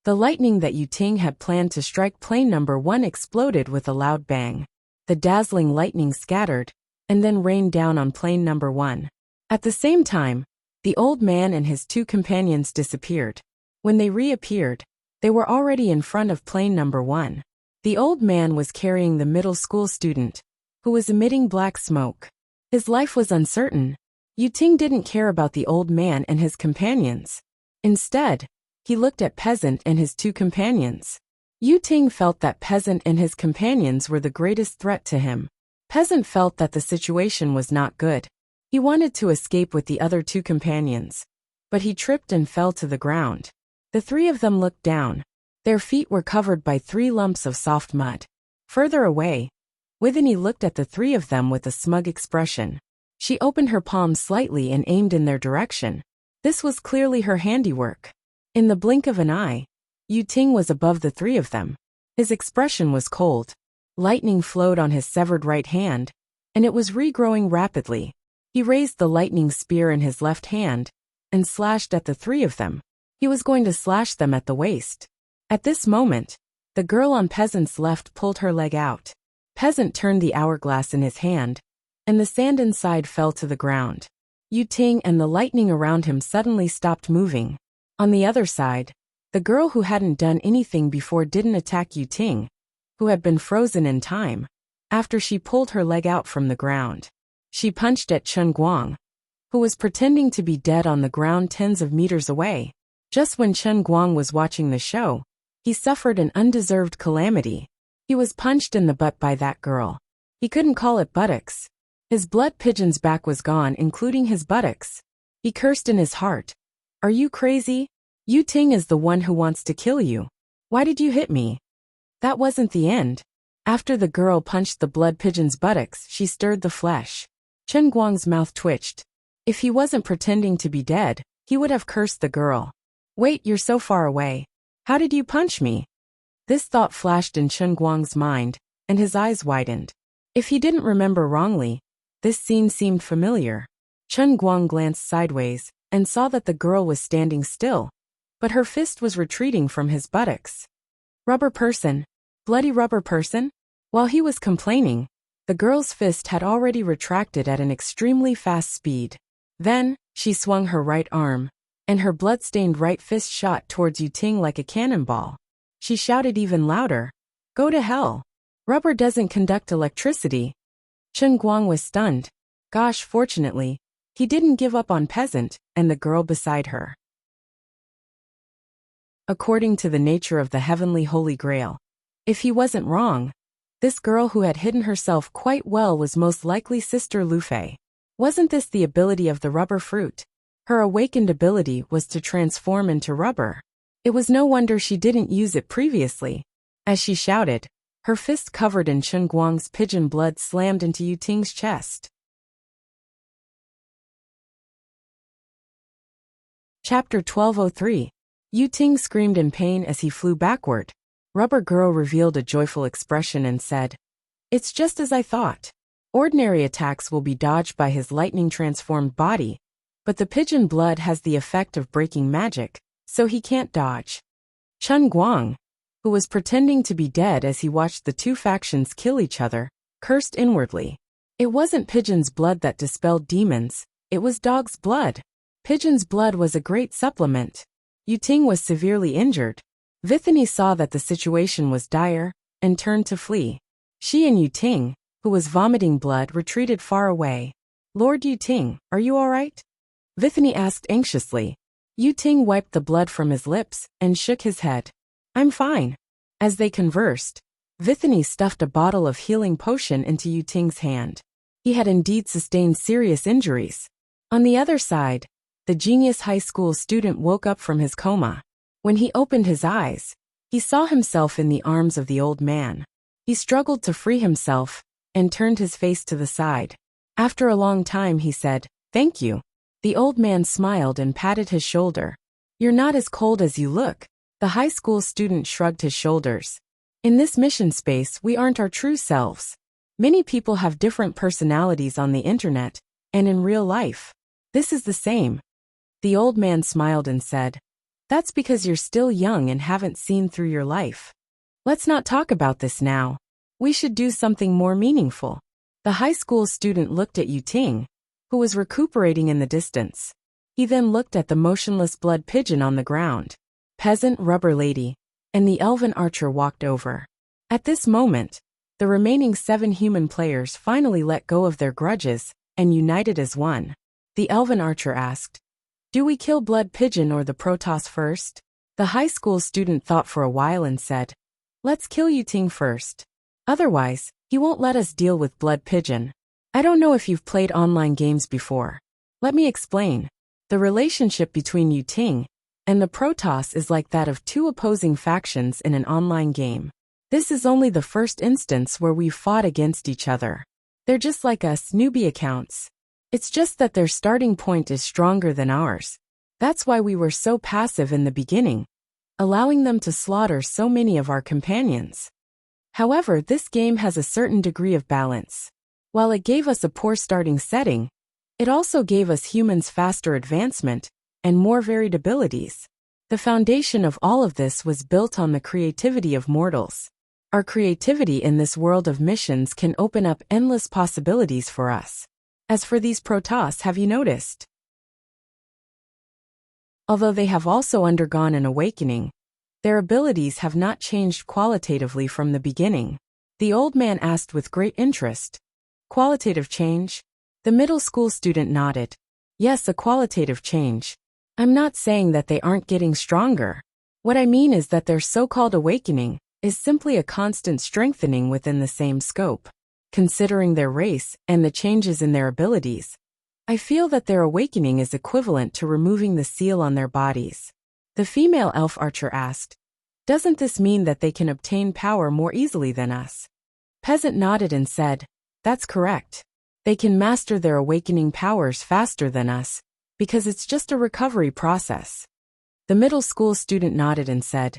The lightning that Yuting had planned to strike plane number 1 exploded with a loud bang. The dazzling lightning scattered, and then rained down on plane number 1. At the same time, the old man and his 2 companions disappeared. When they reappeared, they were already in front of plane number 1. The old man was carrying the middle school student, who was emitting black smoke. His life was uncertain. Yuting didn't care about the old man and his companions. Instead, he looked at Peasant and his 2 companions. Yuting felt that Peasant and his companions were the greatest threat to him. Peasant felt that the situation was not good. He wanted to escape with the other 2 companions, but he tripped and fell to the ground. The 3 of them looked down. Their feet were covered by 3 lumps of soft mud. Further away, Withany looked at the 3 of them with a smug expression. She opened her palms slightly and aimed in their direction. This was clearly her handiwork. In the blink of an eye, Yuting was above the 3 of them. His expression was cold. Lightning flowed on his severed right hand, and it was regrowing rapidly. He raised the lightning spear in his left hand and slashed at the 3 of them. He was going to slash them at the waist. At this moment, the girl on Peasant's left pulled her leg out. Peasant turned the hourglass in his hand, and the sand inside fell to the ground. Yuting and the lightning around him suddenly stopped moving. On the other side, the girl who hadn't done anything before didn't attack Yuting, who had been frozen in time, after she pulled her leg out from the ground. She punched at Chen Guang, who was pretending to be dead on the ground tens of meters away. Just when Chen Guang was watching the show, he suffered an undeserved calamity. He was punched in the butt by that girl. He couldn't call it buttocks. His blood pigeon's back was gone, including his buttocks. He cursed in his heart. Are you crazy? Yu Ting is the one who wants to kill you. Why did you hit me? That wasn't the end. After the girl punched the blood pigeon's buttocks, she stirred the flesh. Chen Guang's mouth twitched. If he wasn't pretending to be dead, he would have cursed the girl. Wait, you're so far away. How did you punch me? This thought flashed in Chen Guang's mind, and his eyes widened. If he didn't remember wrongly, this scene seemed familiar. Chen Guang glanced sideways and saw that the girl was standing still, but her fist was retreating from his buttocks. Rubber person. Bloody rubber person? While he was complaining, the girl's fist had already retracted at an extremely fast speed. Then, she swung her right arm, and her blood-stained right fist shot towards Yu Ting like a cannonball. She shouted even louder, "Go to hell! Rubber doesn't conduct electricity." Chen Guang was stunned. Gosh, fortunately, he didn't give up on Peasant and the girl beside her. According to the nature of the heavenly Holy Grail, if he wasn't wrong, this girl who had hidden herself quite well was most likely Sister Lu Fei. Wasn't this the ability of the rubber fruit? Her awakened ability was to transform into rubber. It was no wonder she didn't use it previously. As she shouted, her fist covered in Chen Guang's pigeon blood slammed into Yu Ting's chest. Chapter 1203. Yu Ting screamed in pain as he flew backward. Rubber Girl revealed a joyful expression and said, "It's just as I thought. Ordinary attacks will be dodged by his lightning-transformed body, but the pigeon blood has the effect of breaking magic, so he can't dodge." Chen Guang, who was pretending to be dead as he watched the two factions kill each other, cursed inwardly. It wasn't pigeon's blood that dispelled demons, it was dog's blood. Pigeon's blood was a great supplement. Yu Ting was severely injured. Vithani saw that the situation was dire and turned to flee. She and Yu Ting, who was vomiting blood, retreated far away. "Lord Yu Ting, are you all right?" Vithani asked anxiously. Yu Ting wiped the blood from his lips and shook his head. "I'm fine." As they conversed, Vithani stuffed a bottle of healing potion into Yu Ting's hand. He had indeed sustained serious injuries. On the other side, the genius high school student woke up from his coma. When he opened his eyes, he saw himself in the arms of the old man. He struggled to free himself and turned his face to the side. After a long time he said, "Thank you." The old man smiled and patted his shoulder. "You're not as cold as you look." The high school student shrugged his shoulders. "In this mission space, we aren't our true selves. Many people have different personalities on the internet and in real life. This is the same." The old man smiled and said, "That's because you're still young and haven't seen through your life. Let's not talk about this now. We should do something more meaningful." The high school student looked at Yu Ting, who was recuperating in the distance. He then looked at the motionless blood pigeon on the ground. Peasant, Rubber Lady, and the elven archer walked over. At this moment, the remaining 7 human players finally let go of their grudges and united as one. The elven archer asked, "Do we kill blood pigeon or the Protoss first?" The high school student thought for a while and said, "Let's kill Yu Ting first. Otherwise, he won't let us deal with blood pigeon." I don't know if you've played online games before. Let me explain. The relationship between Yu Ting and the Protoss is like that of 2 opposing factions in an online game. This is only the first instance where we've fought against each other. They're just like us, newbie accounts. It's just that their starting point is stronger than ours. That's why we were so passive in the beginning, allowing them to slaughter so many of our companions. However, this game has a certain degree of balance. While it gave us a poor starting setting, it also gave us humans faster advancement and more varied abilities. The foundation of all of this was built on the creativity of mortals. Our creativity in this world of missions can open up endless possibilities for us. As for these Protoss, have you noticed? Although they have also undergone an awakening, their abilities have not changed qualitatively from the beginning. The old man asked with great interest. Qualitative change? The middle school student nodded. Yes, a qualitative change. I'm not saying that they aren't getting stronger. What I mean is that their so-called awakening is simply a constant strengthening within the same scope. Considering their race and the changes in their abilities, I feel that their awakening is equivalent to removing the seal on their bodies. The female elf archer asked, "Doesn't this mean that they can obtain power more easily than us?" Peasant nodded and said, "That's correct. They can master their awakening powers faster than us, because it's just a recovery process." The middle school student nodded and said,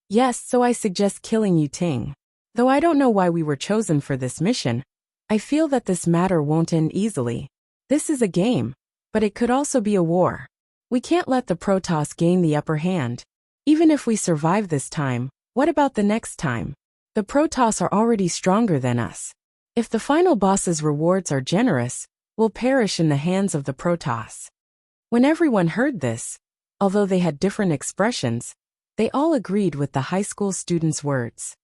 "Yes, so I suggest killing Yu Ting. Though I don't know why we were chosen for this mission, I feel that this matter won't end easily. This is a game, but it could also be a war. We can't let the Protoss gain the upper hand. Even if we survive this time, what about the next time? The Protoss are already stronger than us. If the final boss's rewards are generous, we'll perish in the hands of the Protoss." When everyone heard this, although they had different expressions, they all agreed with the high school student's words.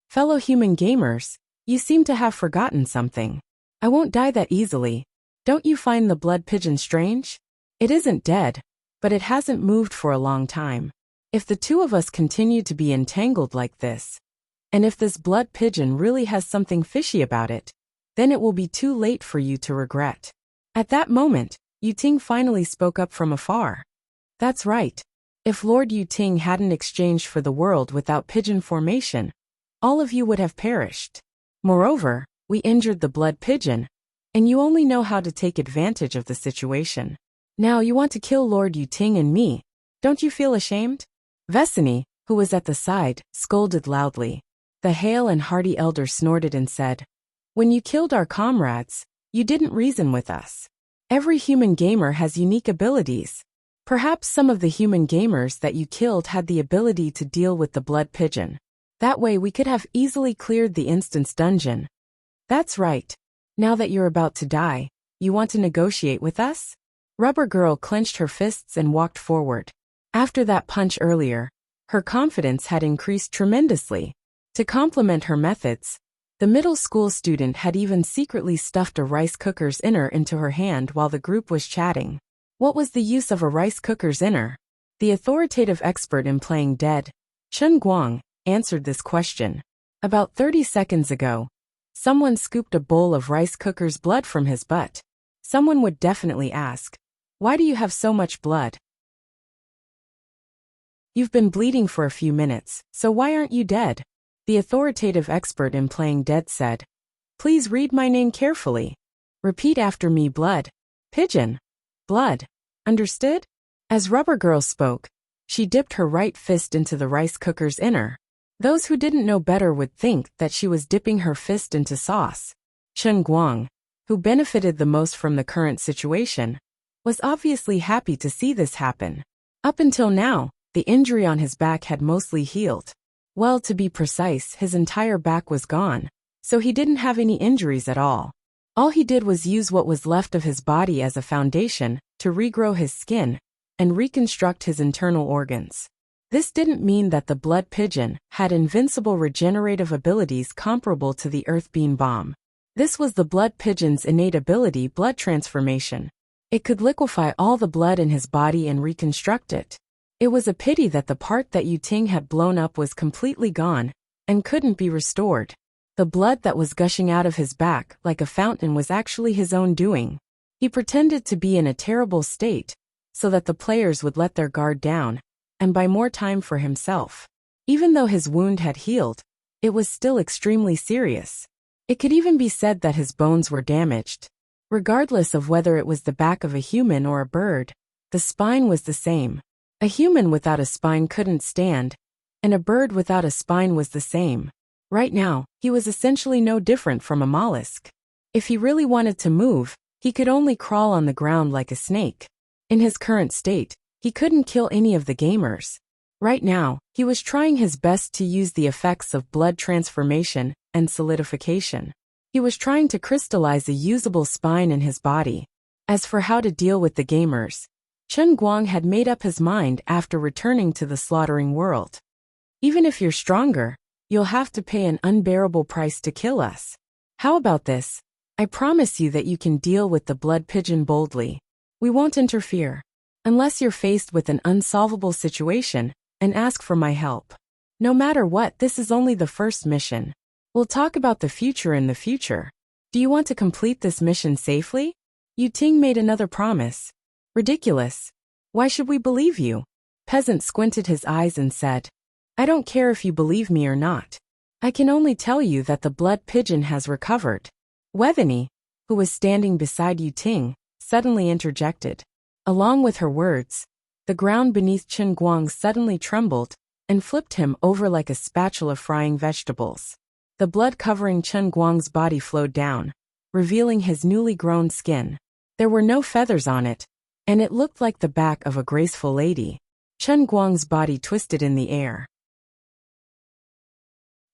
"Fellow human gamers, you seem to have forgotten something. I won't die that easily. Don't you find the blood pigeon strange? It isn't dead, but it hasn't moved for a long time. If the two of us continue to be entangled like this, and if this blood pigeon really has something fishy about it, then it will be too late for you to regret." At that moment, Yu Ting finally spoke up from afar. "That's right. If Lord Yu Ting hadn't exchanged for the world without pigeon formation, all of you would have perished. Moreover, we injured the blood pigeon, and you only know how to take advantage of the situation. Now you want to kill Lord Yu Ting and me. Don't you feel ashamed?" Vesini, who was at the side, scolded loudly. The hale and hearty elder snorted and said, "When you killed our comrades, you didn't reason with us. Every human gamer has unique abilities. Perhaps some of the human gamers that you killed had the ability to deal with the blood pigeon. That way we could have easily cleared the instance dungeon. That's right. Now that you're about to die, you want to negotiate with us?" Rubber Girl clenched her fists and walked forward. After that punch earlier, her confidence had increased tremendously. To complement her methods, the middle school student had even secretly stuffed a rice cooker's inner into her hand while the group was chatting. What was the use of a rice cooker's inner? The authoritative expert in playing dead, Chen Guang, answered this question. About 30 seconds ago, someone scooped a bowl of rice cooker's blood from his butt. Someone would definitely ask, "Why do you have so much blood? You've been bleeding for a few minutes, so why aren't you dead?" The authoritative expert in playing dead said, "Please read my name carefully. Repeat after me: blood. Pigeon. Blood. Understood?" As Rubber Girl spoke, she dipped her right fist into the rice cooker's inner. Those who didn't know better would think that she was dipping her fist into sauce. Chen Guang, who benefited the most from the current situation, was obviously happy to see this happen. Up until now, the injury on his back had mostly healed. Well, to be precise, his entire back was gone, so he didn't have any injuries at all. All he did was use what was left of his body as a foundation to regrow his skin and reconstruct his internal organs. This didn't mean that the blood pigeon had invincible regenerative abilities comparable to the Earth Beam Bomb. This was the blood pigeon's innate ability: blood transformation. It could liquefy all the blood in his body and reconstruct it. It was a pity that the part that Yu Ting had blown up was completely gone and couldn't be restored. The blood that was gushing out of his back like a fountain was actually his own doing. He pretended to be in a terrible state so that the players would let their guard down and buy more time for himself. Even though his wound had healed, it was still extremely serious. It could even be said that his bones were damaged. Regardless of whether it was the back of a human or a bird, the spine was the same. A human without a spine couldn't stand, and a bird without a spine was the same. Right now, he was essentially no different from a mollusk. If he really wanted to move, he could only crawl on the ground like a snake. In his current state, he couldn't kill any of the gamers. Right now, he was trying his best to use the effects of blood transformation and solidification. He was trying to crystallize a usable spine in his body. As for how to deal with the gamers, Chen Guang had made up his mind after returning to the slaughtering world. Even if you're stronger, you'll have to pay an unbearable price to kill us. How about this? I promise you that you can deal with the blood pigeon boldly. We won't interfere. unless you're faced with an unsolvable situation, and ask for my help. No matter what, this is only the first mission. We'll talk about the future in the future. Do you want to complete this mission safely? Yu Ting made another promise. Ridiculous. Why should we believe you? Peasant squinted his eyes and said, I don't care if you believe me or not. I can only tell you that the blood pigeon has recovered. Wethany, who was standing beside Yu Ting, suddenly interjected. Along with her words, the ground beneath Chen Guang suddenly trembled and flipped him over like a spatula frying vegetables. The blood covering Chen Guang's body flowed down, revealing his newly grown skin. There were no feathers on it, and it looked like the back of a graceful lady. Chen Guang's body twisted in the air.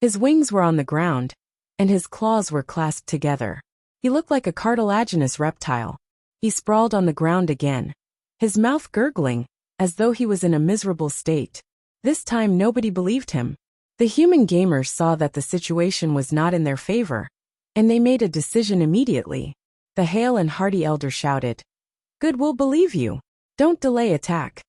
His wings were on the ground, and his claws were clasped together. He looked like a cartilaginous reptile. He sprawled on the ground again, his mouth gurgling, as though he was in a miserable state. This time nobody believed him. The human gamers saw that the situation was not in their favor, and they made a decision immediately. The hale and hearty elder shouted, Good, we'll believe you. Don't delay attack.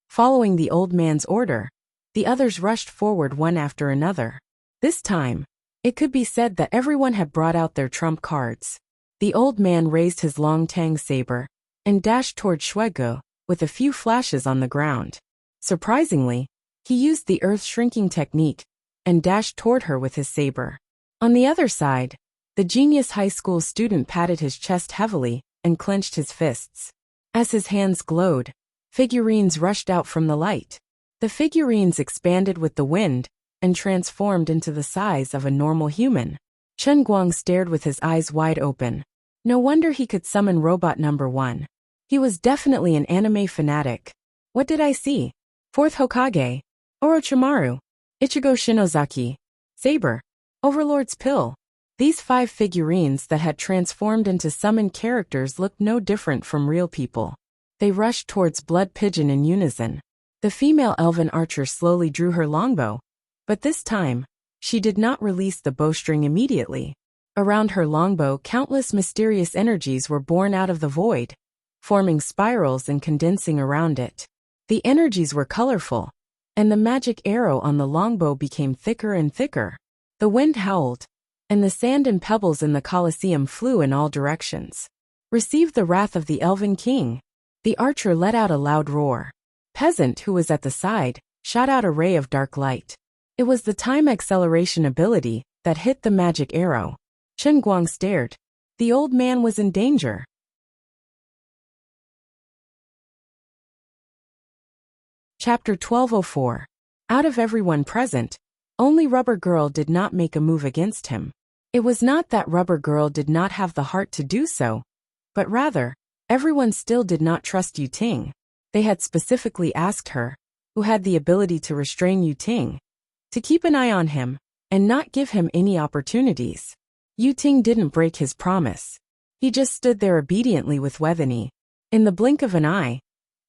Following the old man's order, the others rushed forward one after another. This time, it could be said that everyone had brought out their trump cards. The old man raised his long tang saber and dashed toward Shuego, with a few flashes on the ground. Surprisingly, he used the earth-shrinking technique and dashed toward her with his saber. On the other side, the genius high school student patted his chest heavily and clenched his fists. As his hands glowed, figurines rushed out from the light. The figurines expanded with the wind and transformed into the size of a normal human. Chen Guang stared with his eyes wide open. No wonder he could summon Robot Number 1. He was definitely an anime fanatic. What did I see? Fourth Hokage, Orochimaru, Ichigo Shinozaki, Saber, Overlord's Pill. These 5 figurines that had transformed into summoned characters looked no different from real people. They rushed towards Blood Pigeon in unison. The female elven archer slowly drew her longbow, but this time, she did not release the bowstring immediately. Around her longbow, countless mysterious energies were born out of the void, forming spirals and condensing around it. The energies were colorful, and the magic arrow on the longbow became thicker and thicker. The wind howled, and the sand and pebbles in the Colosseum flew in all directions. Receive the wrath of the Elven King. The archer let out a loud roar. Peasant, who was at the side, shot out a ray of dark light. It was the time acceleration ability that hit the magic arrow. Chen Guang stared. The old man was in danger. Chapter 1204. Out of everyone present, only Rubber Girl did not make a move against him. It was not that Rubber Girl did not have the heart to do so, but rather, everyone still did not trust Yu Ting. They had specifically asked her, who had the ability to restrain Yu Ting, to keep an eye on him and not give him any opportunities. Yu Ting didn't break his promise. He just stood there obediently with Wethany. In the blink of an eye,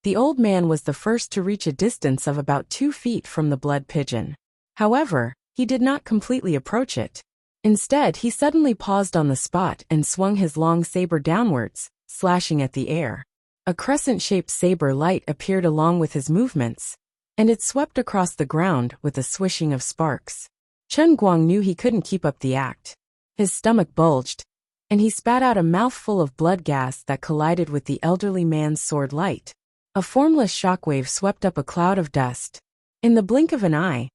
the old man was the first to reach a distance of about 2 feet from the blood pigeon. However, he did not completely approach it. Instead, he suddenly paused on the spot and swung his long saber downwards, slashing at the air. A crescent-shaped saber light appeared along with his movements, and it swept across the ground with a swishing of sparks. Chen Guang knew he couldn't keep up the act. His stomach bulged, and he spat out a mouthful of blood gas that collided with the elderly man's sword light. A formless shockwave swept up a cloud of dust. In the blink of an eye,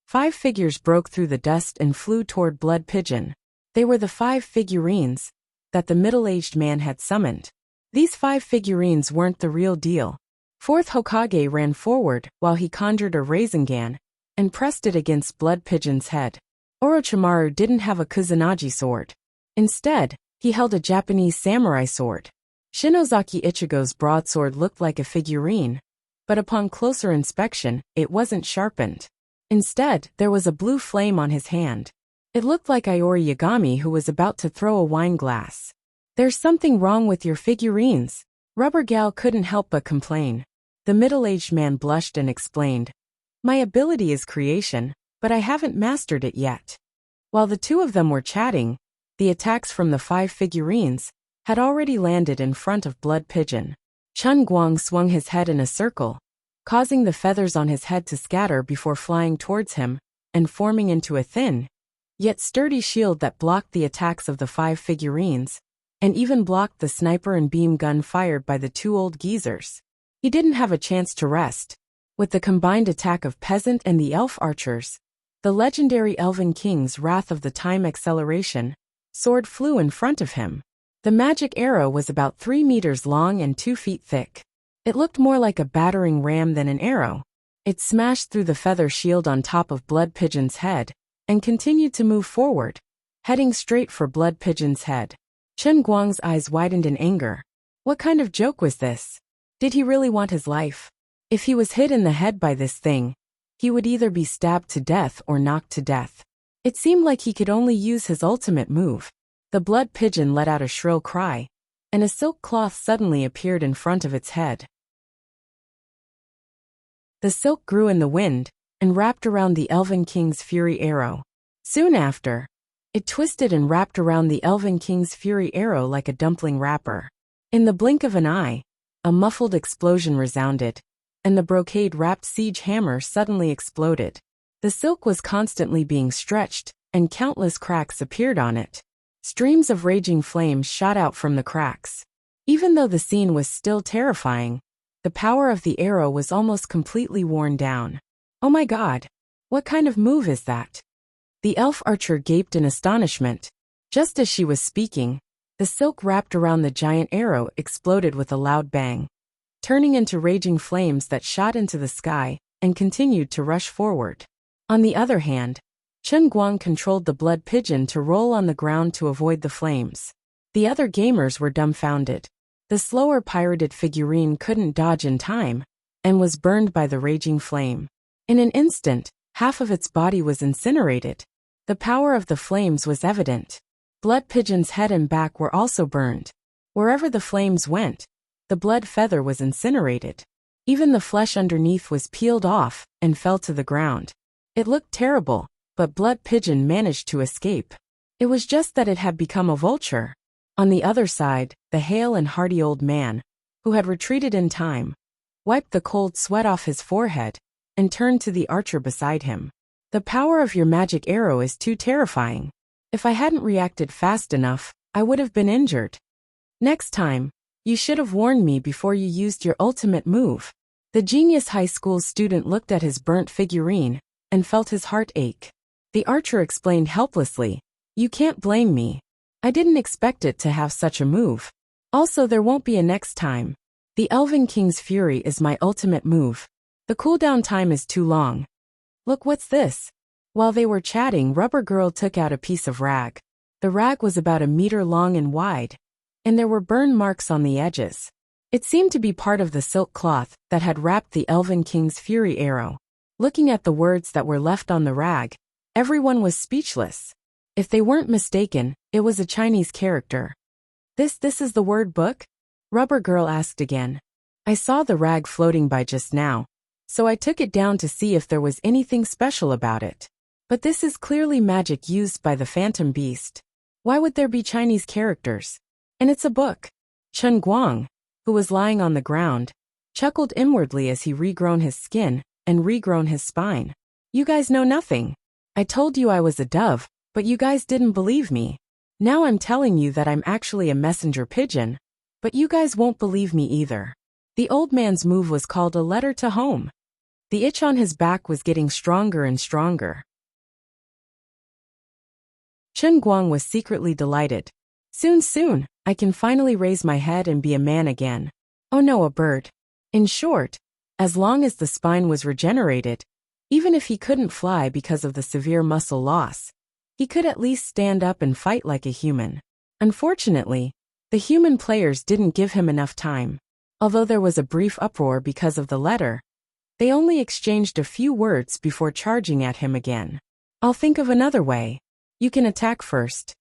5 figures broke through the dust and flew toward Blood Pigeon. They were the 5 figurines that the middle-aged man had summoned. These 5 figurines weren't the real deal. Fourth Hokage ran forward while he conjured a Rasengan and pressed it against Blood Pigeon's head. Orochimaru didn't have a Kusanagi sword. Instead, he held a Japanese samurai sword. Shinozaki Ichigo's broadsword looked like a figurine, but upon closer inspection, it wasn't sharpened. Instead, there was a blue flame on his hand. It looked like Iori Yagami, who was about to throw a wine glass. There's something wrong with your figurines. Rubber Gal couldn't help but complain. The middle-aged man blushed and explained, My ability is creation, but I haven't mastered it yet. While the 2 of them were chatting, the attacks from the 5 figurines had already landed in front of Blood Pigeon. Chen Guang swung his head in a circle, causing the feathers on his head to scatter before flying towards him and forming into a thin, yet sturdy shield that blocked the attacks of the 5 figurines, and even blocked the sniper and beam gun fired by the 2 old geezers. He didn't have a chance to rest. With the combined attack of peasant and the elf archers, the legendary Elven King's Wrath of the Time acceleration sword flew in front of him. The magic arrow was about 3 meters long and 2 feet thick. It looked more like a battering ram than an arrow. It smashed through the feather shield on top of Blood Pigeon's head and continued to move forward, heading straight for Blood Pigeon's head. Chen Guang's eyes widened in anger. What kind of joke was this? Did he really want his life? If he was hit in the head by this thing, he would either be stabbed to death or knocked to death. It seemed like he could only use his ultimate move. The Blood Pigeon let out a shrill cry, and a silk cloth suddenly appeared in front of its head. The silk grew in the wind and wrapped around the Elven King's Fury Arrow. Soon after, it twisted and wrapped around the Elven King's Fury Arrow like a dumpling wrapper. In the blink of an eye, a muffled explosion resounded, and the brocade-wrapped siege hammer suddenly exploded. The silk was constantly being stretched, and countless cracks appeared on it. Streams of raging flames shot out from the cracks. Even though the scene was still terrifying, the power of the arrow was almost completely worn down. Oh my god! What kind of move is that? The elf archer gaped in astonishment. Just as she was speaking, the silk wrapped around the giant arrow exploded with a loud bang, turning into raging flames that shot into the sky and continued to rush forward. On the other hand, Chen Guang controlled the Blood Pigeon to roll on the ground to avoid the flames. The other gamers were dumbfounded. The slower pirated figurine couldn't dodge in time, and was burned by the raging flame. In an instant, half of its body was incinerated. The power of the flames was evident. Blood Pigeon's head and back were also burned. Wherever the flames went, the blood feather was incinerated. Even the flesh underneath was peeled off and fell to the ground. It looked terrible, but Blood Pigeon managed to escape. It was just that it had become a vulture. On the other side, the hale and hearty old man, who had retreated in time, wiped the cold sweat off his forehead and turned to the archer beside him. The power of your magic arrow is too terrifying. If I hadn't reacted fast enough, I would have been injured. Next time, you should have warned me before you used your ultimate move. The genius high school student looked at his burnt figurine and felt his heart ache. The archer explained helplessly, "You can't blame me. I didn't expect it to have such a move. Also, there won't be a next time. The Elven King's Fury is my ultimate move. The cooldown time is too long. Look, what's this?" While they were chatting, Rubber Girl took out a piece of rag. The rag was about 1 meter long and wide, and there were burn marks on the edges. It seemed to be part of the silk cloth that had wrapped the Elven King's Fury Arrow. Looking at the words that were left on the rag, everyone was speechless. If they weren't mistaken, it was a Chinese character. This is the word book? Rubber Girl asked again. I saw the rag floating by just now, so I took it down to see if there was anything special about it. But this is clearly magic used by the Phantom Beast. Why would there be Chinese characters? And it's a book. Chen Guang, who was lying on the ground, chuckled inwardly as he regrown his skin and regrown his spine. You guys know nothing. I told you I was a dove, but you guys didn't believe me. Now I'm telling you that I'm actually a messenger pigeon, but you guys won't believe me either. The old man's move was called a letter to home. The itch on his back was getting stronger and stronger. Chen Guang was secretly delighted. Soon, I can finally raise my head and be a man again. Oh no, a bird. In short, as long as the spine was regenerated, even if he couldn't fly because of the severe muscle loss, he could at least stand up and fight like a human. Unfortunately, the human players didn't give him enough time. Although there was a brief uproar because of the letter, they only exchanged a few words before charging at him again. I'll think of another way. You can attack first.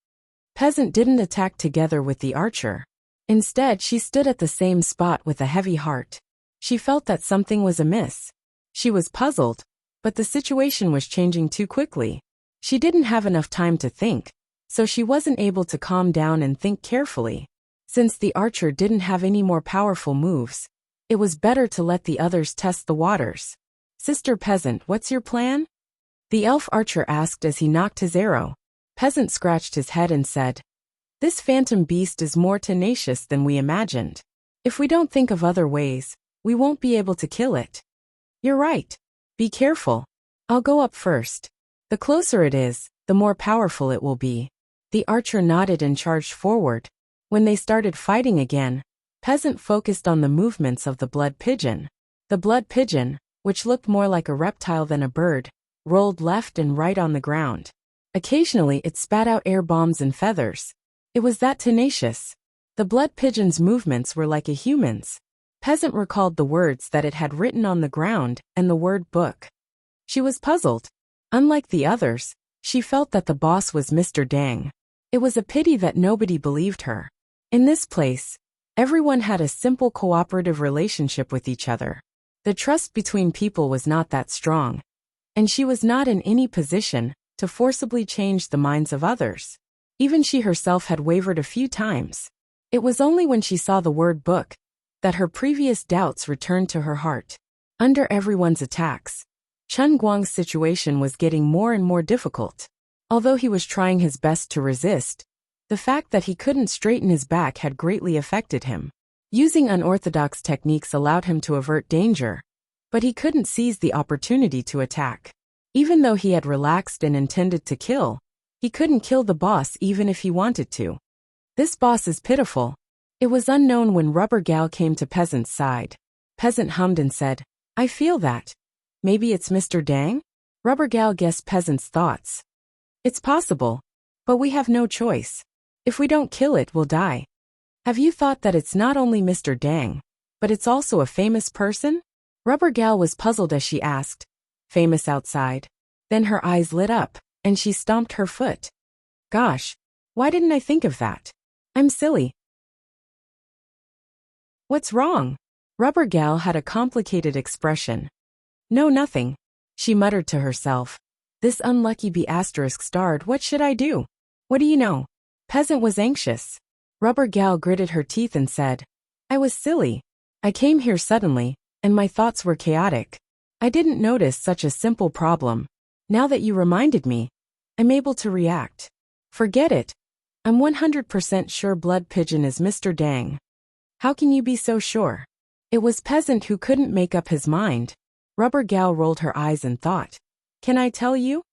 Peasant didn't attack together with the archer. Instead, she stood at the same spot with a heavy heart. She felt that something was amiss. She was puzzled, but the situation was changing too quickly. She didn't have enough time to think, so she wasn't able to calm down and think carefully. Since the archer didn't have any more powerful moves, it was better to let the others test the waters. Sister Peasant, what's your plan? The elf archer asked as he knocked his arrow. Peasant scratched his head and said, "This phantom beast is more tenacious than we imagined. If we don't think of other ways, we won't be able to kill it." "You're right. Be careful. I'll go up first. The closer it is, the more powerful it will be." The archer nodded and charged forward. When they started fighting again, Peasant focused on the movements of the blood pigeon. The blood pigeon, which looked more like a reptile than a bird, rolled left and right on the ground. Occasionally it spat out air bombs and feathers. It was that tenacious. The blood pigeon's movements were like a human's. Peasant recalled the words that it had written on the ground and the word book. She was puzzled. Unlike the others, she felt that the boss was Mr. Dang. It was a pity that nobody believed her. In this place, everyone had a simple cooperative relationship with each other. The trust between people was not that strong, and she was not in any position to forcibly change the minds of others. Even she herself had wavered a few times. It was only when she saw the word book that her previous doubts returned to her heart. Under everyone's attacks, Chen Guang's situation was getting more and more difficult. Although he was trying his best to resist, the fact that he couldn't straighten his back had greatly affected him. Using unorthodox techniques allowed him to avert danger, but he couldn't seize the opportunity to attack. Even though he had relaxed and intended to kill, he couldn't kill the boss even if he wanted to. This boss is pitiful. It was unknown when Rubber Gal came to Peasant's side. Peasant hummed and said, "I feel that. Maybe it's Mr. Dang?" Rubber Gal guessed Peasant's thoughts. "It's possible, but we have no choice. If we don't kill it, we'll die. Have you thought that it's not only Mr. Dang, but it's also a famous person?" Rubber Gal was puzzled as she asked, "Famous outside?" Then her eyes lit up, and she stomped her foot. "Gosh, why didn't I think of that? I'm silly." "What's wrong?" Rubber Gal had a complicated expression. "No, nothing," she muttered to herself. "This unlucky B** starred, what should I do? What do you know?" Peasant was anxious. Rubber Gal gritted her teeth and said, "I was silly. I came here suddenly, and my thoughts were chaotic. I didn't notice such a simple problem. Now that you reminded me, I'm able to react. Forget it. I'm 100% sure Blood Pigeon is Mr. Dang." "How can you be so sure?" It was Peasant who couldn't make up his mind. Rubber Gal rolled her eyes and thought, "Can I tell you?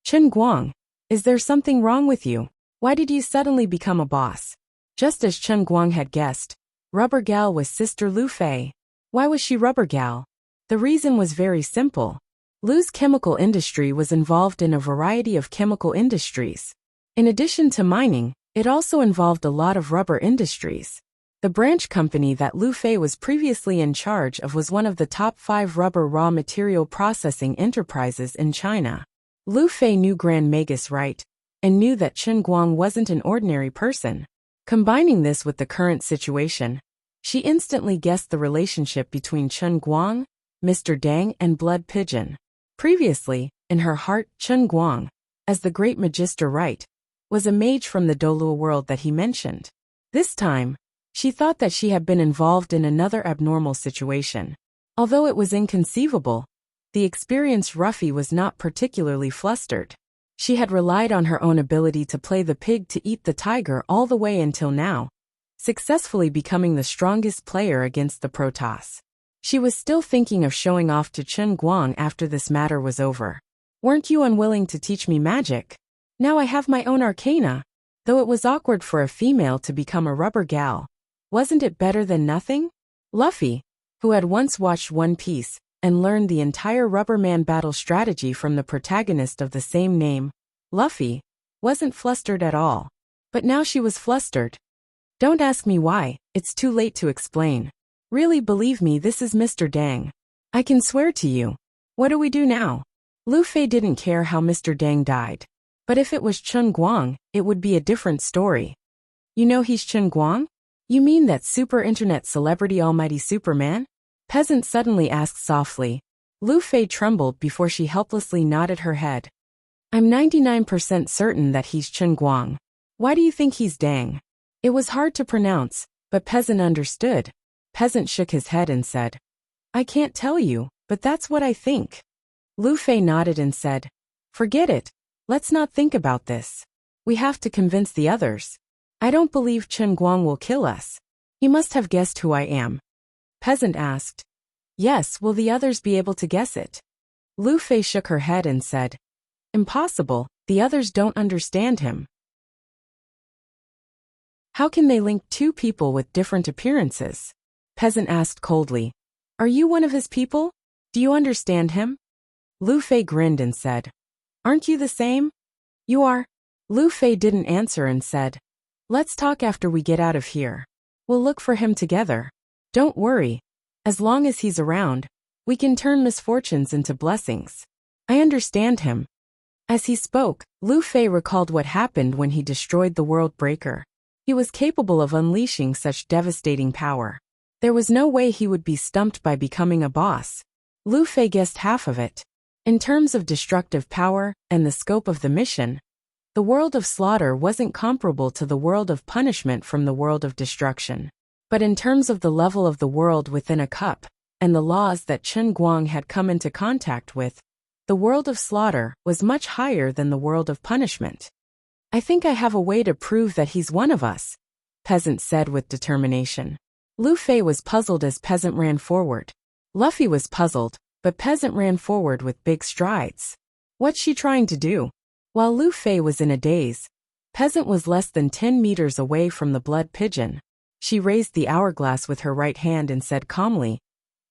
Chen Guang, is there something wrong with you? Why did you suddenly become a boss?" Just as Chen Guang had guessed, Rubber Gal was Sister Lu Fei. Why was she Rubber Gal? The reason was very simple. Lu's chemical industry was involved in a variety of chemical industries. In addition to mining, it also involved a lot of rubber industries. The branch company that Lu Fei was previously in charge of was one of the top 5 rubber raw material processing enterprises in China. Lu Fei knew Grand Magus right, and knew that Chen Guang wasn't an ordinary person. Combining this with the current situation, she instantly guessed the relationship between Chen Guang, Mr. Dang, and Blood Pigeon. Previously, in her heart, Chen Guang, as the great Magister Right, was a mage from the Dolua world that he mentioned. This time, she thought that she had been involved in another abnormal situation. Although it was inconceivable, the experienced Ruffy was not particularly flustered. She had relied on her own ability to play the pig to eat the tiger all the way until now, successfully becoming the strongest player against the Protoss. She was still thinking of showing off to Chen Guang after this matter was over. "Weren't you unwilling to teach me magic? Now I have my own arcana." Though it was awkward for a female to become a Rubber Gal, wasn't it better than nothing? Luffy, who had once watched One Piece and learned the entire Rubberman battle strategy from the protagonist of the same name, Luffy, wasn't flustered at all. But now she was flustered. "Don't ask me why, it's too late to explain. Really, believe me, this is Mr. Dang. I can swear to you. What do we do now?" Lu Fei didn't care how Mr. Dang died. But if it was Chen Guang, it would be a different story. "You know he's Chen Guang? You mean that super internet celebrity Almighty Superman?" Peasant suddenly asked softly. Lu Fei trembled before she helplessly nodded her head. "I'm 99% certain that he's Chen Guang. Why do you think he's Dang?" It was hard to pronounce, But Peasant understood. Peasant shook his head and said, I can't tell you, but that's what I think. Lu Fei nodded and said, Forget it. Let's not think about this. We have to convince the others. I don't believe Chen Guang will kill us. He must have guessed who I am. Peasant asked. Yes, will the others be able to guess it? Lu Fei shook her head and said, Impossible, the others don't understand him. How can they link two people with different appearances? Peasant asked coldly. Are you one of his people? Do you understand him? Lu Fei grinned and said, Aren't you the same? You are. Lu Fei didn't answer and said, Let's talk after we get out of here. We'll look for him together. Don't worry. As long as he's around, we can turn misfortunes into blessings. I understand him. As he spoke, Lu Fei recalled what happened when he destroyed the World Breaker. He was capable of unleashing such devastating power. There was no way he would be stumped by becoming a boss. Lu Fei guessed half of it. In terms of destructive power and the scope of the mission, the world of slaughter wasn't comparable to the world of punishment from the world of destruction. But in terms of the level of the world within a cup, and the laws that Chen Guang had come into contact with, the world of slaughter was much higher than the world of punishment. I think I have a way to prove that he's one of us, Peasant said with determination. Lu Fei was puzzled as Peasant ran forward. Luffy was puzzled, but Peasant ran forward with big strides. What's she trying to do? While Lu Fei was in a daze, Peasant was less than 10 meters away from the blood pigeon. She raised the hourglass with her right hand and said calmly,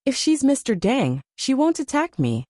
If she's Mr. Dang, she won't attack me.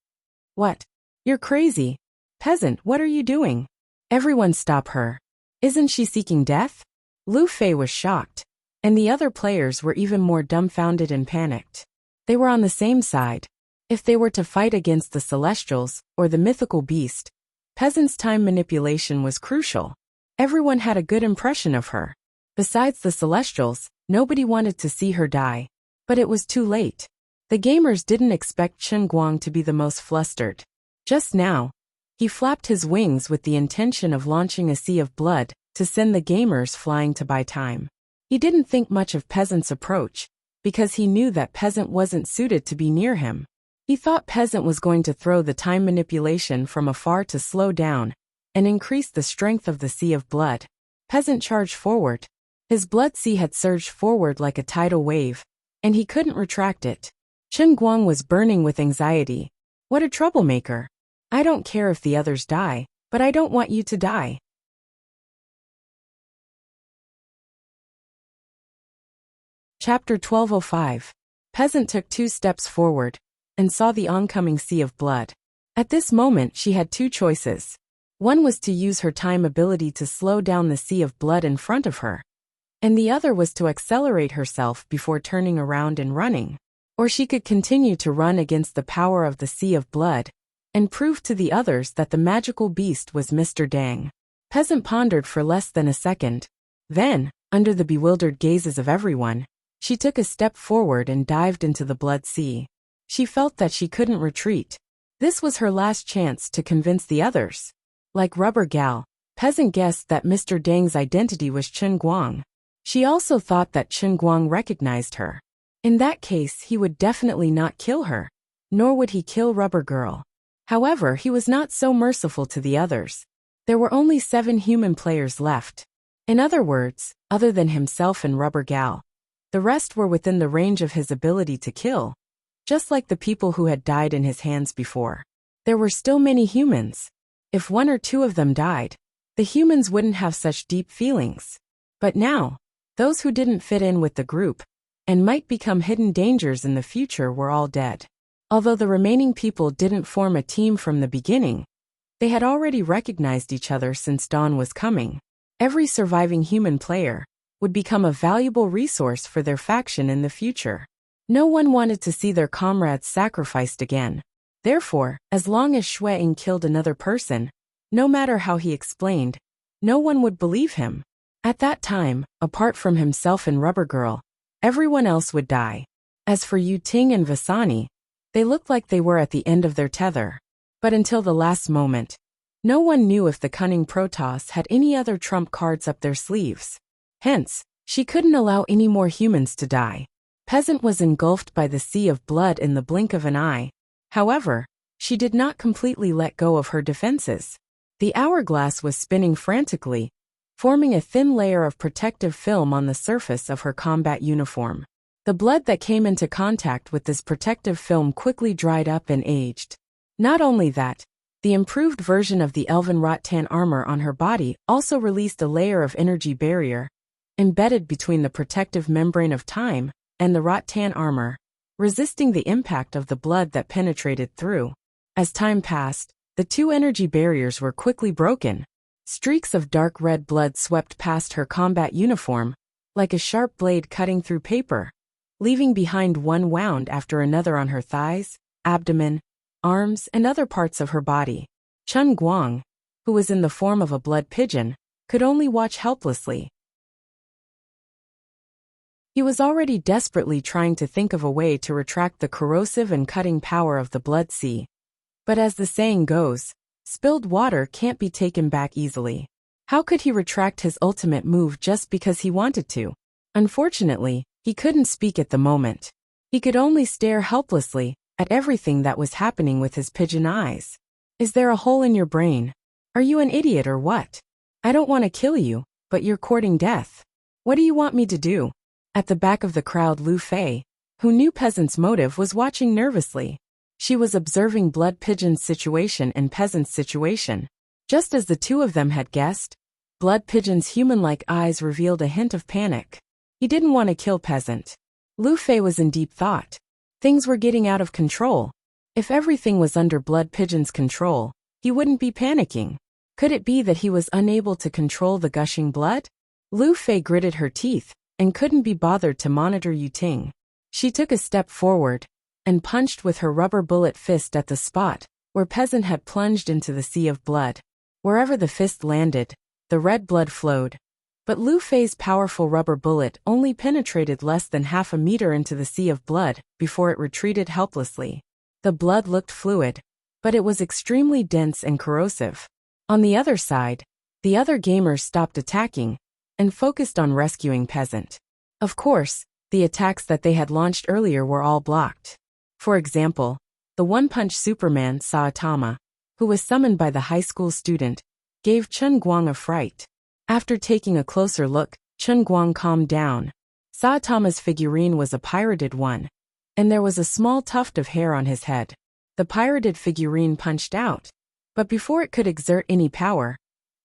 What? You're crazy. Peasant, what are you doing? Everyone stop her. Isn't she seeking death? Lu Fei was shocked, and the other players were even more dumbfounded and panicked. They were on the same side. If they were to fight against the Celestials, or the mythical beast, Peasant's time manipulation was crucial. Everyone had a good impression of her. Besides the Celestials, nobody wanted to see her die. But it was too late. The gamers didn't expect Chen Guang to be the most flustered. Just now, he flapped his wings with the intention of launching a sea of blood to send the gamers flying to buy time. He didn't think much of Peasant's approach, because he knew that Peasant wasn't suited to be near him. He thought Peasant was going to throw the time manipulation from afar to slow down and increase the strength of the sea of blood. Peasant charged forward. His blood sea had surged forward like a tidal wave, and he couldn't retract it. Chen Guang was burning with anxiety. What a troublemaker. I don't care if the others die, but I don't want you to die. Chapter 1205. Peasant took 2 steps forward and saw the oncoming sea of blood. At this moment she had 2 choices. One was to use her time ability to slow down the sea of blood in front of her, and the other was to accelerate herself before turning around and running. Or she could continue to run against the power of the sea of blood and prove to the others that the magical beast was Mr. Dang. Peasant pondered for less than a second. Then, under the bewildered gazes of everyone, she took a step forward and dived into the blood sea. She felt that she couldn't retreat. This was her last chance to convince the others. Like Rubber Gal, Peasant guessed that Mr. Dang's identity was Chen Guang. She also thought that Chen Guang recognized her. In that case, he would definitely not kill her, nor would he kill Rubber Girl. However, he was not so merciful to the others. There were only 7 human players left. In other words, other than himself and Rubber Gal, the rest were within the range of his ability to kill, just like the people who had died in his hands before. There were still many humans. If 1 or 2 of them died, the humans wouldn't have such deep feelings. But now, those who didn't fit in with the group and might become hidden dangers in the future were all dead. Although the remaining people didn't form a team from the beginning, they had already recognized each other since dawn was coming. Every surviving human player would become a valuable resource for their faction in the future. No one wanted to see their comrades sacrificed again. Therefore, as long as Xue Ying killed another person, no matter how he explained, no one would believe him. At that time, apart from himself and Rubber Girl, everyone else would die. As for Yu Ting and Vasani, they looked like they were at the end of their tether. But until the last moment, no one knew if the cunning Protoss had any other trump cards up their sleeves. Hence, She couldn't allow any more humans to die. Peasant was engulfed by the sea of blood in the blink of an eye. However, she did not completely let go of her defenses. The hourglass was spinning frantically, forming a thin layer of protective film on the surface of her combat uniform. The blood that came into contact with this protective film quickly dried up and aged. Not only that, the improved version of the elven rattan armor on her body also released a layer of energy barrier, embedded between the protective membrane of time and the rattan armor, resisting the impact of the blood that penetrated through. As time passed, the two energy barriers were quickly broken. Streaks of dark red blood swept past her combat uniform, like a sharp blade cutting through paper, leaving behind one wound after another on her thighs, abdomen, arms, and other parts of her body. Chen Guang, who was in the form of a blood pigeon, could only watch helplessly. He was already desperately trying to think of a way to retract the corrosive and cutting power of the blood sea. But as the saying goes, spilled water can't be taken back easily. How could he retract his ultimate move just because he wanted to? Unfortunately, he couldn't speak at the moment. He could only stare helplessly at everything that was happening with his pigeon eyes. Is there a hole in your brain? Are you an idiot or what? I don't want to kill you, but you're courting death. What do you want me to do? At the back of the crowd, Lu Fei, who knew Peasant's motive, was watching nervously. She was observing Blood Pigeon's situation and Peasant's situation. Just as the two of them had guessed, Blood Pigeon's human-like eyes revealed a hint of panic. He didn't want to kill Peasant. Lu Fei was in deep thought. Things were getting out of control. If everything was under Blood Pigeon's control, he wouldn't be panicking. Could it be that he was unable to control the gushing blood? Lu Fei gritted her teeth and couldn't be bothered to monitor Yu Ting. She took a step forward and punched with her rubber bullet fist at the spot where Peasant had plunged into the sea of blood. Wherever the fist landed, the red blood flowed. But Lu Fei's powerful rubber bullet only penetrated less than half a meter into the sea of blood before it retreated helplessly. The blood looked fluid, but it was extremely dense and corrosive. On the other side, the other gamers stopped attacking and focused on rescuing Peasant. Of course, the attacks that they had launched earlier were all blocked. For example, the one-punch Superman Saitama, who was summoned by the high school student, gave Chen Guang a fright. After taking a closer look, Chen Guang calmed down. Saitama's figurine was a pirated one, and there was a small tuft of hair on his head. The pirated figurine punched out, but before it could exert any power,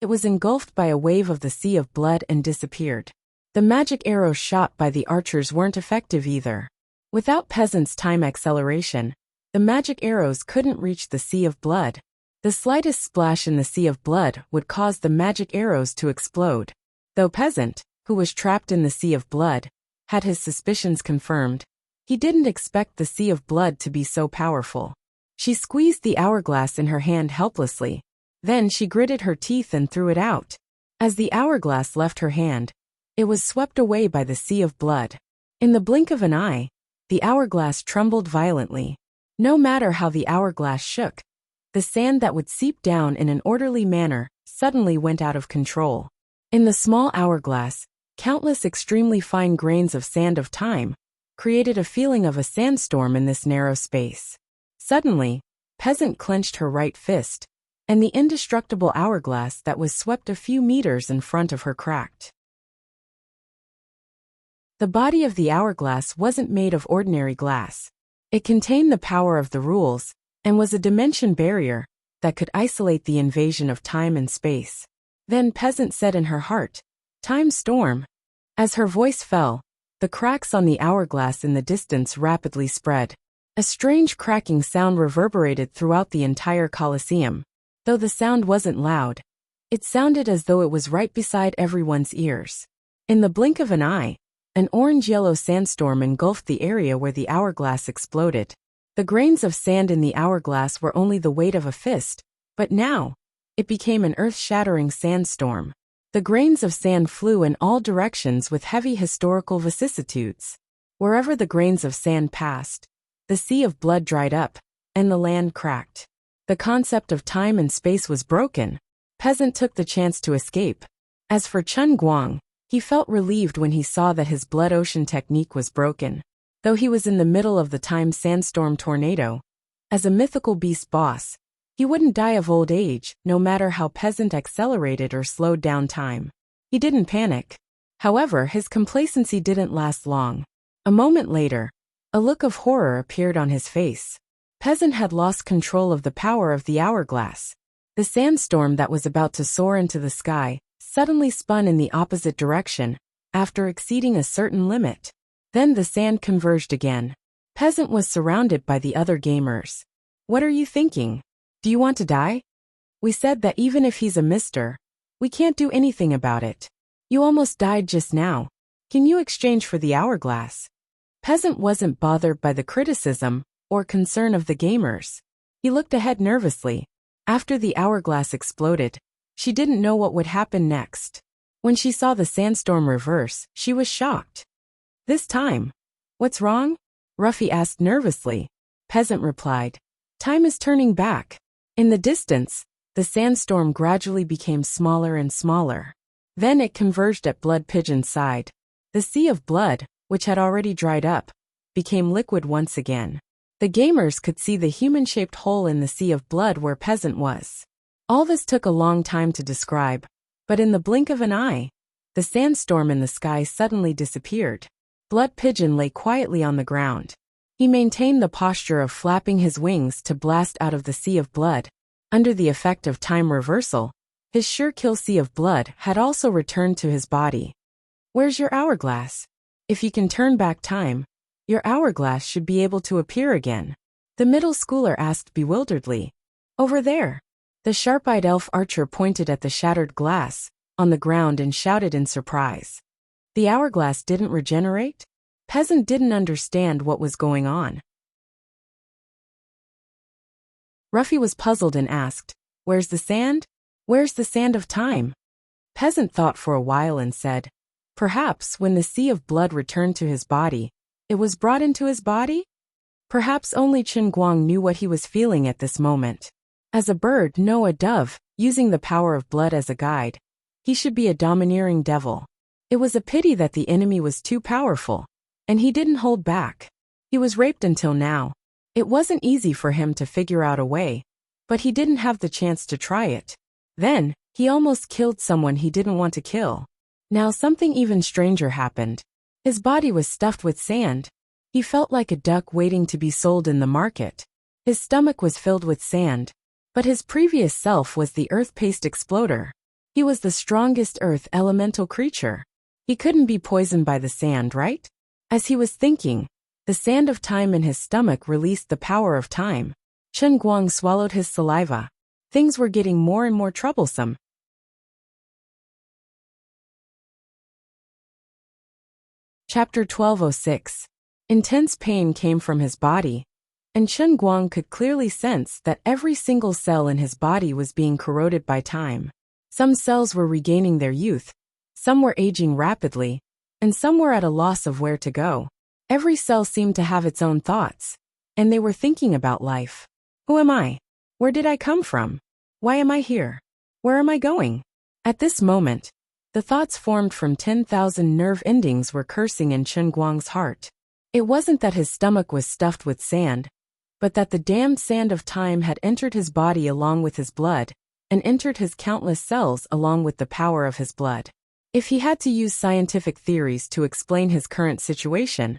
it was engulfed by a wave of the sea of blood and disappeared. The magic arrows shot by the archers weren't effective either. Without Peasant's time acceleration, the magic arrows couldn't reach the sea of blood. The slightest splash in the sea of blood would cause the magic arrows to explode. Though Peasant, who was trapped in the sea of blood, had his suspicions confirmed, he didn't expect the sea of blood to be so powerful. She squeezed the hourglass in her hand helplessly. Then she gritted her teeth and threw it out. As the hourglass left her hand, it was swept away by the sea of blood. In the blink of an eye, the hourglass trembled violently. No matter how the hourglass shook, the sand that would seep down in an orderly manner suddenly went out of control. In the small hourglass, countless extremely fine grains of sand of time created a feeling of a sandstorm in this narrow space. Suddenly, Peasant clenched her right fist, and the indestructible hourglass that was swept a few meters in front of her cracked. The body of the hourglass wasn't made of ordinary glass. It contained the power of the rules, and was a dimension barrier that could isolate the invasion of time and space. Then Peasant said in her heart, "Time storm." As her voice fell, the cracks on the hourglass in the distance rapidly spread. A strange cracking sound reverberated throughout the entire Colosseum. Though the sound wasn't loud, it sounded as though it was right beside everyone's ears. In the blink of an eye, an orange-yellow sandstorm engulfed the area where the hourglass exploded. The grains of sand in the hourglass were only the weight of a fist, but now, it became an earth-shattering sandstorm. The grains of sand flew in all directions with heavy historical vicissitudes. Wherever the grains of sand passed, the sea of blood dried up, and the land cracked. The concept of time and space was broken. Peasant took the chance to escape. As for Chen Guang, He felt relieved when he saw that his blood ocean technique was broken. Though he was in the middle of the time sandstorm tornado, as a mythical beast boss, he wouldn't die of old age, no matter how peasant accelerated or slowed down time. He didn't panic. However, his complacency didn't last long. A moment later, a look of horror appeared on his face. Peasant had lost control of the power of the hourglass. The sandstorm that was about to soar into the sky suddenly spun in the opposite direction, after exceeding a certain limit. Then the sand converged again. Peasant was surrounded by the other gamers. What are you thinking? Do you want to die? We said that even if he's a mister, we can't do anything about it. You almost died just now. Can you exchange for the hourglass? Peasant wasn't bothered by the criticism or concern of the gamers. He looked ahead nervously. After the hourglass exploded, she didn't know what would happen next. When she saw the sandstorm reverse, she was shocked. This time. What's wrong? Ruffy asked nervously. Peasant replied. Time is turning back. In the distance, the sandstorm gradually became smaller and smaller. Then it converged at Blood Pigeon's side. The sea of blood, which had already dried up, became liquid once again. The gamers could see the human-shaped hole in the sea of blood where Peasant was. All this took a long time to describe, but in the blink of an eye, the sandstorm in the sky suddenly disappeared. Blood Pigeon lay quietly on the ground. He maintained the posture of flapping his wings to blast out of the sea of blood. Under the effect of time reversal, his sure-kill sea of blood had also returned to his body. Where's your hourglass? If you can turn back time, your hourglass should be able to appear again. The middle schooler asked bewilderedly. Over there. The sharp-eyed elf archer pointed at the shattered glass on the ground and shouted in surprise. The hourglass didn't regenerate? Peasant didn't understand what was going on. Ruffy was puzzled and asked, Where's the sand? Where's the sand of time? Peasant thought for a while and said, Perhaps when the sea of blood returned to his body, it was brought into his body? Perhaps only Chen Guang knew what he was feeling at this moment. As a bird, no a dove, using the power of blood as a guide, he should be a domineering devil. It was a pity that the enemy was too powerful, and he didn't hold back. He was raped until now. It wasn't easy for him to figure out a way, but he didn't have the chance to try it. Then, he almost killed someone he didn't want to kill. Now something even stranger happened. His body was stuffed with sand. He felt like a duck waiting to be sold in the market. His stomach was filled with sand, but his previous self was the earth-paste exploder. He was the strongest earth elemental creature. He couldn't be poisoned by the sand, right? As he was thinking, the sand of time in his stomach released the power of time. Chen Guang swallowed his saliva. Things were getting more and more troublesome. Chapter 1206. Intense pain came from his body, and Chen Guang could clearly sense that every single cell in his body was being corroded by time. Some cells were regaining their youth, some were aging rapidly, and some were at a loss of where to go. Every cell seemed to have its own thoughts, and they were thinking about life. Who am I? Where did I come from? Why am I here? Where am I going? At this moment, the thoughts formed from 10,000 nerve endings were cursing in Chen Guang's heart. It wasn't that his stomach was stuffed with sand, but that the damned sand of time had entered his body along with his blood, and entered his countless cells along with the power of his blood. If he had to use scientific theories to explain his current situation,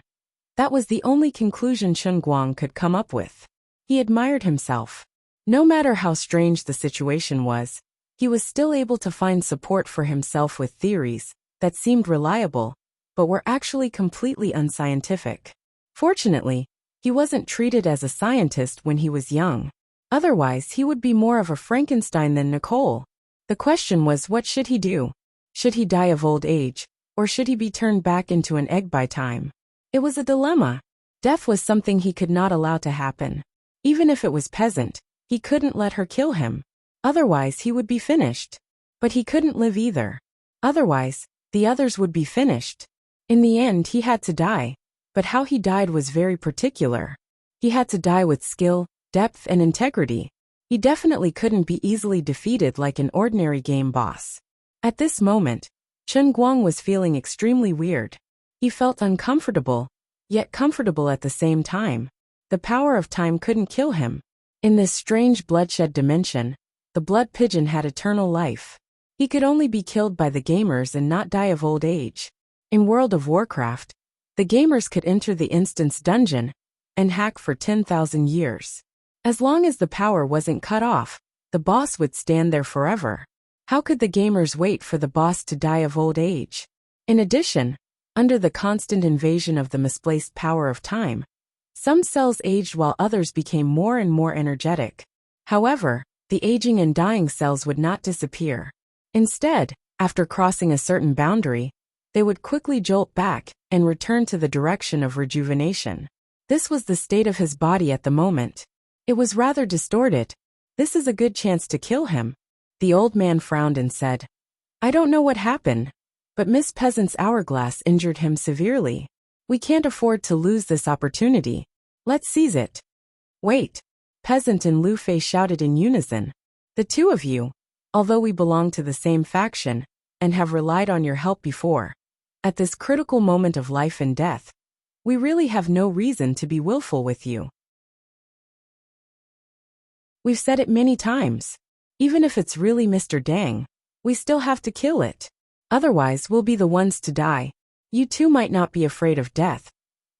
that was the only conclusion Chen Guang could come up with. He admired himself. No matter how strange the situation was, he was still able to find support for himself with theories that seemed reliable, but were actually completely unscientific. Fortunately, he wasn't treated as a scientist when he was young. Otherwise, he would be more of a Frankenstein than Nicole. The question was, what should he do? Should he die of old age, or should he be turned back into an egg by time? It was a dilemma. Death was something he could not allow to happen. Even if it was Peasant, he couldn't let her kill him. Otherwise, he would be finished. But he couldn't live either. Otherwise, the others would be finished. In the end, he had to die. But how he died was very particular. He had to die with skill, depth, and integrity. He definitely couldn't be easily defeated like an ordinary game boss. At this moment, Chen Guang was feeling extremely weird. He felt uncomfortable, yet comfortable at the same time. The power of time couldn't kill him. In this strange bloodshed dimension, the blood pigeon had eternal life. He could only be killed by the gamers and not die of old age. In World of Warcraft, the gamers could enter the instance dungeon and hack for 10,000 years. As long as the power wasn't cut off, the boss would stand there forever. How could the gamers wait for the boss to die of old age? In addition, under the constant invasion of the misplaced power of time, some cells aged while others became more and more energetic. However, the aging and dying cells would not disappear. Instead, after crossing a certain boundary, they would quickly jolt back and return to the direction of rejuvenation. This was the state of his body at the moment. It was rather distorted. This is a good chance to kill him. The old man frowned and said, I don't know what happened, but Miss Peasant's hourglass injured him severely. We can't afford to lose this opportunity. Let's seize it. Wait. Peasant and Lu Fei shouted in unison. The two of you, although we belong to the same faction and have relied on your help before, at this critical moment of life and death, we really have no reason to be willful with you. We've said it many times. Even if it's really Mr. Dang, we still have to kill it. Otherwise, we'll be the ones to die. You two might not be afraid of death,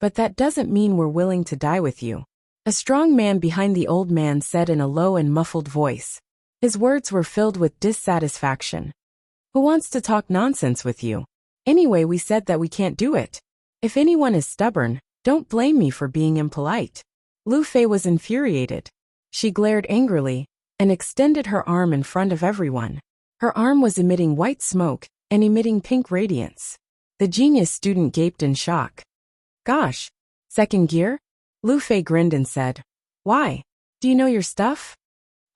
but that doesn't mean we're willing to die with you. A strong man behind the old man said in a low and muffled voice. His words were filled with dissatisfaction. Who wants to talk nonsense with you? Anyway, we said that we can't do it. If anyone is stubborn, don't blame me for being impolite. Lu Fei was infuriated. She glared angrily and extended her arm in front of everyone. Her arm was emitting white smoke and emitting pink radiance. The genius student gaped in shock. Gosh, second gear? Lu Fei grinned and said, Why? Do you know your stuff?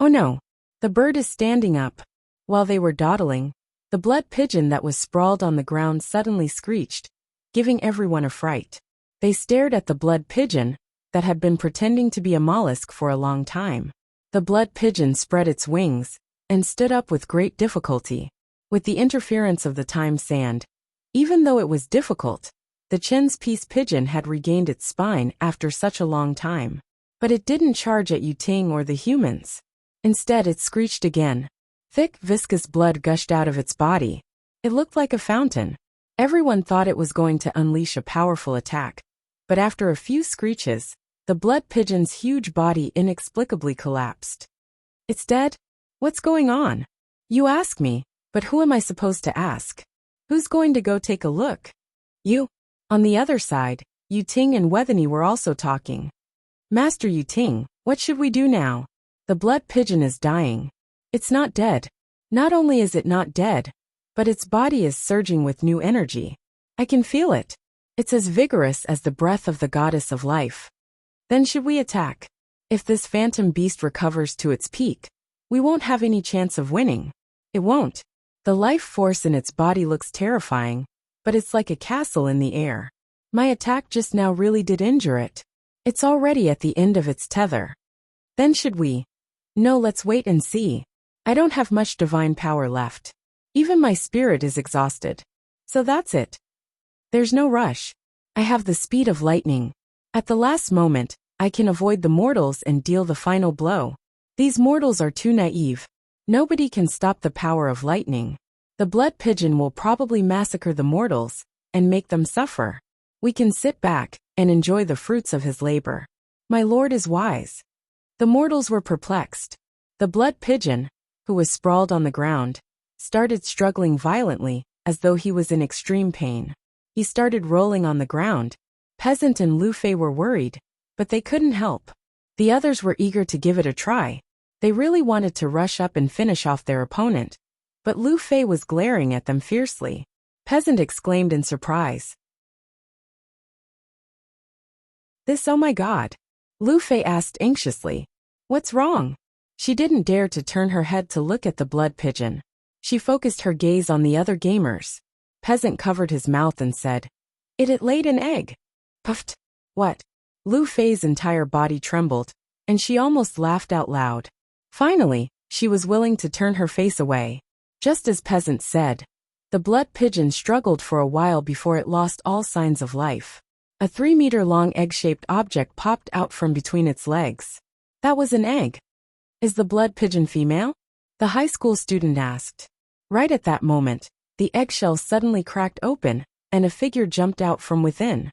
Oh no, the bird is standing up. While they were dawdling, the blood pigeon that was sprawled on the ground suddenly screeched, giving everyone a fright. They stared at the blood pigeon that had been pretending to be a mollusk for a long time. The blood pigeon spread its wings and stood up with great difficulty. With the interference of the time sand, even though it was difficult, the Chen's peace pigeon had regained its spine after such a long time. But it didn't charge at Yu Ting or the humans. Instead, it screeched again. Thick, viscous blood gushed out of its body. It looked like a fountain. Everyone thought it was going to unleash a powerful attack. But after a few screeches, the blood pigeon's huge body inexplicably collapsed. It's dead? What's going on? You ask me, but who am I supposed to ask? Who's going to go take a look? You. On the other side, Yu Ting and Wethany were also talking. Master Yu Ting, what should we do now? The blood pigeon is dying. It's not dead. Not only is it not dead, but its body is surging with new energy. I can feel it. It's as vigorous as the breath of the goddess of life. Then should we attack? If this phantom beast recovers to its peak, we won't have any chance of winning. It won't. The life force in its body looks terrifying, but it's like a castle in the air. My attack just now really did injure it. It's already at the end of its tether. Then should we? No, let's wait and see. I don't have much divine power left. Even my spirit is exhausted. So that's it. There's no rush. I have the speed of lightning. At the last moment, I can avoid the mortals and deal the final blow. These mortals are too naive. Nobody can stop the power of lightning. The blood pigeon will probably massacre the mortals and make them suffer. We can sit back and enjoy the fruits of his labor. My lord is wise. The mortals were perplexed. The blood pigeon, who was sprawled on the ground, started struggling violently as though he was in extreme pain. He started rolling on the ground. Peasant and Lu Fei were worried, but they couldn't help. The others were eager to give it a try. They really wanted to rush up and finish off their opponent, but Lu Fei was glaring at them fiercely. Peasant exclaimed in surprise. This, oh my God. Lu Fei asked anxiously. What's wrong? She didn't dare to turn her head to look at the blood pigeon. She focused her gaze on the other gamers. Peasant covered his mouth and said, It laid an egg. Puffed. What? Lu Fei's entire body trembled, and she almost laughed out loud. Finally, she was willing to turn her face away. Just as Peasant said, The blood pigeon struggled for a while before it lost all signs of life. A 3-meter-long egg-shaped object popped out from between its legs. That was an egg. Is the blood pigeon female? The high school student asked. Right at that moment, the eggshell suddenly cracked open, and a figure jumped out from within.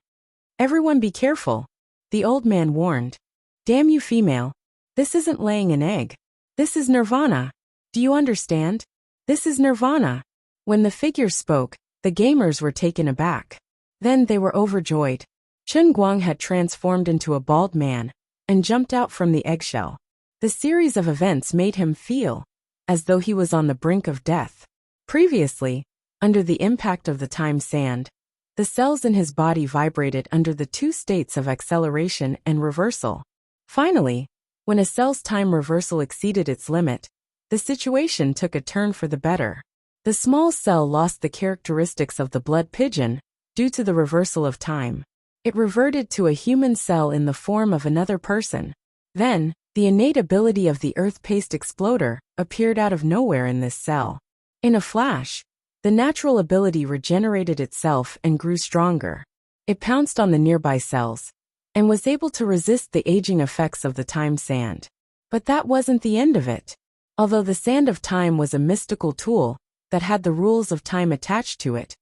Everyone be careful, the old man warned. Damn you, female. This isn't laying an egg. This is nirvana. Do you understand? This is nirvana. When the figure spoke, the gamers were taken aback. Then they were overjoyed. Chen Guang had transformed into a bald man and jumped out from the eggshell. The series of events made him feel as though he was on the brink of death. Previously, under the impact of the time sand, the cells in his body vibrated under the 2 states of acceleration and reversal. Finally, when a cell's time reversal exceeded its limit, the situation took a turn for the better. The small cell lost the characteristics of the blood pigeon due to the reversal of time. It reverted to a human cell in the form of another person. Then, the innate ability of the earth-paced exploder appeared out of nowhere in this cell. In a flash, the natural ability regenerated itself and grew stronger. It pounced on the nearby cells and was able to resist the aging effects of the time sand. But that wasn't the end of it. Although the sand of time was a mystical tool that had the rules of time attached to it,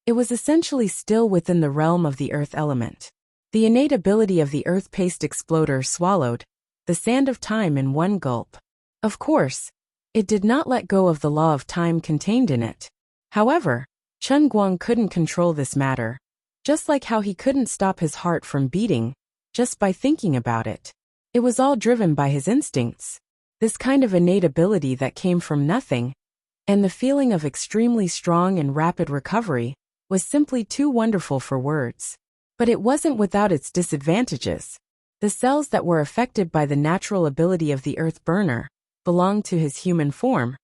it was essentially still within the realm of the earth element. The innate ability of the earth-paced exploder swallowed the sand of time in one gulp. Of course, it did not let go of the law of time contained in it. However, Chen Guang couldn't control this matter, just like how he couldn't stop his heart from beating just by thinking about it. It was all driven by his instincts. This kind of innate ability that came from nothing, and the feeling of extremely strong and rapid recovery, was simply too wonderful for words. But it wasn't without its disadvantages. The cells that were affected by the natural ability of the earth burner belonged to his human form,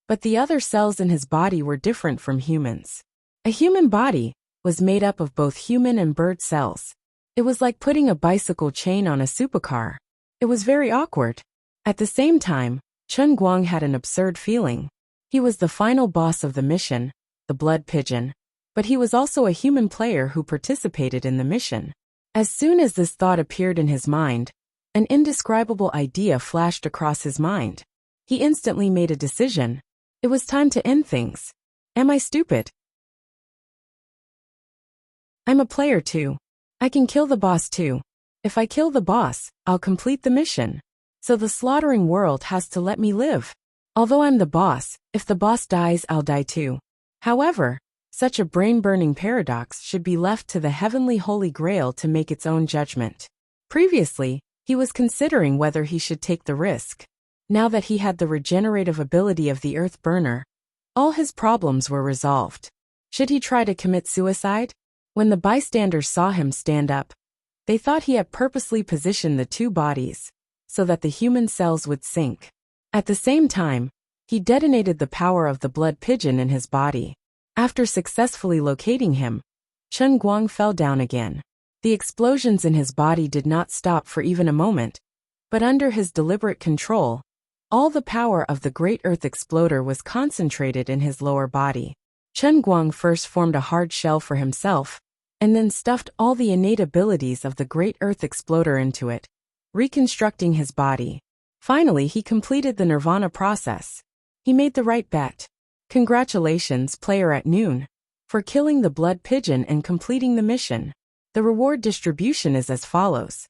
but the other cells in his body were different from humans. A human body was made up of both human and bird cells. It was like putting a bicycle chain on a supercar. It was very awkward. At the same time, Chen Guang had an absurd feeling. He was the final boss of the mission, the blood pigeon, but he was also a human player who participated in the mission. As soon as this thought appeared in his mind, an indescribable idea flashed across his mind. He instantly made a decision. It was time to end things. Am I stupid? I'm a player too. I can kill the boss too. If I kill the boss, I'll complete the mission. So the slaughtering world has to let me live. Although I'm the boss, if the boss dies, I'll die too. However, such a brain-burning paradox should be left to the heavenly Holy Grail to make its own judgment. Previously, he was considering whether he should take the risk. Now that he had the regenerative ability of the earth burner, all his problems were resolved. Should he try to commit suicide? When the bystanders saw him stand up, they thought he had purposely positioned the 2 bodies so that the human cells would sink. At the same time, he detonated the power of the blood pigeon in his body. After successfully locating him, Chen Guang fell down again. The explosions in his body did not stop for even a moment, but under his deliberate control, all the power of the great earth exploder was concentrated in his lower body. Chen Guang first formed a hard shell for himself, and then stuffed all the innate abilities of the great earth exploder into it, reconstructing his body. Finally, he completed the nirvana process. He made the right bet. Congratulations, player at noon, for killing the blood pigeon and completing the mission. The reward distribution is as follows.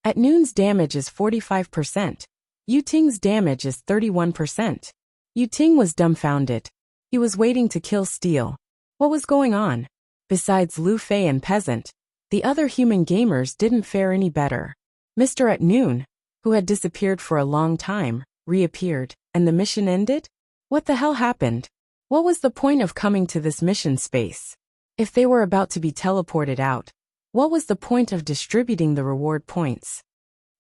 At noon's damage is 45%. Yu Ting's damage is 31%. Yu Ting was dumbfounded. He was waiting to kill Steel. What was going on? Besides Lu Fei and Peasant, the other human gamers didn't fare any better. Mr. At Noon, who had disappeared for a long time, reappeared, and the mission ended? What the hell happened? What was the point of coming to this mission space? If they were about to be teleported out, what was the point of distributing the reward points?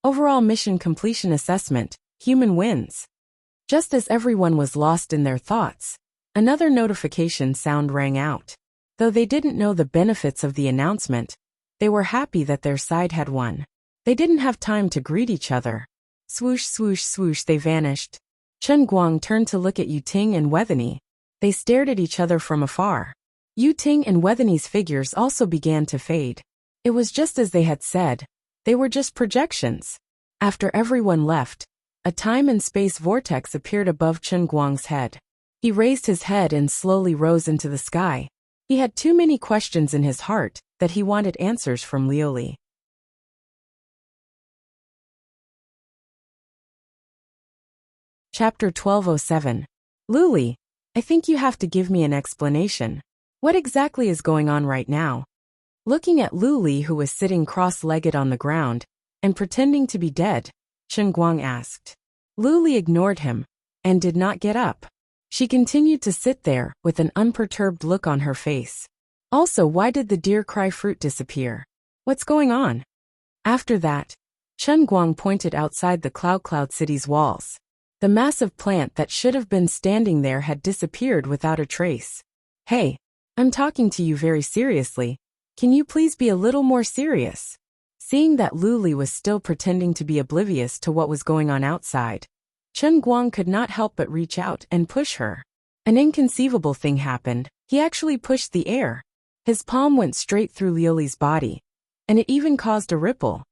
Overall mission completion assessment, human wins. Just as everyone was lost in their thoughts, another notification sound rang out. Though they didn't know the benefits of the announcement, they were happy that their side had won. They didn't have time to greet each other. Swoosh, swoosh, swoosh, they vanished. Chen Guang turned to look at Yu Ting and Wethany. They stared at each other from afar. Yu Ting and Wethany's figures also began to fade. It was just as they had said. They were just projections. After everyone left, a time and space vortex appeared above Chen Guang's head. He raised his head and slowly rose into the sky. He had too many questions in his heart that he wanted answers from Liu Li. Chapter 1207. Liu Li, I think you have to give me an explanation. What exactly is going on right now? Looking at Liu Li, who was sitting cross-legged on the ground and pretending to be dead, Chen Guang asked. Liu Li ignored him and did not get up. She continued to sit there with an unperturbed look on her face. Also, why did the deer cry fruit disappear? What's going on? After that, Chen Guang pointed outside the Cloud City's walls. The massive plant that should have been standing there had disappeared without a trace. Hey, I'm talking to you very seriously. Can you please be a little more serious? Seeing that Liu Li was still pretending to be oblivious to what was going on outside, Chen Guang could not help but reach out and push her. An inconceivable thing happened. He actually pushed the air. His palm went straight through Liu Li's body, and it even caused a ripple.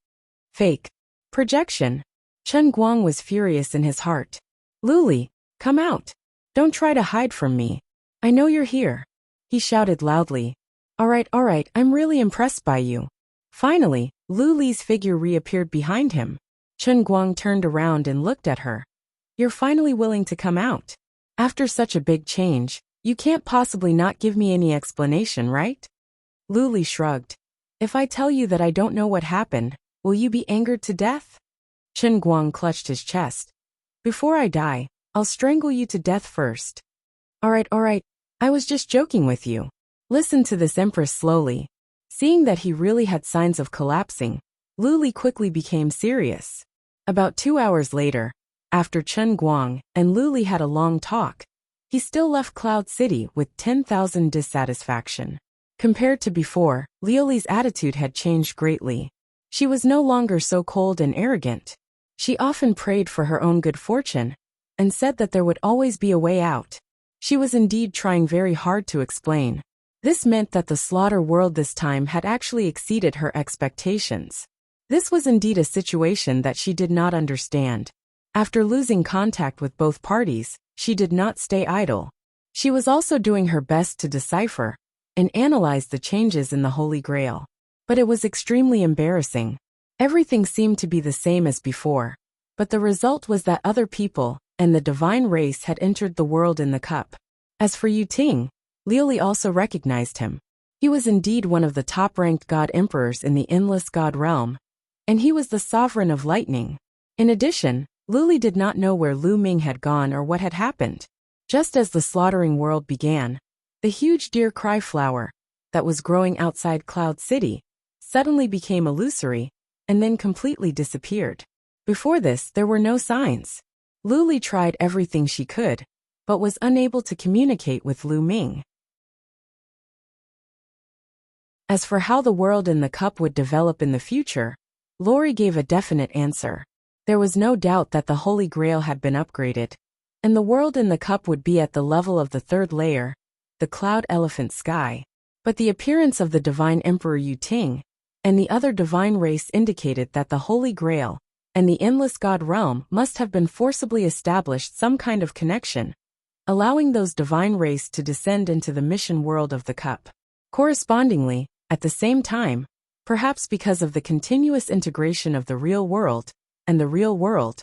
Fake. Projection. Chen Guang was furious in his heart. Liu Li, come out. Don't try to hide from me. I know you're here. He shouted loudly. All right, I'm really impressed by you. Finally, Liu Li's figure reappeared behind him. Chen Guang turned around and looked at her. You're finally willing to come out. After such a big change, you can't possibly not give me any explanation, right? Liu Li shrugged. If I tell you that I don't know what happened, will you be angered to death? Chen Guang clutched his chest. Before I die, I'll strangle you to death first. All right, I was just joking with you. Listen to this, Empress, slowly. Seeing that he really had signs of collapsing, Liu Li quickly became serious. About 2 hours later, after Chen Guang and Liu Li had a long talk, he still left Cloud City with 10,000 dissatisfaction. Compared to before, Liu Li's attitude had changed greatly. She was no longer so cold and arrogant. She often prayed for her own good fortune and said that there would always be a way out. She was indeed trying very hard to explain. This meant that the slaughter world this time had actually exceeded her expectations. This was indeed a situation that she did not understand. After losing contact with both parties, she did not stay idle. She was also doing her best to decipher and analyze the changes in the Holy Grail. But it was extremely embarrassing. Everything seemed to be the same as before, but the result was that other people and the divine race had entered the world in the cup. As for Yu Ting, Liu Li also recognized him. He was indeed one of the top-ranked god emperors in the endless god realm, and he was the sovereign of lightning. In addition, Liu Li did not know where Lu Ming had gone or what had happened. Just as the slaughtering world began, the huge deer cry flower that was growing outside Cloud City suddenly became illusory and then completely disappeared. Before this, there were no signs. Liu Li tried everything she could, but was unable to communicate with Lu Ming. As for how the world in the cup would develop in the future, Lori gave a definite answer. There was no doubt that the Holy Grail had been upgraded, and the world in the cup would be at the level of the third layer, the Cloud Elephant Sky. But the appearance of the Divine Emperor Yu Ting and the other divine race indicated that the Holy Grail and the Endless God Realm must have been forcibly established some kind of connection, allowing those divine race to descend into the mission world of the cup. Correspondingly, at the same time, perhaps because of the continuous integration of the real world and the real world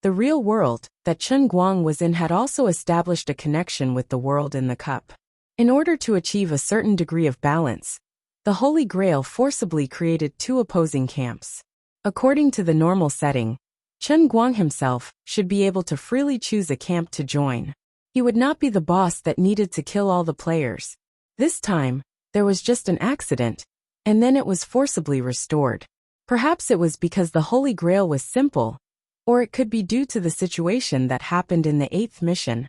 that Chen Guang was in had also established a connection with the world in the cup. In order to achieve a certain degree of balance, the Holy Grail forcibly created two opposing camps. According to the normal setting, Chen Guang himself should be able to freely choose a camp to join. He would not be the boss that needed to kill all the players. This time, there was just an accident, and then it was forcibly restored. Perhaps it was because the Holy Grail was simple, or it could be due to the situation that happened in the 8th mission.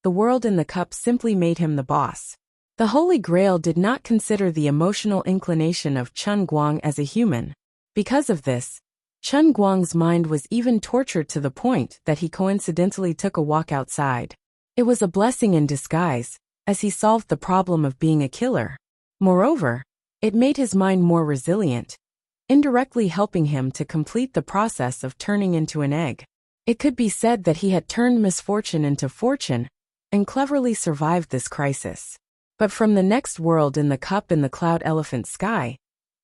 The world in the cup simply made him the boss. The Holy Grail did not consider the emotional inclination of Chen Guang as a human. Because of this, Chen Guang's mind was even tortured to the point that he coincidentally took a walk outside. It was a blessing in disguise, as he solved the problem of being a killer. Moreover, it made his mind more resilient, indirectly helping him to complete the process of turning into an egg. It could be said that he had turned misfortune into fortune and cleverly survived this crisis. But from the next world in the cup in the cloud elephant sky,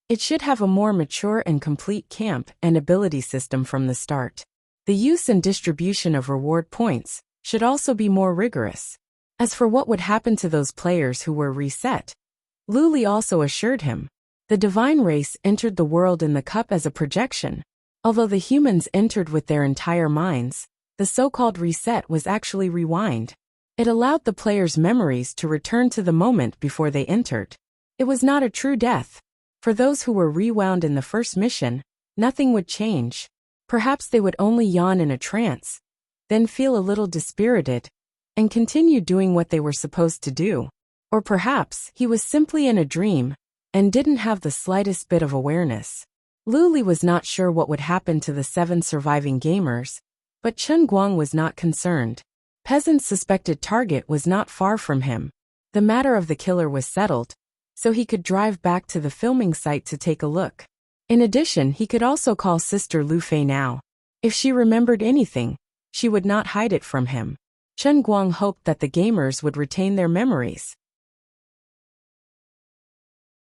it should have a more mature and complete camp and ability system from the start. The use and distribution of reward points should also be more rigorous. As for what would happen to those players who were reset, Luli also assured him. The divine race entered the world in the cup as a projection. Although the humans entered with their entire minds, the so-called reset was actually rewind. It allowed the players' memories to return to the moment before they entered. It was not a true death. For those who were rewound in the first mission, nothing would change. Perhaps they would only yawn in a trance, then feel a little dispirited, and continue doing what they were supposed to do. Or perhaps he was simply in a dream and didn't have the slightest bit of awareness. Luli was not sure what would happen to the 7 surviving gamers, but Chen Guang was not concerned. Peasant's suspected target was not far from him. The matter of the killer was settled, so he could drive back to the filming site to take a look. In addition, he could also call Sister Lu Fei now. If she remembered anything, she would not hide it from him. Chen Guang hoped that the gamers would retain their memories.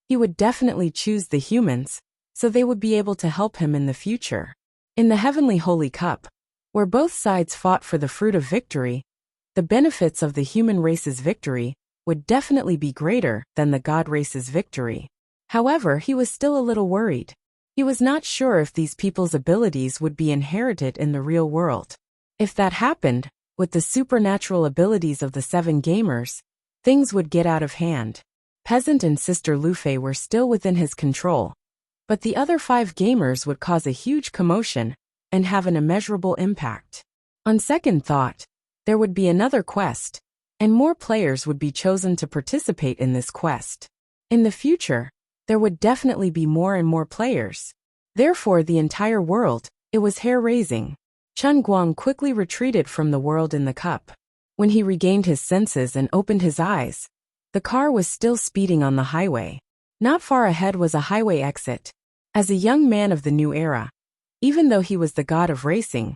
He would definitely choose the humans, so they would be able to help him in the future. In the Heavenly Holy Cup, where both sides fought for the fruit of victory, the benefits of the human race's victory would definitely be greater than the God race's victory. However, he was still a little worried. He was not sure if these people's abilities would be inherited in the real world. If that happened, with the supernatural abilities of the 7 gamers, things would get out of hand. Peasant and Sister Lu Fei were still within his control, but the other 5 gamers would cause a huge commotion and have an immeasurable impact. On second thought, there would be another quest, and more players would be chosen to participate in this quest. In the future, there would definitely be more and more players. Therefore, the entire world, it was hair-raising. Chen Guang quickly retreated from the world in the cup. When he regained his senses and opened his eyes, the car was still speeding on the highway. Not far ahead was a highway exit. As a young man of the new era, even though he was the god of racing,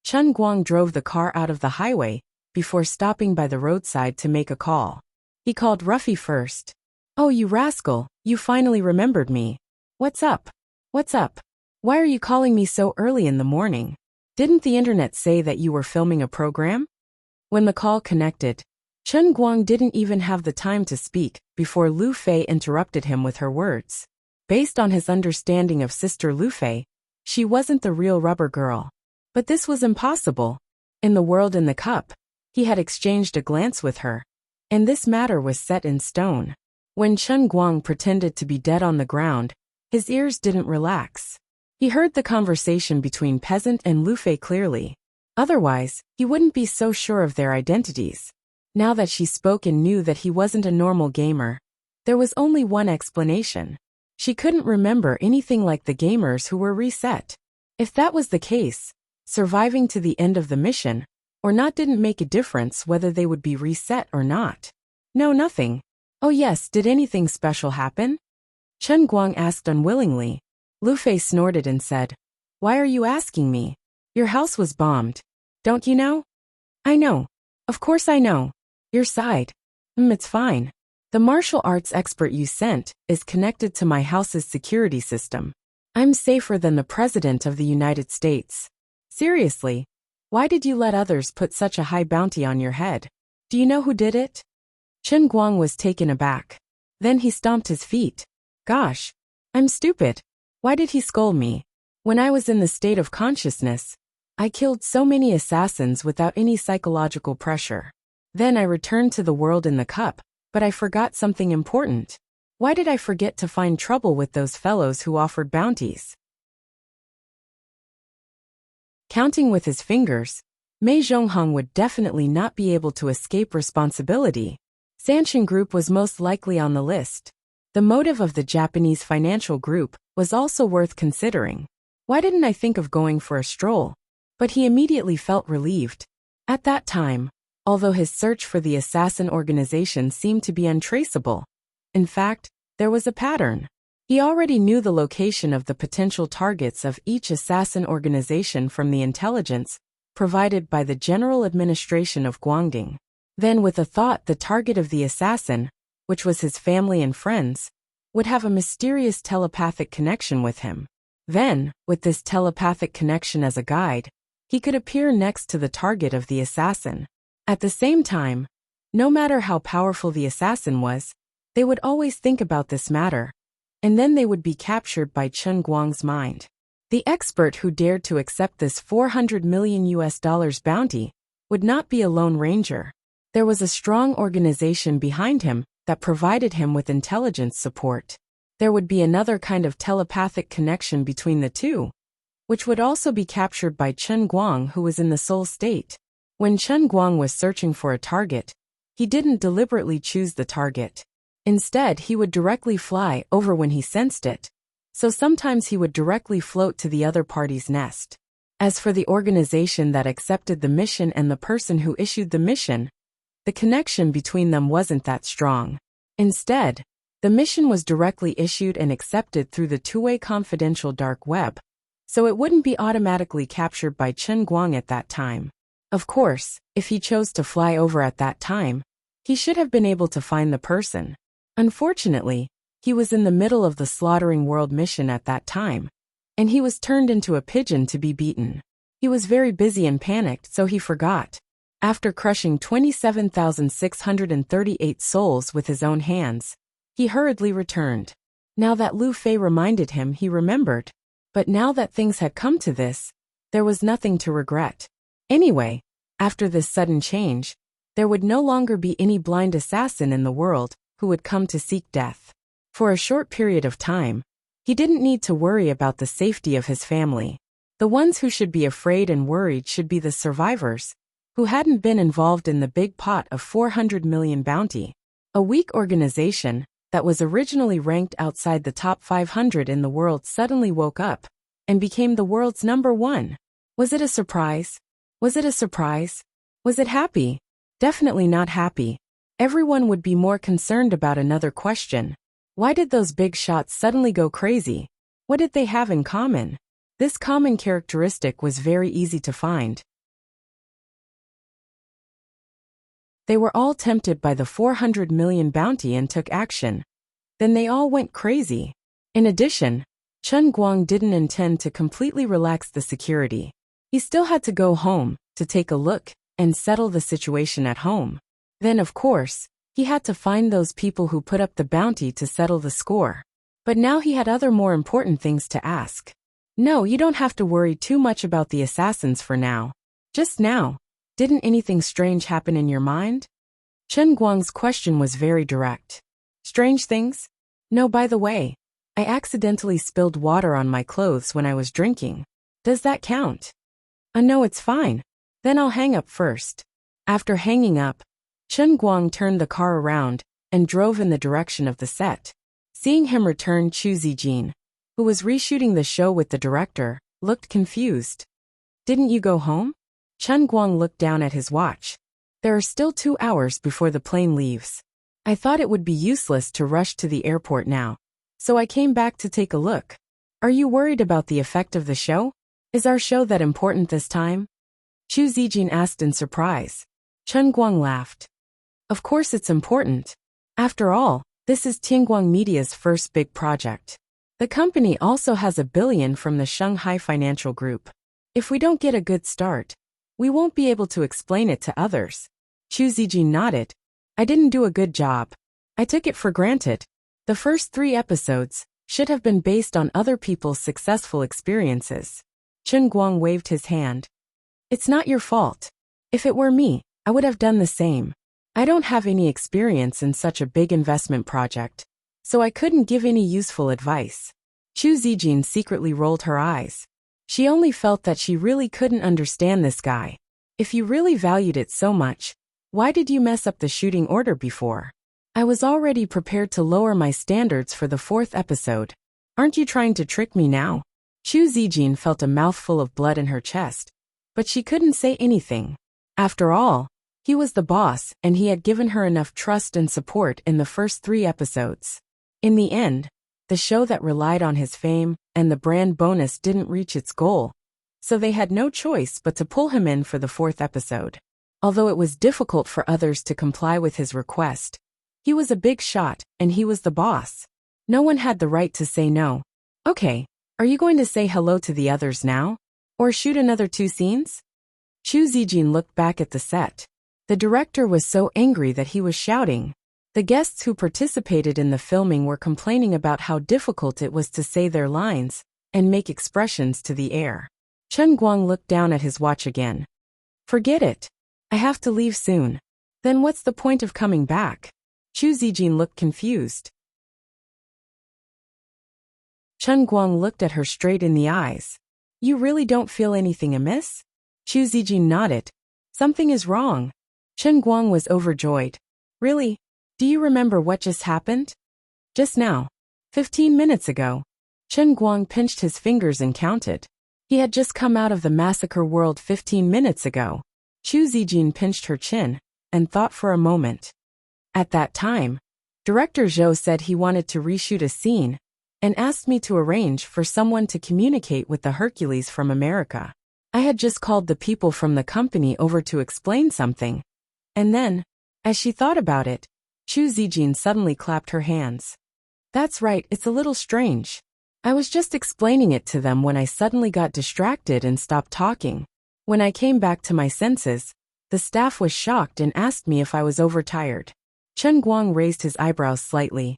Chen Guang drove the car out of the highway before stopping by the roadside to make a call. He called Ruffy first. "Oh, you rascal, you finally remembered me. What's up? What's up? Why are you calling me so early in the morning? Didn't the internet say that you were filming a program?" When the call connected, Chen Guang didn't even have the time to speak before Lu Fei interrupted him with her words. Based on his understanding of Sister Lu Fei, she wasn't the real rubber girl. But this was impossible. In the world in the cup, he had exchanged a glance with her, and this matter was set in stone. When Chen Guang pretended to be dead on the ground, his ears didn't relax. He heard the conversation between Peasant and Lu Fei clearly. Otherwise, he wouldn't be so sure of their identities. Now that she spoke and knew that he wasn't a normal gamer, there was only one explanation. She couldn't remember anything like the gamers who were reset. If that was the case, surviving to the end of the mission or not didn't make a difference whether they would be reset or not. No, nothing. Oh yes, did anything special happen? Chen Guang asked unwillingly. Lu Fei snorted and said, "Why are you asking me? Your house was bombed. Don't you know?" "I know. Of course I know. Your side. It's fine. The martial arts expert you sent is connected to my house's security system. I'm safer than the President of the United States. Seriously, why did you let others put such a high bounty on your head? Do you know who did it?" Chen Guang was taken aback. Then he stomped his feet. "Gosh, I'm stupid. Why did he scold me? When I was in the state of consciousness, I killed so many assassins without any psychological pressure. Then I returned to the world in the cup, but I forgot something important. Why did I forget to find trouble with those fellows who offered bounties?" Counting with his fingers, Mei Zhonghong would definitely not be able to escape responsibility. Sanshin Group was most likely on the list. The motive of the Japanese financial group was also worth considering. Why didn't I think of going for a stroll? But he immediately felt relieved. At that time, although his search for the assassin organization seemed to be untraceable. In fact, there was a pattern. He already knew the location of the potential targets of each assassin organization from the intelligence provided by the General Administration of Guangdong. Then, with a thought, the target of the assassin, which was his family and friends, would have a mysterious telepathic connection with him. Then, with this telepathic connection as a guide, he could appear next to the target of the assassin. At the same time, no matter how powerful the assassin was, they would always think about this matter, and then they would be captured by Chen Guang's mind. The expert who dared to accept this $400 million bounty would not be a lone ranger. There was a strong organization behind him that provided him with intelligence support. There would be another kind of telepathic connection between the two, which would also be captured by Chen Guang, who was in the soul state. When Chen Guang was searching for a target, he didn't deliberately choose the target. Instead, he would directly fly over when he sensed it. So sometimes he would directly float to the other party's nest. As for the organization that accepted the mission and the person who issued the mission, the connection between them wasn't that strong. Instead, the mission was directly issued and accepted through the two-way confidential dark web, so it wouldn't be automatically captured by Chen Guang at that time. Of course, if he chose to fly over at that time, he should have been able to find the person. Unfortunately, he was in the middle of the Slaughtering World mission at that time, and he was turned into a pigeon to be beaten. He was very busy and panicked, so he forgot. After crushing 27,638 souls with his own hands, he hurriedly returned. Now that Lu Fei reminded him, he remembered. But now that things had come to this, there was nothing to regret. Anyway, after this sudden change, there would no longer be any blind assassin in the world who would come to seek death. For a short period of time, he didn't need to worry about the safety of his family. The ones who should be afraid and worried should be the survivors, who hadn't been involved in the big pot of 400 million bounty. A weak organization that was originally ranked outside the top 500 in the world suddenly woke up and became the world's #1. Was it a surprise? Was it a surprise? Was it happy? Definitely not happy. Everyone would be more concerned about another question. Why did those big shots suddenly go crazy? What did they have in common? This common characteristic was very easy to find. They were all tempted by the 400 million bounty and took action. Then they all went crazy. In addition, Chen Guang didn't intend to completely relax the security. He still had to go home to take a look and settle the situation at home. Then, of course, he had to find those people who put up the bounty to settle the score. But now he had other more important things to ask. No, you don't have to worry too much about the assassins for now. Just now, didn't anything strange happen in your mind? Chen Guang's question was very direct. Strange things? No, by the way, I accidentally spilled water on my clothes when I was drinking. Does that count? No, it's fine. Then I'll hang up first. After hanging up, Chen Guang turned the car around and drove in the direction of the set. Seeing him return, Chu Zijin, who was reshooting the show with the director, looked confused. Didn't you go home? Chen Guang looked down at his watch. There are still 2 hours before the plane leaves. I thought it would be useless to rush to the airport now, so I came back to take a look. Are you worried about the effect of the show? Is our show that important this time? Chu Zijin asked in surprise. Chen Guang laughed. Of course it's important. After all, this is Tianguang Media's first big project. The company also has $1 billion from the Shanghai Financial Group. If we don't get a good start, we won't be able to explain it to others. Chu Zijin nodded. I didn't do a good job. I took it for granted. The first 3 episodes should have been based on other people's successful experiences. Chen Guang waved his hand. It's not your fault. If it were me, I would have done the same. I don't have any experience in such a big investment project, so I couldn't give any useful advice. Chu Zijin secretly rolled her eyes. She only felt that she really couldn't understand this guy. If you really valued it so much, why did you mess up the shooting order before? I was already prepared to lower my standards for the 4th episode. Aren't you trying to trick me now? Chu Zijin felt a mouthful of blood in her chest, but she couldn't say anything. After all, He was the boss, and he had given her enough trust and support in the first 3 episodes. In the end, the show that relied on his fame and the brand bonus didn't reach its goal, so they had no choice but to pull him in for the 4th episode. Although it was difficult for others to comply with his request, he was a big shot, and he was the boss. No one had the right to say no. Okay, are you going to say hello to the others now? Or shoot another 2 scenes? Chu Zijin looked back at the set. The director was so angry that he was shouting. The guests who participated in the filming were complaining about how difficult it was to say their lines and make expressions to the air. Chen Guang looked down at his watch again. Forget it. I have to leave soon. Then what's the point of coming back? Chu Zijin looked confused. Chen Guang looked at her straight in the eyes. You really don't feel anything amiss? Chu Zijin nodded. Something is wrong. Chen Guang was overjoyed. Really? Do you remember what just happened? Just now. 15 minutes ago. Chen Guang pinched his fingers and counted. He had just come out of the massacre world 15 minutes ago. Chu Zijin pinched her chin and thought for a moment. At that time, Director Zhou said he wanted to reshoot a scene and asked me to arrange for someone to communicate with the Hercules from America. I had just called the people from the company over to explain something. And then, as she thought about it, Chu Zijin suddenly clapped her hands. That's right, it's a little strange. I was just explaining it to them when I suddenly got distracted and stopped talking. When I came back to my senses, the staff was shocked and asked me if I was overtired. Chen Guang raised his eyebrows slightly.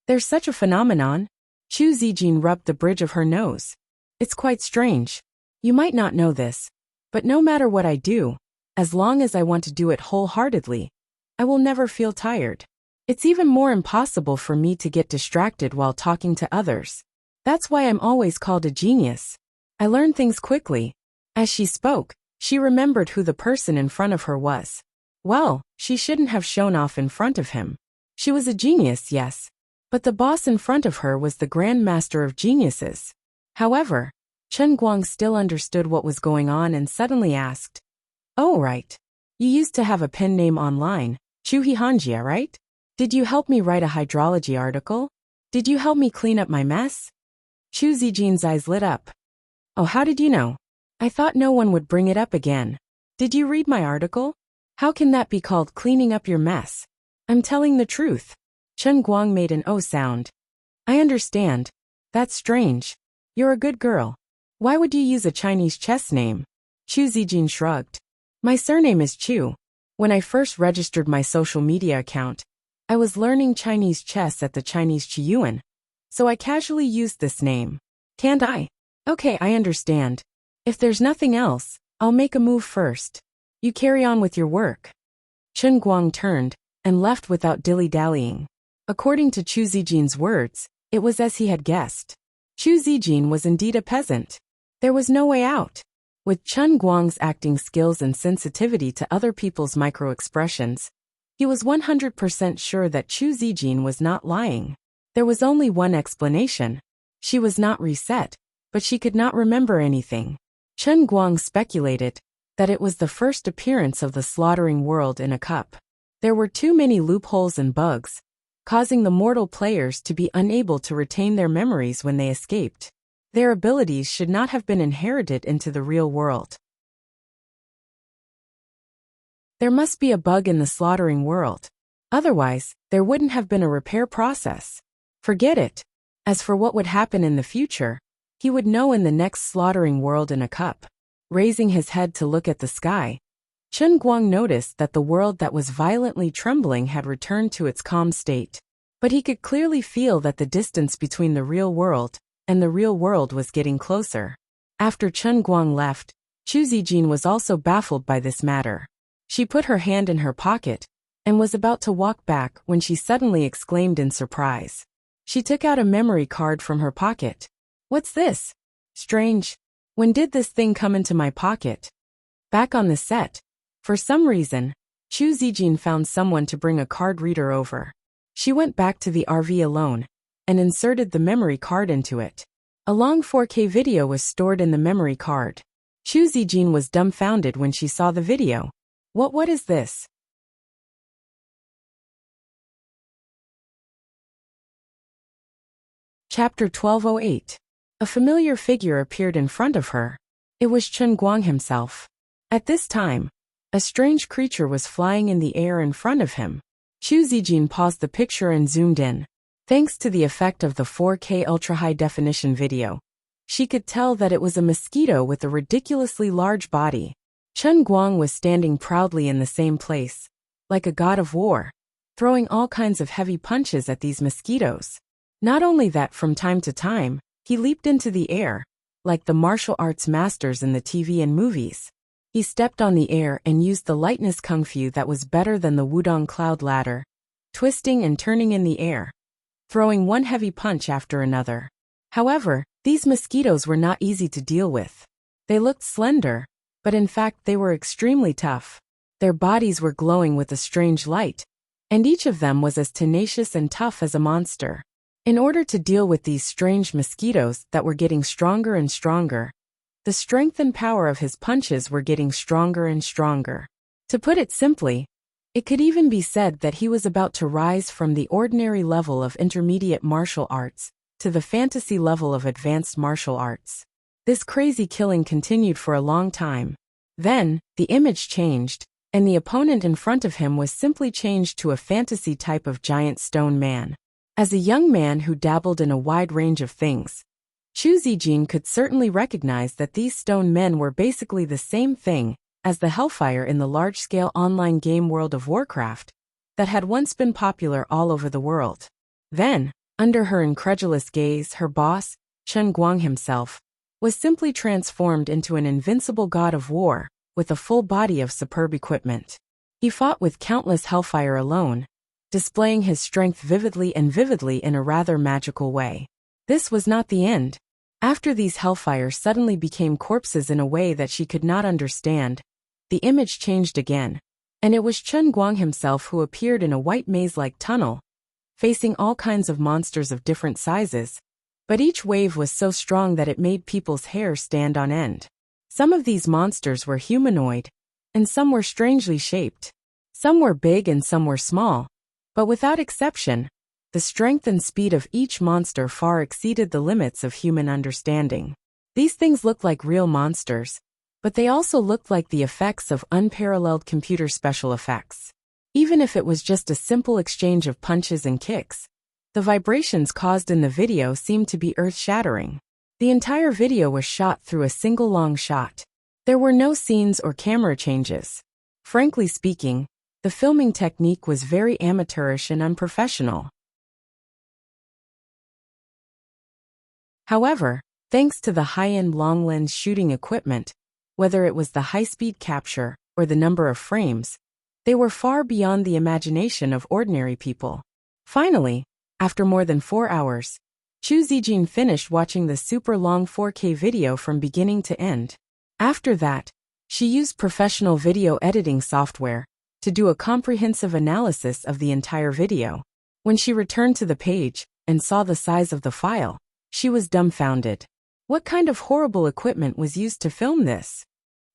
There's such a phenomenon. Chu Zijin rubbed the bridge of her nose. It's quite strange. You might not know this, but no matter what I do, as long as I want to do it wholeheartedly, I will never feel tired. It's even more impossible for me to get distracted while talking to others. That's why I'm always called a genius. I learn things quickly. As she spoke, she remembered who the person in front of her was. Well, she shouldn't have shown off in front of him. She was a genius, yes. But the boss in front of her was the Grand Master of Geniuses. However, Chen Guang still understood what was going on and suddenly asked, Oh, right. You used to have a pen name online, Chuhi Hanjia, right? Did you help me write a hydrology article? Did you help me clean up my mess? Chu Zijin's eyes lit up. Oh, how did you know? I thought no one would bring it up again. Did you read my article? How can that be called cleaning up your mess? I'm telling the truth. Chen Guang made an O sound. I understand. That's strange. You're a good girl. Why would you use a Chinese chess name? Chu Zijin shrugged. My surname is Chu. When I first registered my social media account, I was learning Chinese chess at the Chinese Qiyuan, so I casually used this name. Can't I? Okay, I understand. If there's nothing else, I'll make a move first. You carry on with your work. Chen Guang turned and left without dilly-dallying. According to Chu Zijin's words, it was as he had guessed. Chu Zijin was indeed a peasant. There was no way out. With Chen Guang's acting skills and sensitivity to other people's micro-expressions, he was 100% sure that Chu Zijin was not lying. There was only one explanation. She was not reset, but she could not remember anything. Chen Guang speculated that it was the first appearance of the slaughtering world in a cup. There were too many loopholes and bugs, causing the mortal players to be unable to retain their memories when they escaped. Their abilities should not have been inherited into the real world. There must be a bug in the slaughtering world. Otherwise, there wouldn't have been a repair process. Forget it. As for what would happen in the future, he would know in the next slaughtering world in a cup. Raising his head to look at the sky, Chen Guang noticed that the world that was violently trembling had returned to its calm state. But he could clearly feel that the distance between the real world and the real world was getting closer. After Chen Guang left, Chu Zijin was also baffled by this matter. She put her hand in her pocket and was about to walk back when she suddenly exclaimed in surprise. She took out a memory card from her pocket. What's this? Strange. When did this thing come into my pocket? Back on the set, for some reason, Chu Zijin found someone to bring a card reader over. She went back to the RV alone and inserted the memory card into it. A long 4K video was stored in the memory card. Chu Zijin was dumbfounded when she saw the video. What is this? Chapter 1208. A familiar figure appeared in front of her. It was Chen Guang himself. At this time, a strange creature was flying in the air in front of him. Xu Zijin paused the picture and zoomed in. Thanks to the effect of the 4K ultra-high definition video, she could tell that it was a mosquito with a ridiculously large body. Chen Guang was standing proudly in the same place, like a god of war, throwing all kinds of heavy punches at these mosquitoes. Not only that, from time to time, he leaped into the air, like the martial arts masters in the TV and movies. He stepped on the air and used the lightness kung fu that was better than the Wudong cloud ladder, twisting and turning in the air, throwing one heavy punch after another. However, these mosquitoes were not easy to deal with. They looked slender, but in fact they were extremely tough. Their bodies were glowing with a strange light, and each of them was as tenacious and tough as a monster. In order to deal with these strange mosquitoes that were getting stronger and stronger, the strength and power of his punches were getting stronger and stronger. To put it simply, it could even be said that he was about to rise from the ordinary level of intermediate martial arts to the fantasy level of advanced martial arts. This crazy killing continued for a long time. Then, the image changed, and the opponent in front of him was simply changed to a fantasy type of giant stone man. As a young man who dabbled in a wide range of things, Xu Zijin could certainly recognize that these stone men were basically the same thing as the Hellfire in the large-scale online game World of Warcraft that had once been popular all over the world. Then, under her incredulous gaze, her boss, Chen Guang himself, was simply transformed into an invincible god of war with a full body of superb equipment. He fought with countless Hellfire alone, displaying his strength vividly in a rather magical way. This was not the end. After these Hellfire suddenly became corpses in a way that she could not understand, the image changed again, and it was Chen Guang himself who appeared in a white maze-like tunnel, facing all kinds of monsters of different sizes, but each wave was so strong that it made people's hair stand on end. Some of these monsters were humanoid, and some were strangely shaped. Some were big and some were small, but without exception, the strength and speed of each monster far exceeded the limits of human understanding. These things looked like real monsters, but they also looked like the effects of unparalleled computer special effects. Even if it was just a simple exchange of punches and kicks, the vibrations caused in the video seemed to be earth-shattering. The entire video was shot through a single long shot. There were no scenes or camera changes. Frankly speaking, the filming technique was very amateurish and unprofessional. However, thanks to the high-end long-lens shooting equipment, whether it was the high-speed capture or the number of frames, they were far beyond the imagination of ordinary people. Finally, after more than 4 hours, Xu Zijin finished watching the super-long 4K video from beginning to end. After that, she used professional video editing software to do a comprehensive analysis of the entire video. When she returned to the page and saw the size of the file, she was dumbfounded. What kind of horrible equipment was used to film this?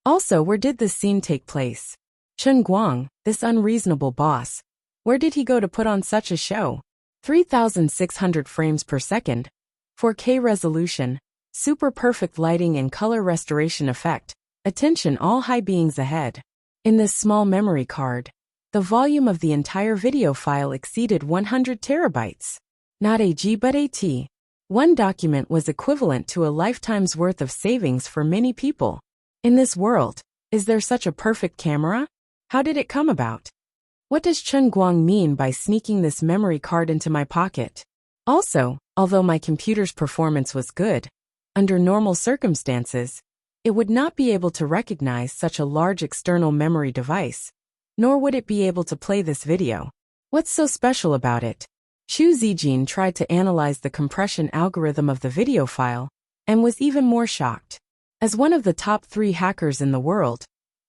Also, where did this scene take place? Chen Guang, this unreasonable boss, where did he go to put on such a show? 3,600 frames per second, 4K resolution, super perfect lighting and color restoration effect. Attention all high beings ahead. In this small memory card, the volume of the entire video file exceeded 100 terabytes. Not a G but a T. One document was equivalent to a lifetime's worth of savings for many people. In this world, is there such a perfect camera? How did it come about? What does Chen Guang mean by sneaking this memory card into my pocket? Also, although my computer's performance was good, under normal circumstances, it would not be able to recognize such a large external memory device, nor would it be able to play this video. What's so special about it? Xu Zijin tried to analyze the compression algorithm of the video file, and was even more shocked. As one of the top 3 hackers in the world,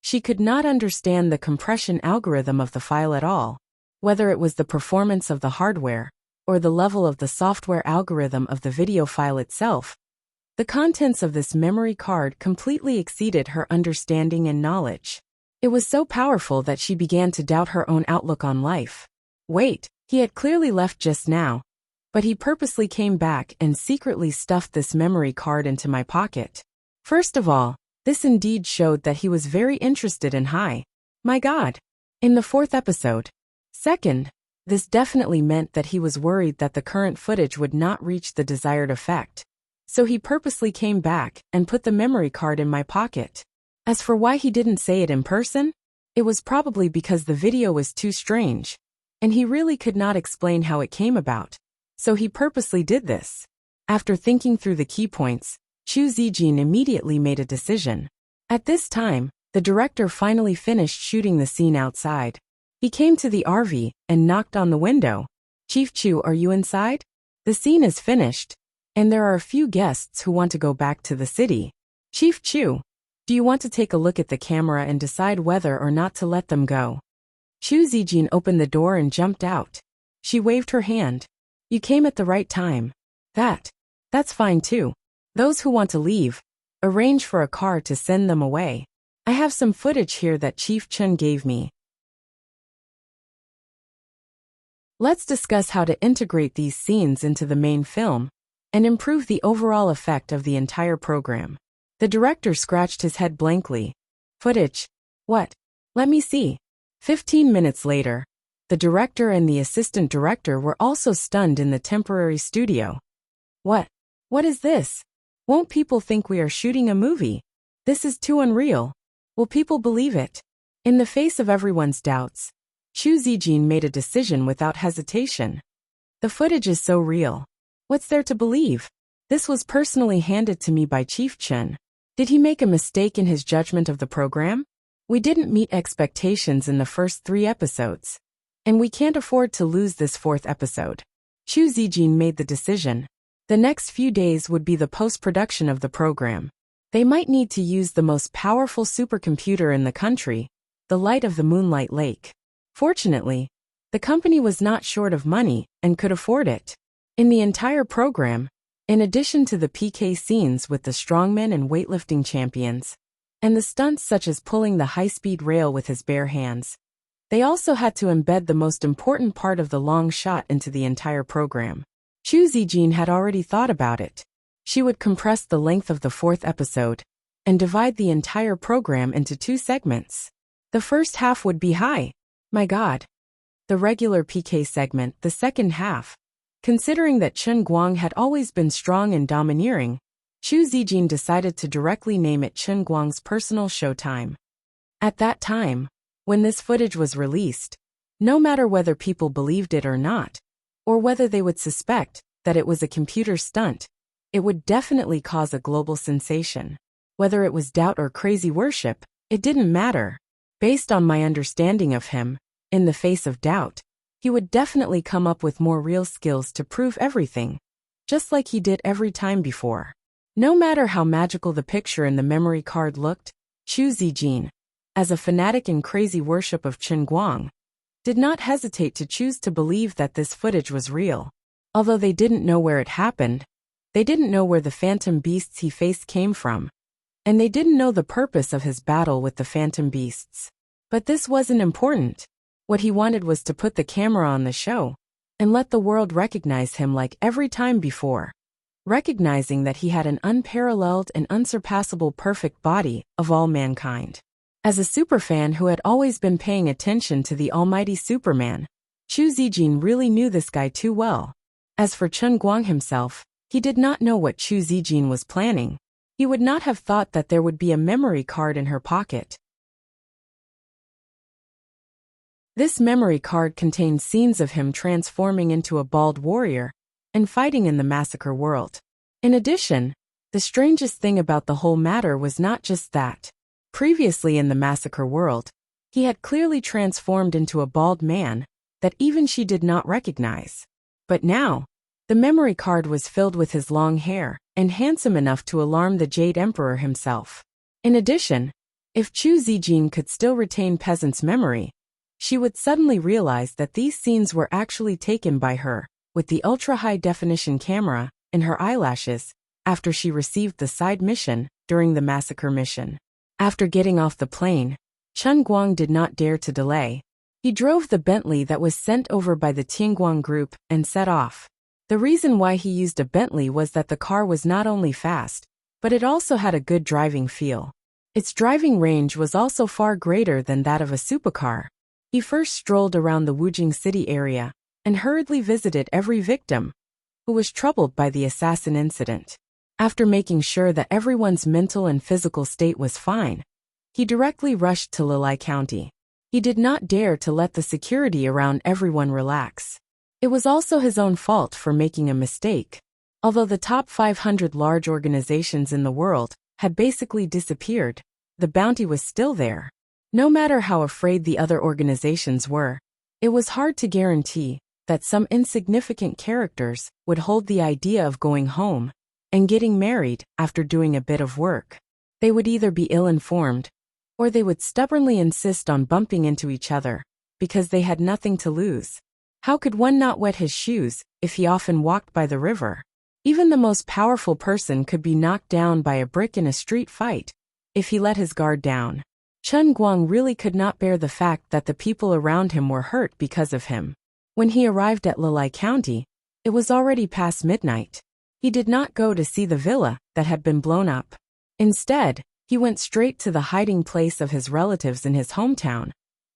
she could not understand the compression algorithm of the file at all, whether it was the performance of the hardware, or the level of the software algorithm of the video file itself. The contents of this memory card completely exceeded her understanding and knowledge. It was so powerful that she began to doubt her own outlook on life. Wait, he had clearly left just now, but he purposely came back and secretly stuffed this memory card into my pocket. First of all, this indeed showed that he was very interested in Hai. My God. In the 4th episode. Second, this definitely meant that he was worried that the current footage would not reach the desired effect. So he purposely came back and put the memory card in my pocket. As for why he didn't say it in person, it was probably because the video was too strange, and he really could not explain how it came about. So he purposely did this. After thinking through the key points, Chu Zijin immediately made a decision. At this time, the director finally finished shooting the scene outside. He came to the RV and knocked on the window. Chief Chu, are you inside? The scene is finished, and there are a few guests who want to go back to the city. Chief Chu, do you want to take a look at the camera and decide whether or not to let them go? Chu Zijin opened the door and jumped out. She waved her hand. You came at the right time. That's fine too. Those who want to leave, arrange for a car to send them away. I have some footage here that Chief Chen gave me. Let's discuss how to integrate these scenes into the main film and improve the overall effect of the entire program. The director scratched his head blankly. Footage? What? Let me see. 15 minutes later, the director and the assistant director were also stunned in the temporary studio. What is this? Won't people think we are shooting a movie? This is too unreal. Will people believe it? In the face of everyone's doubts, Chu Zijin made a decision without hesitation. The footage is so real. What's there to believe? This was personally handed to me by Chief Chen. Did he make a mistake in his judgment of the program? We didn't meet expectations in the first 3 episodes, and we can't afford to lose this 4th episode. Chu Zijin made the decision. The next few days would be the post-production of the program. They might need to use the most powerful supercomputer in the country, the Light of the Moonlight Lake. Fortunately, the company was not short of money and could afford it. In the entire program, in addition to the PK scenes with the strongmen and weightlifting champions, and the stunts such as pulling the high-speed rail with his bare hands, they also had to embed the most important part of the long shot into the entire program. Chu Zijin had already thought about it. She would compress the length of the 4th episode and divide the entire program into 2 segments. The first half would be Hai. My God. The regular PK segment, the second half. Considering that Chen Guang had always been strong and domineering, Chu Zijin decided to directly name it Chen Guang's personal showtime. At that time, when this footage was released, no matter whether people believed it or not, or whether they would suspect that it was a computer stunt, it would definitely cause a global sensation. Whether it was doubt or crazy worship, it didn't matter. Based on my understanding of him, in the face of doubt, he would definitely come up with more real skills to prove everything, just like he did every time before. No matter how magical the picture in the memory card looked, Chu Zijin, as a fanatic in crazy worship of Chen Guang, did not hesitate to choose to believe that this footage was real. Although they didn't know where it happened, they didn't know where the phantom beasts he faced came from, and they didn't know the purpose of his battle with the phantom beasts. But this wasn't important. What he wanted was to put the camera on the show and let the world recognize him like every time before, recognizing that he had an unparalleled and unsurpassable perfect body of all mankind. As a superfan who had always been paying attention to the almighty Superman, Chu Zijin really knew this guy too well. As for Chen Guang himself, he did not know what Chu Zijin was planning. He would not have thought that there would be a memory card in her pocket. This memory card contained scenes of him transforming into a bald warrior and fighting in the massacre world. In addition, the strangest thing about the whole matter was not just that. Previously in the massacre world, he had clearly transformed into a bald man that even she did not recognize. But now, the memory card was filled with his long hair and handsome enough to alarm the Jade Emperor himself. In addition, if Chu Zijin could still retain Peasant's memory, she would suddenly realize that these scenes were actually taken by her, with the ultra-high-definition camera in her eyelashes, after she received the side mission during the massacre mission. After getting off the plane, Chen Guang did not dare to delay. He drove the Bentley that was sent over by the Tianguang group and set off. The reason why he used a Bentley was that the car was not only fast, but it also had a good driving feel. Its driving range was also far greater than that of a supercar. He first strolled around the Wujing city area and hurriedly visited every victim who was troubled by the assassin incident. After making sure that everyone's mental and physical state was fine, he directly rushed to Lilai County. He did not dare to let the security around everyone relax. It was also his own fault for making a mistake. Although the top 500 large organizations in the world had basically disappeared, the bounty was still there. No matter how afraid the other organizations were, it was hard to guarantee that some insignificant characters would hold the idea of going home and getting married after doing a bit of work. They would either be ill-informed, or they would stubbornly insist on bumping into each other, because they had nothing to lose. How could one not wet his shoes if he often walked by the river? Even the most powerful person could be knocked down by a brick in a street fight if he let his guard down. Chen Guang really could not bear the fact that the people around him were hurt because of him. When he arrived at Lilai County, it was already past midnight. He did not go to see the villa that had been blown up. Instead, he went straight to the hiding place of his relatives in his hometown,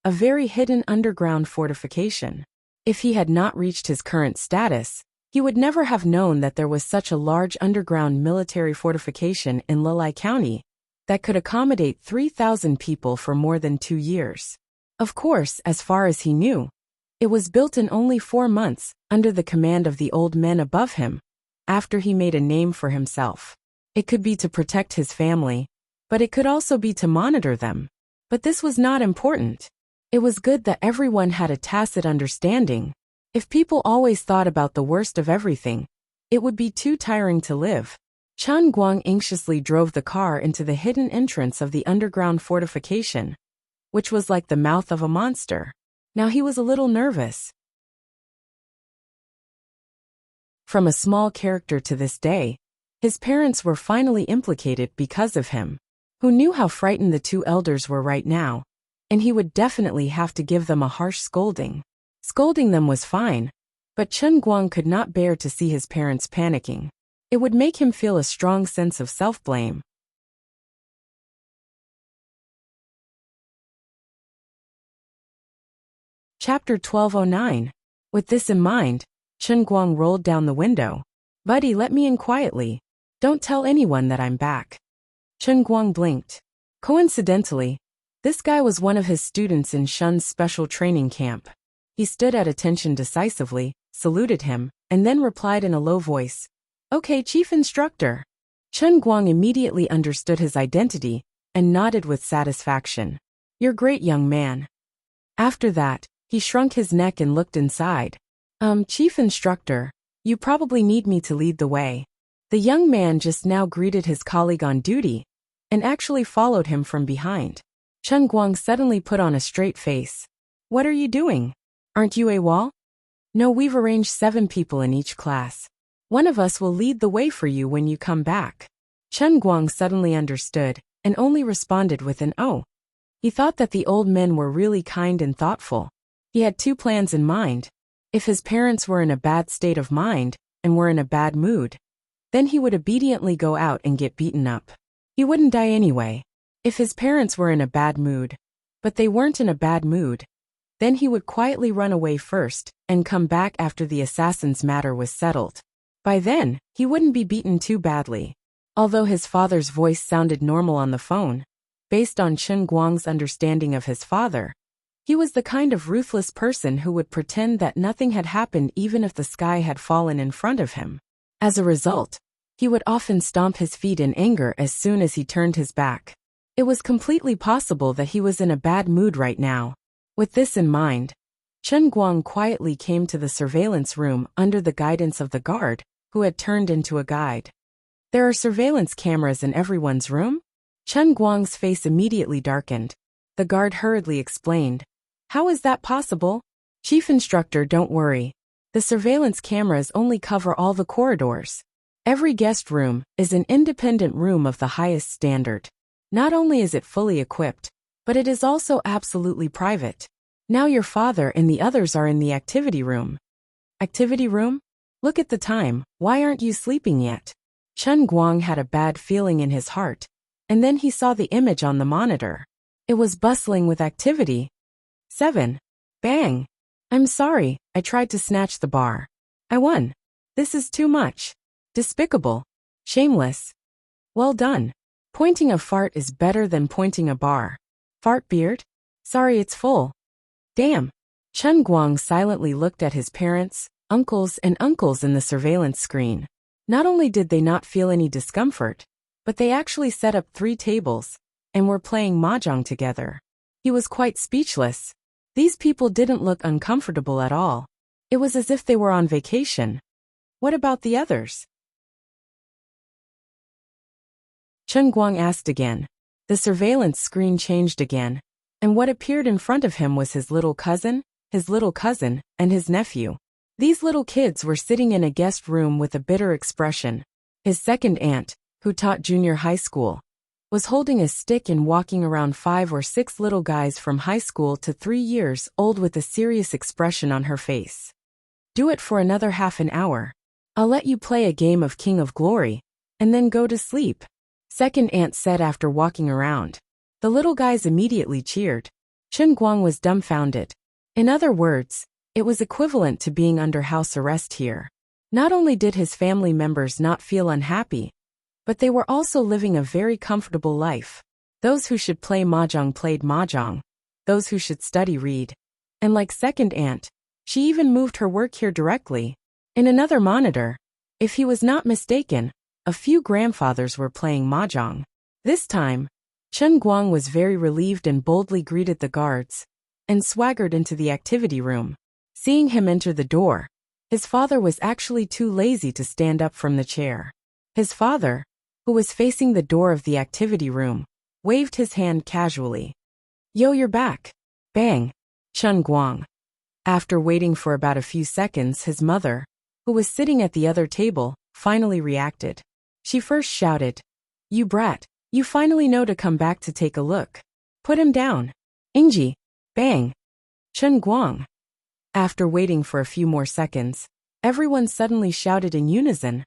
a very hidden underground fortification. If he had not reached his current status, he would never have known that there was such a large underground military fortification in Lilai County that could accommodate 3,000 people for more than 2 years. Of course, as far as he knew, it was built in only 4 months under the command of the old men above him, after he made a name for himself. It could be to protect his family, but it could also be to monitor them. But this was not important. It was good that everyone had a tacit understanding. If people always thought about the worst of everything, it would be too tiring to live. Chen Guang anxiously drove the car into the hidden entrance of the underground fortification, which was like the mouth of a monster. Now he was a little nervous. From a small character to this day, his parents were finally implicated because of him. Who knew how frightened the two elders were right now, and he would definitely have to give them a harsh scolding. Scolding them was fine, but Chen Guang could not bear to see his parents panicking. It would make him feel a strong sense of self-blame. Chapter 1209. With this in mind, Chen Guang rolled down the window. "Buddy, let me in quietly. Don't tell anyone that I'm back." Chen Guang blinked. Coincidentally, this guy was one of his students in Shun's special training camp. He stood at attention decisively, saluted him, and then replied in a low voice, "Okay, Chief Instructor." Chen Guang immediately understood his identity and nodded with satisfaction. "You're great, young man." After that, he shrunk his neck and looked inside. Chief Instructor, you probably need me to lead the way." The young man just now greeted his colleague on duty and actually followed him from behind. Chen Guang suddenly put on a straight face. "What are you doing? Aren't you AWOL?" "No, we've arranged 7 people in each class. One of us will lead the way for you when you come back." Chen Guang suddenly understood and only responded with an "oh." He thought that the old men were really kind and thoughtful. He had 2 plans in mind. If his parents were in a bad state of mind and were in a bad mood, then he would obediently go out and get beaten up. He wouldn't die anyway. If his parents were in a bad mood, but they weren't in a bad mood, then he would quietly run away first and come back after the assassin's matter was settled. By then, he wouldn't be beaten too badly. Although his father's voice sounded normal on the phone, based on Chen Guang's understanding of his father, he was the kind of ruthless person who would pretend that nothing had happened even if the sky had fallen in front of him. As a result, he would often stomp his feet in anger as soon as he turned his back. It was completely possible that he was in a bad mood right now. With this in mind, Chen Guang quietly came to the surveillance room under the guidance of the guard, who had turned into a guide. "There are surveillance cameras in everyone's room?" Chen Guang's face immediately darkened. The guard hurriedly explained. "How is that possible?" "Chief Instructor, don't worry. The surveillance cameras only cover all the corridors. Every guest room is an independent room of the highest standard. Not only is it fully equipped, But it is also absolutely private. Now your father and the others are in the activity room. Activity room? Look at the time, why aren't you sleeping yet? Chen Guang had a bad feeling in his heart, and then he saw the image on the monitor. It was bustling with activity. 7. Bang! I'm sorry, I tried to snatch the bar. I won. This is too much. Despicable. Shameless. Well done. Pointing a fart is better than pointing a bar. Fart beard? Sorry, it's full. Damn. Chen Guang silently looked at his parents, uncles in the surveillance screen. Not only did they not feel any discomfort, but they actually set up 3 tables and were playing mahjong together. He was quite speechless. These people didn't look uncomfortable at all. It was as if they were on vacation. What about the others? Chen Guang asked again. The surveillance screen changed again, and what appeared in front of him was his little cousin, and his nephew. These little kids were sitting in a guest room with a bitter expression. His second aunt, who taught junior high school, was holding a stick and walking around 5 or 6 little guys from high school to 3 years old with a serious expression on her face. Do it for another half an hour. I'll let you play a game of King of Glory, and then go to sleep, second aunt said after walking around. The little guys immediately cheered. Chen Guang was dumbfounded. In other words, it was equivalent to being under house arrest here. Not only did his family members not feel unhappy, but they were also living a very comfortable life. Those who should play mahjong played mahjong. Those who should study read. And like second aunt, she even moved her work here directly. In another monitor, if he was not mistaken, a few grandfathers were playing mahjong. This time, Chen Guang was very relieved and boldly greeted the guards, and swaggered into the activity room. Seeing him enter the door, his father was actually too lazy to stand up from the chair. His father, who was facing the door of the activity room, waved his hand casually. Yo, you're back. Bang. Chen Guang. After waiting for about a few seconds, his mother, who was sitting at the other table, finally reacted. She first shouted, You brat, you finally know to come back to take a look. Put him down. Ingji. Bang. Chen Guang. After waiting for a few more seconds, everyone suddenly shouted in unison,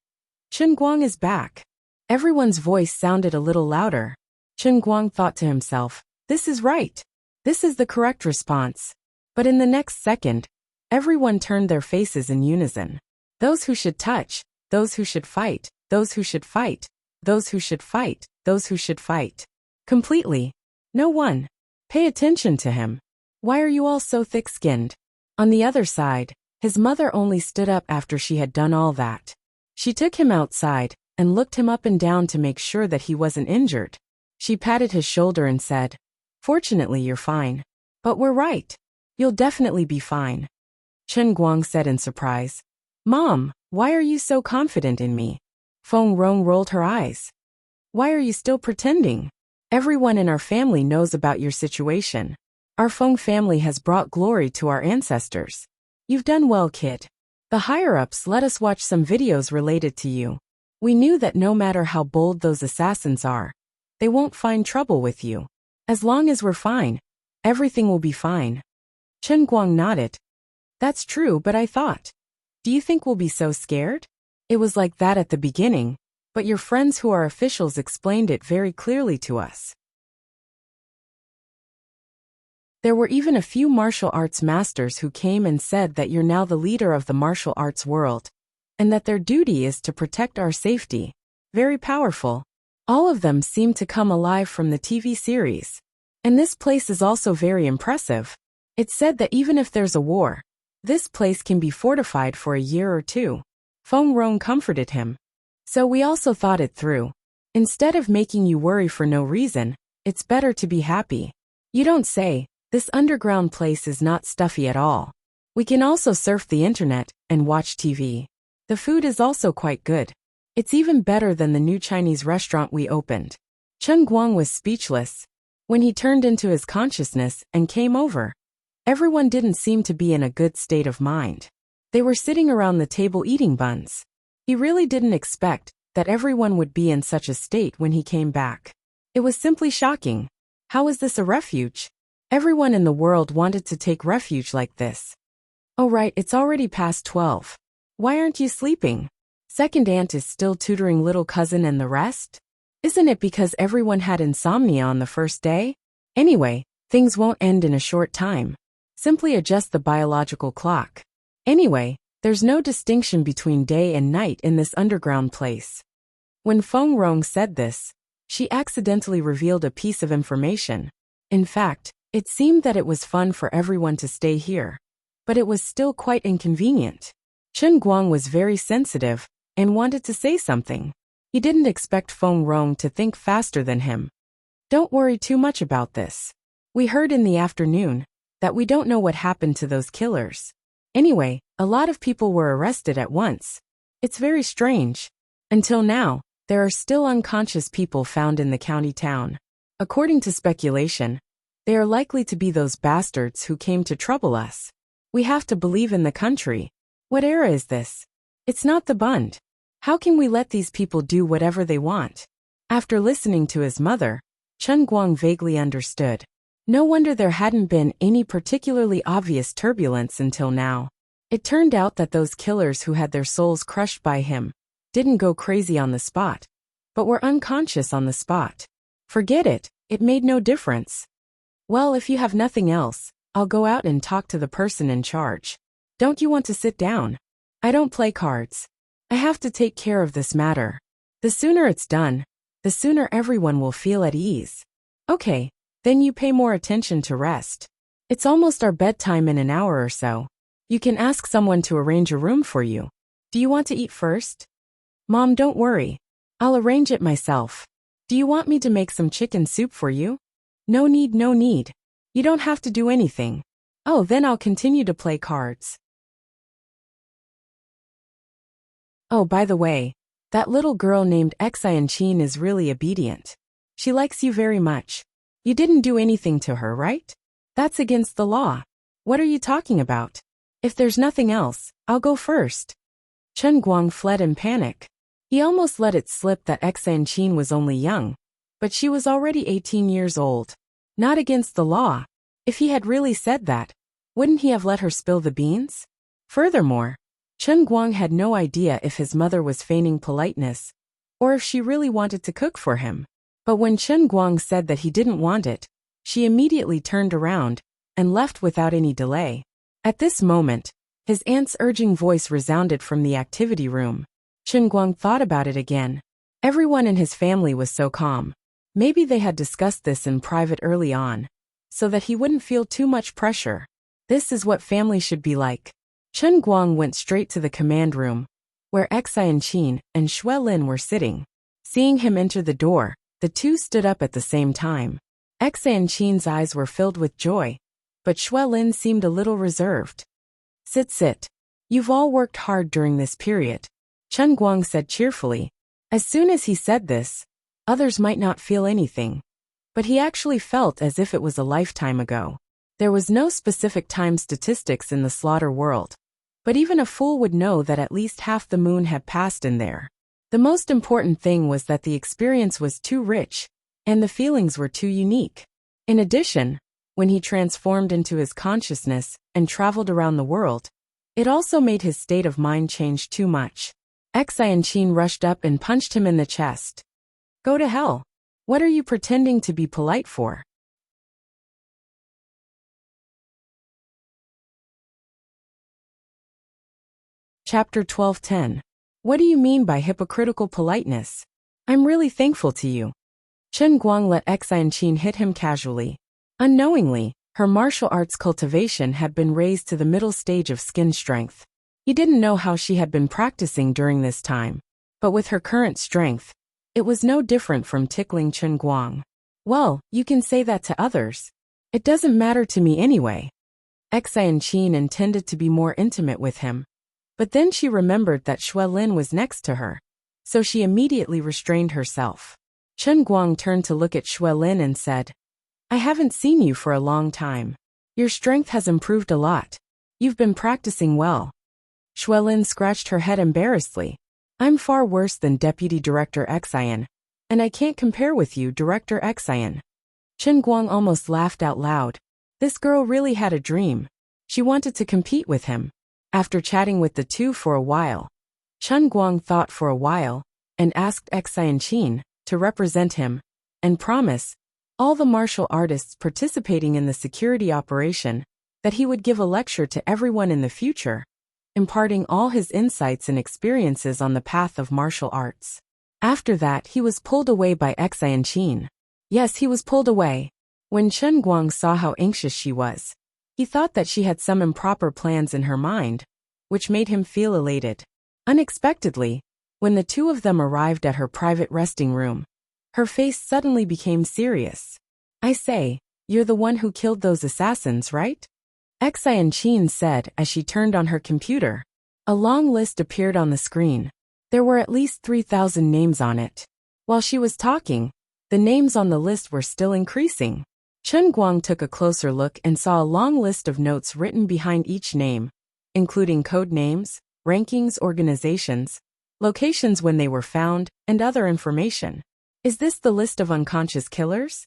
Chen Guang is back. Everyone's voice sounded a little louder. Chen Guang thought to himself, this is right. This is the correct response. But in the next second, everyone turned their faces in unison. Those who should touch, those who should fight, those who should fight, those who should fight, those who should fight. Completely. No one. Pay attention to him. Why are you all so thick-skinned? On the other side, his mother only stood up after she had done all that. She took him outside and looked him up and down to make sure that he wasn't injured. She patted his shoulder and said, Fortunately, you're fine. But we're right. You'll definitely be fine. Chen Guang said in surprise. Mom, why are you so confident in me? Feng Rong rolled her eyes. Why are you still pretending? Everyone in our family knows about your situation. Our Feng family has brought glory to our ancestors. You've done well, kid. The higher-ups let us watch some videos related to you. We knew that no matter how bold those assassins are, they won't find trouble with you. As long as we're fine, everything will be fine. Chen Guang nodded. That's true, but I thought. Do you think we'll be so scared? It was like that at the beginning, but your friends who are officials explained it very clearly to us. There were even a few martial arts masters who came and said that you're now the leader of the martial arts world, and that their duty is to protect our safety. Very powerful. All of them seem to come alive from the TV series. And this place is also very impressive. It's said that even if there's a war, this place can be fortified for a year or 2. Feng Rong comforted him. So we also thought it through. Instead of making you worry for no reason, it's better to be happy. You don't say. This underground place is not stuffy at all. We can also surf the internet and watch TV. The food is also quite good. It's even better than the new Chinese restaurant we opened. Chen Guang was speechless. When he turned into his consciousness and came over, everyone didn't seem to be in a good state of mind. They were sitting around the table eating buns. He really didn't expect that everyone would be in such a state when he came back. It was simply shocking. How is this a refuge? Everyone in the world wanted to take refuge like this. Oh right, it's already past 12. Why aren't you sleeping? Second aunt is still tutoring little cousin and the rest? Isn't it because everyone had insomnia on the first day? Anyway, things won't end in a short time. Simply adjust the biological clock. Anyway, there's no distinction between day and night in this underground place. When Feng Rong said this, she accidentally revealed a piece of information. In fact, it seemed that it was fun for everyone to stay here. But it was still quite inconvenient. Chen Guang was very sensitive and wanted to say something. He didn't expect Feng Rong to think faster than him. Don't worry too much about this. We heard in the afternoon that we don't know what happened to those killers. Anyway, a lot of people were arrested at once. It's very strange. Until now, there are still unconscious people found in the county town. According to speculation, they are likely to be those bastards who came to trouble us. We have to believe in the country. What era is this? It's not the Bund. How can we let these people do whatever they want? After listening to his mother, Chen Guang vaguely understood. No wonder there hadn't been any particularly obvious turbulence until now. It turned out that those killers who had their souls crushed by him didn't go crazy on the spot, but were unconscious on the spot. Forget it, it made no difference. Well, if you have nothing else, I'll go out and talk to the person in charge. Don't you want to sit down? I don't play cards. I have to take care of this matter. The sooner it's done, the sooner everyone will feel at ease. Okay, then you pay more attention to rest. It's almost our bedtime in an hour or so. You can ask someone to arrange a room for you. Do you want to eat first? Mom, don't worry. I'll arrange it myself. Do you want me to make some chicken soup for you? No need, no need. You don't have to do anything. Oh, then I'll continue to play cards. Oh, by the way, that little girl named Xian is really obedient. She likes you very much. You didn't do anything to her, right? That's against the law. What are you talking about? If there's nothing else, I'll go first. Chen Guang fled in panic. He almost let it slip that Xian was only young, but she was already 18 years old. Not against the law. If he had really said that, wouldn't he have let her spill the beans? Furthermore, Chen Guang had no idea if his mother was feigning politeness, or if she really wanted to cook for him. But when Chen Guang said that he didn't want it, she immediately turned around and left without any delay. At this moment, his aunt's urging voice resounded from the activity room. Chen Guang thought about it again. Everyone in his family was so calm. Maybe they had discussed this in private early on, so that he wouldn't feel too much pressure. This is what family should be like. Chen Guang went straight to the command room, where Xian and Xue Lin were sitting. Seeing him enter the door, the two stood up at the same time. Xian's eyes were filled with joy, but Xue Lin seemed a little reserved. Sit. You've all worked hard during this period, Chen Guang said cheerfully. As soon as he said this, others might not feel anything, but he actually felt as if it was a lifetime ago. There was no specific time statistics in the slaughter world, but even a fool would know that at least half the moon had passed in there. The most important thing was that the experience was too rich, and the feelings were too unique. In addition, when he transformed into his consciousness and traveled around the world, it also made his state of mind change too much. Xian rushed up and punched him in the chest. Go to hell. What are you pretending to be polite for? Chapter 12:10. What do you mean by hypocritical politeness? I'm really thankful to you. Chen Guang let Xian hit him casually. Unknowingly, her martial arts cultivation had been raised to the middle stage of skin strength. He didn't know how she had been practicing during this time, but with her current strength, it was no different from tickling Chen Guang. Well, you can say that to others. It doesn't matter to me anyway. Xian intended to be more intimate with him, but then she remembered that Xue Lin was next to her, so she immediately restrained herself. Chen Guang turned to look at Xue Lin and said, I haven't seen you for a long time. Your strength has improved a lot. You've been practicing well. Xue Lin scratched her head embarrassedly. I'm far worse than Deputy Director Xian, and I can't compare with you, Director Xian. Chen Guang almost laughed out loud. This girl really had a dream. She wanted to compete with him. After chatting with the two for a while, Chen Guang thought for a while and asked Xianqin to represent him and promise all the martial artists participating in the security operation that he would give a lecture to everyone in the future, imparting all his insights and experiences on the path of martial arts. After that, he was pulled away by Xianqin. Yes, he was pulled away. When Chen Guang saw how anxious she was, he thought that she had some improper plans in her mind, which made him feel elated. Unexpectedly, when the two of them arrived at her private resting room, her face suddenly became serious. I say, you're the one who killed those assassins, right? Xianqin said as she turned on her computer. A long list appeared on the screen. There were at least 3,000 names on it. While she was talking, the names on the list were still increasing. Chen Guang took a closer look and saw a long list of notes written behind each name, including code names, rankings, organizations, locations when they were found, and other information. Is this the list of unconscious killers?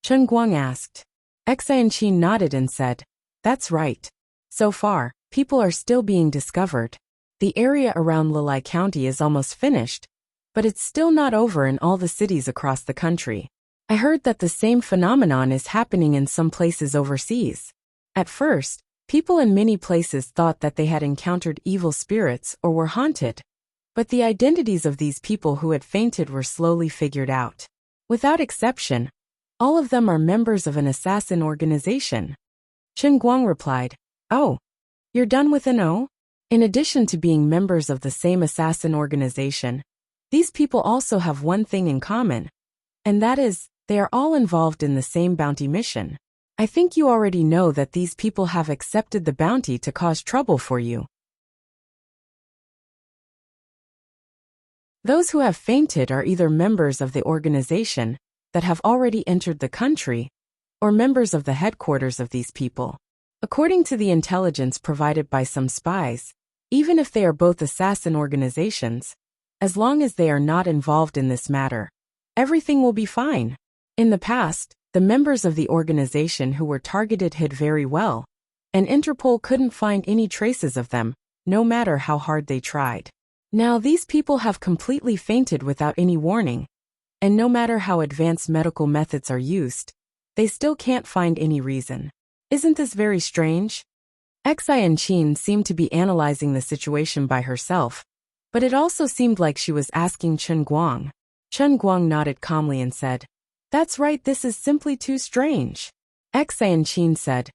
Chen Guang asked. Xianqin nodded and said, that's right. So far, people are still being discovered. The area around Lilai County is almost finished, but it's still not over in all the cities across the country. I heard that the same phenomenon is happening in some places overseas. At first, people in many places thought that they had encountered evil spirits or were haunted, but the identities of these people who had fainted were slowly figured out. Without exception, all of them are members of an assassin organization. Chen Guang replied, Oh, you're done with an O? In addition to being members of the same assassin organization, these people also have one thing in common, and that is, they are all involved in the same bounty mission. I think you already know that these people have accepted the bounty to cause trouble for you. Those who have fainted are either members of the organization that have already entered the country, or members of the headquarters of these people. According to the intelligence provided by some spies, even if they are both assassin organizations, as long as they are not involved in this matter, everything will be fine. In the past, the members of the organization who were targeted hid very well, and Interpol couldn't find any traces of them, no matter how hard they tried. Now these people have completely fainted without any warning, and no matter how advanced medical methods are used, they still can't find any reason. Isn't this very strange? Xianqin seemed to be analyzing the situation by herself, but it also seemed like she was asking Chen Guang. Chen Guang nodded calmly and said, That's right, this is simply too strange. Xianqin said,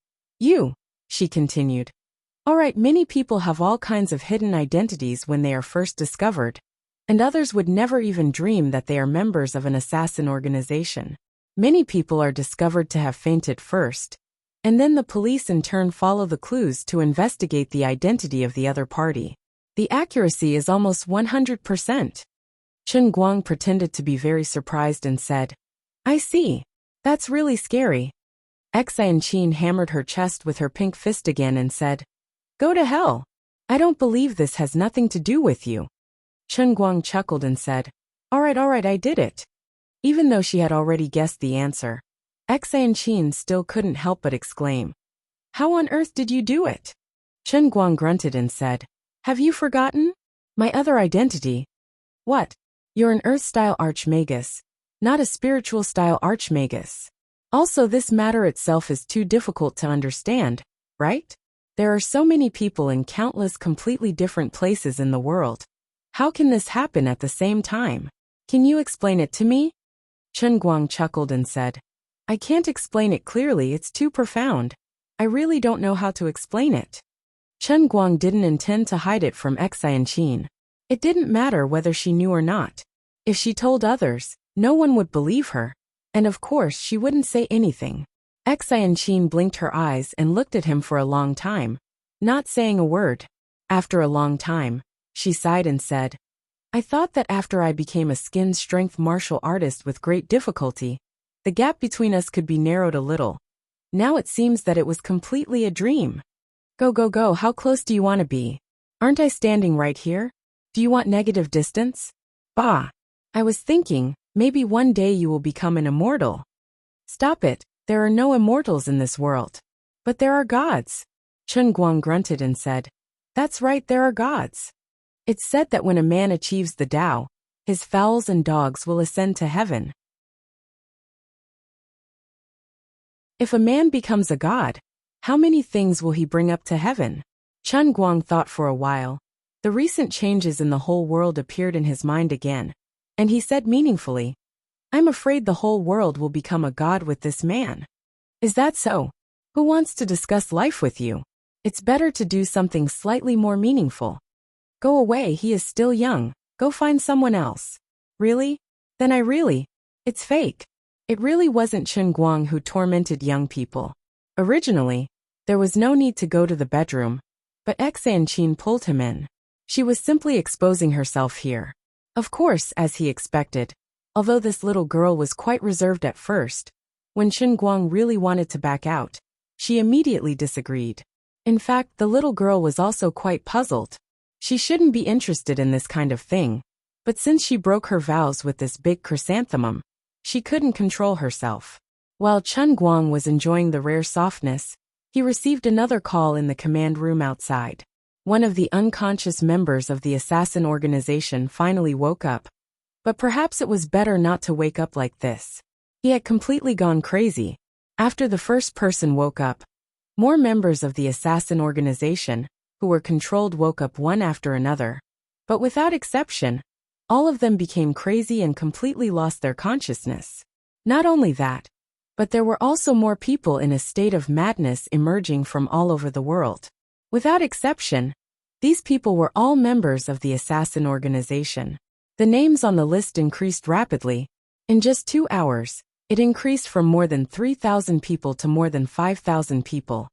she continued. All right, many people have all kinds of hidden identities when they are first discovered, and others would never even dream that they are members of an assassin organization. Many people are discovered to have fainted first, and then the police in turn follow the clues to investigate the identity of the other party. The accuracy is almost 100%. Chen Guang pretended to be very surprised and said, I see. That's really scary. Xianqin hammered her chest with her pink fist again and said, Go to hell. I don't believe this has nothing to do with you. Chen Guang chuckled and said, All right, I did it. Even though she had already guessed the answer, Xianqin still couldn't help but exclaim, How on earth did you do it? Chen Guang grunted and said, Have you forgotten? My other identity? What? You're an Earth-style archmagus, not a spiritual-style archmagus. Also, this matter itself is too difficult to understand, right? There are so many people in countless completely different places in the world. How can this happen at the same time? Can you explain it to me? Chen Guang chuckled and said, I can't explain it clearly, it's too profound. I really don't know how to explain it. Chen Guang didn't intend to hide it from Xianqin. It didn't matter whether she knew or not. If she told others, no one would believe her, and of course she wouldn't say anything. Xianqin blinked her eyes and looked at him for a long time, not saying a word. After a long time, she sighed and said, I thought that after I became a skin-strength martial artist with great difficulty, the gap between us could be narrowed a little. Now it seems that it was completely a dream. Go, how close do you want to be? Aren't I standing right here? Do you want negative distance? Bah! I was thinking, maybe one day you will become an immortal. Stop it, there are no immortals in this world. But there are gods. Chen Guang grunted and said, That's right, there are gods. It's said that when a man achieves the Tao, his fowls and dogs will ascend to heaven. If a man becomes a god, how many things will he bring up to heaven? Chen Guang thought for a while. The recent changes in the whole world appeared in his mind again, and he said meaningfully, I'm afraid the whole world will become a god with this man. Is that so? Who wants to discuss life with you? It's better to do something slightly more meaningful. Go away, he is still young. Go find someone else. Really? Then it's fake. It really wasn't Chen Guang who tormented young people. Originally, there was no need to go to the bedroom, but Xanqin pulled him in. She was simply exposing herself here. Of course, as he expected, although this little girl was quite reserved at first, when Chen Guang really wanted to back out, she immediately disagreed. In fact, the little girl was also quite puzzled. She shouldn't be interested in this kind of thing, but since she broke her vows with this big chrysanthemum, she couldn't control herself. While Chen Guang was enjoying the rare softness, he received another call in the command room outside. One of the unconscious members of the assassin organization finally woke up. But perhaps it was better not to wake up like this. He had completely gone crazy. After the first person woke up, more members of the assassin organization, who were controlled, woke up one after another. But without exception, all of them became crazy and completely lost their consciousness. Not only that, but there were also more people in a state of madness emerging from all over the world. Without exception, these people were all members of the assassin organization. The names on the list increased rapidly. In just 2 hours, it increased from more than 3,000 people to more than 5,000 people.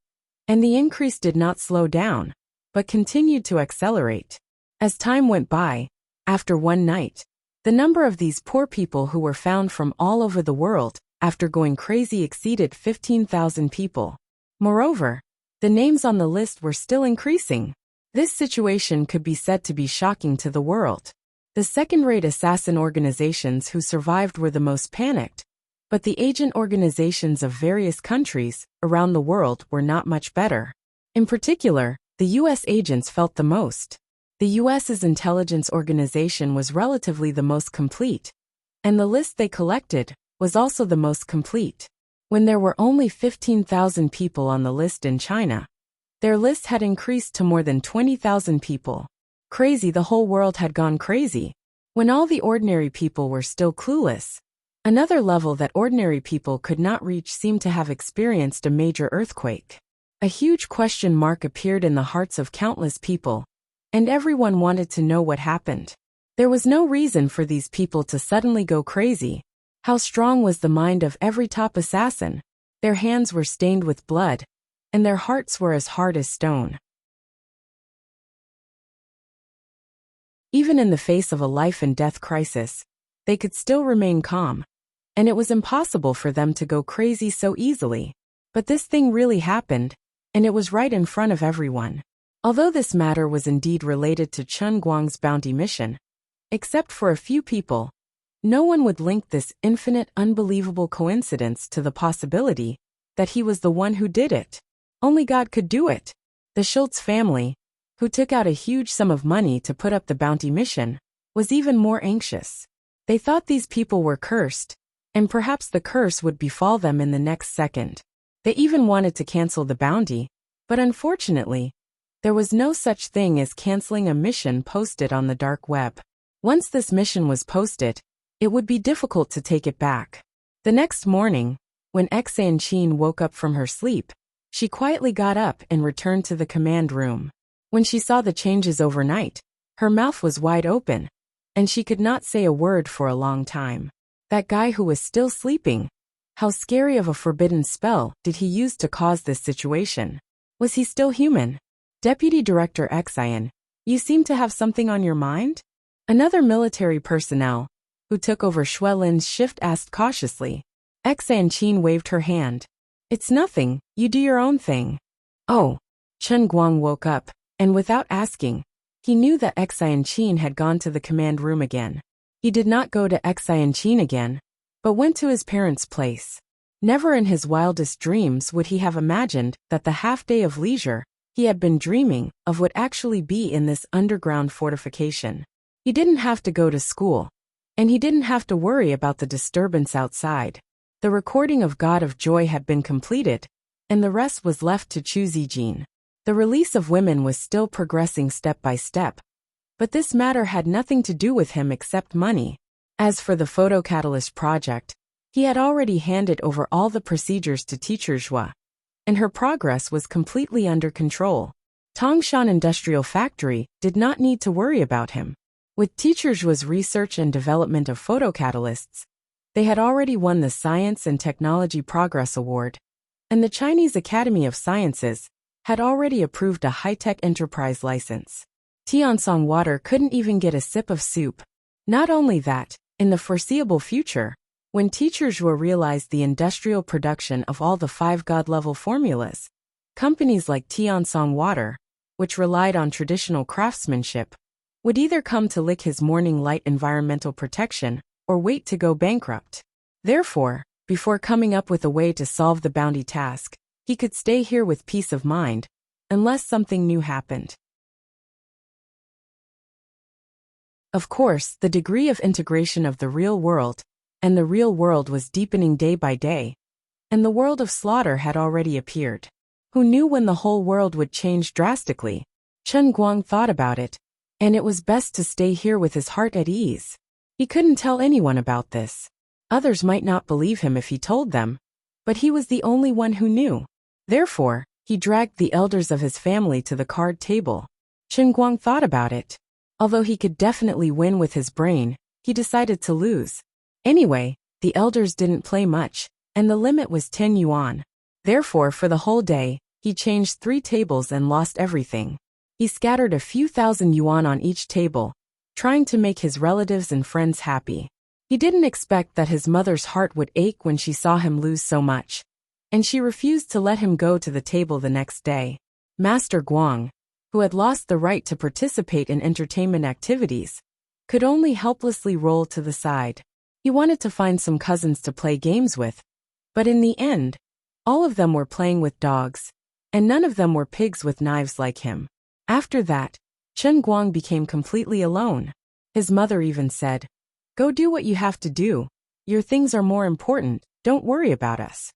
And the increase did not slow down, but continued to accelerate. As time went by, after one night, the number of these poor people who were found from all over the world after going crazy exceeded 15,000 people. Moreover, the names on the list were still increasing. This situation could be said to be shocking to the world. The second-rate assassin organizations who survived were the most panicked, but the agent organizations of various countries around the world were not much better. In particular, the U.S. agents felt the most. The U.S.'s intelligence organization was relatively the most complete, and the list they collected was also the most complete. When there were only 15,000 people on the list in China, their list had increased to more than 20,000 people. Crazy, the whole world had gone crazy. When all the ordinary people were still clueless, another level that ordinary people could not reach seemed to have experienced a major earthquake. A huge question mark appeared in the hearts of countless people, and everyone wanted to know what happened. There was no reason for these people to suddenly go crazy. How strong was the mind of every top assassin? Their hands were stained with blood, and their hearts were as hard as stone. Even in the face of a life-and-death crisis, they could still remain calm, and it was impossible for them to go crazy so easily. But this thing really happened, and it was right in front of everyone. Although this matter was indeed related to Chen Guang's bounty mission, except for a few people, no one would link this infinite, unbelievable coincidence to the possibility that he was the one who did it. Only God could do it. The Schultz family, who took out a huge sum of money to put up the bounty mission, was even more anxious. They thought these people were cursed, and perhaps the curse would befall them in the next second. They even wanted to cancel the bounty, but unfortunately, there was no such thing as canceling a mission posted on the dark web. Once this mission was posted, it would be difficult to take it back. The next morning, when Xanqin woke up from her sleep, she quietly got up and returned to the command room. When she saw the changes overnight, her mouth was wide open, and she could not say a word for a long time. That guy who was still sleeping, how scary of a forbidden spell did he use to cause this situation? Was he still human? Deputy Director Xian, you seem to have something on your mind? Another military personnel, who took over Xuelin's shift, asked cautiously. Xanqin waved her hand. It's nothing, you do your own thing. Oh. Chen Guang woke up, and without asking, he knew that Xanqin had gone to the command room again. He did not go to Xanqin again, but went to his parents' place. Never in his wildest dreams would he have imagined that the half-day of leisure he had been dreaming of would actually be in this underground fortification. He didn't have to go to school, and he didn't have to worry about the disturbance outside. The recording of God of Joy had been completed, and the rest was left to choose Jin. The release of women was still progressing step by step, but this matter had nothing to do with him except money. As for the photocatalyst project, he had already handed over all the procedures to teacher Zhua, and her progress was completely under control. Tangshan Industrial Factory did not need to worry about him. With teacher Zhua's research and development of photocatalysts, they had already won the Science and Technology Progress Award, and the Chinese Academy of Sciences had already approved a high-tech enterprise license. Tiansong Water couldn't even get a sip of soup. Not only that, in the foreseeable future, when teacher Zhua realized the industrial production of all the 5 God-level formulas, companies like Tiansong Water, which relied on traditional craftsmanship, would either come to lick his morning light environmental protection or wait to go bankrupt. Therefore, before coming up with a way to solve the bounty task, he could stay here with peace of mind, unless something new happened. Of course, the degree of integration of the real world and the real world was deepening day by day, and the world of slaughter had already appeared. Who knew when the whole world would change drastically? Chen Guang thought about it, and it was best to stay here with his heart at ease. He couldn't tell anyone about this. Others might not believe him if he told them, but he was the only one who knew. Therefore, he dragged the elders of his family to the card table. Chen Guang thought about it. Although he could definitely win with his brain, he decided to lose. Anyway, the elders didn't play much, and the limit was 10 yuan. Therefore, for the whole day, he changed 3 tables and lost everything. He scattered a few thousand yuan on each table, trying to make his relatives and friends happy. He didn't expect that his mother's heart would ache when she saw him lose so much, and she refused to let him go to the table the next day. Master Guang, who had lost the right to participate in entertainment activities, could only helplessly roll to the side. He wanted to find some cousins to play games with, but in the end, all of them were playing with dogs, and none of them were pigs with knives like him. After that, Chen Guang became completely alone. His mother even said, "Go do what you have to do. Your things are more important, don't worry about us."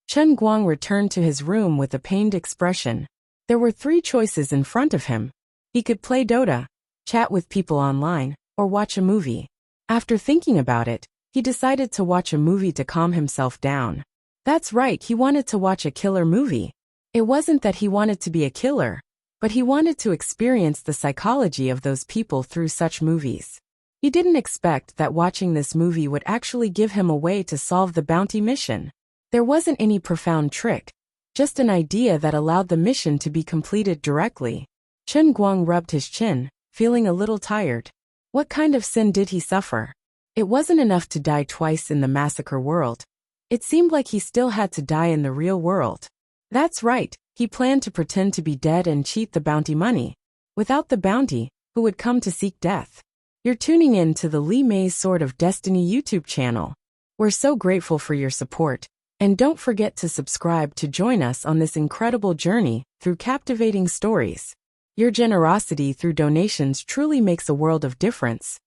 Chen Guang returned to his room with a pained expression. There were 3 choices in front of him. He could play Dota, chat with people online, or watch a movie. After thinking about it, he decided to watch a movie to calm himself down. That's right, he wanted to watch a killer movie. It wasn't that he wanted to be a killer, but he wanted to experience the psychology of those people through such movies. He didn't expect that watching this movie would actually give him a way to solve the bounty mission. There wasn't any profound trick, just an idea that allowed the mission to be completed directly. Chen Guang rubbed his chin, feeling a little tired. What kind of sin did he suffer? It wasn't enough to die twice in the massacre world. It seemed like he still had to die in the real world. That's right, he planned to pretend to be dead and cheat the bounty money. Without the bounty, who would come to seek death? You're tuning in to the Li Mei's Sword of Destiny YouTube channel. We're so grateful for your support. And don't forget to subscribe to join us on this incredible journey through captivating stories. Your generosity through donations truly makes a world of difference,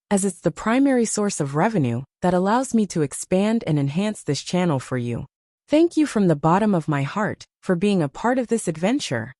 as it's the primary source of revenue that allows me to expand and enhance this channel for you. Thank you from the bottom of my heart for being a part of this adventure.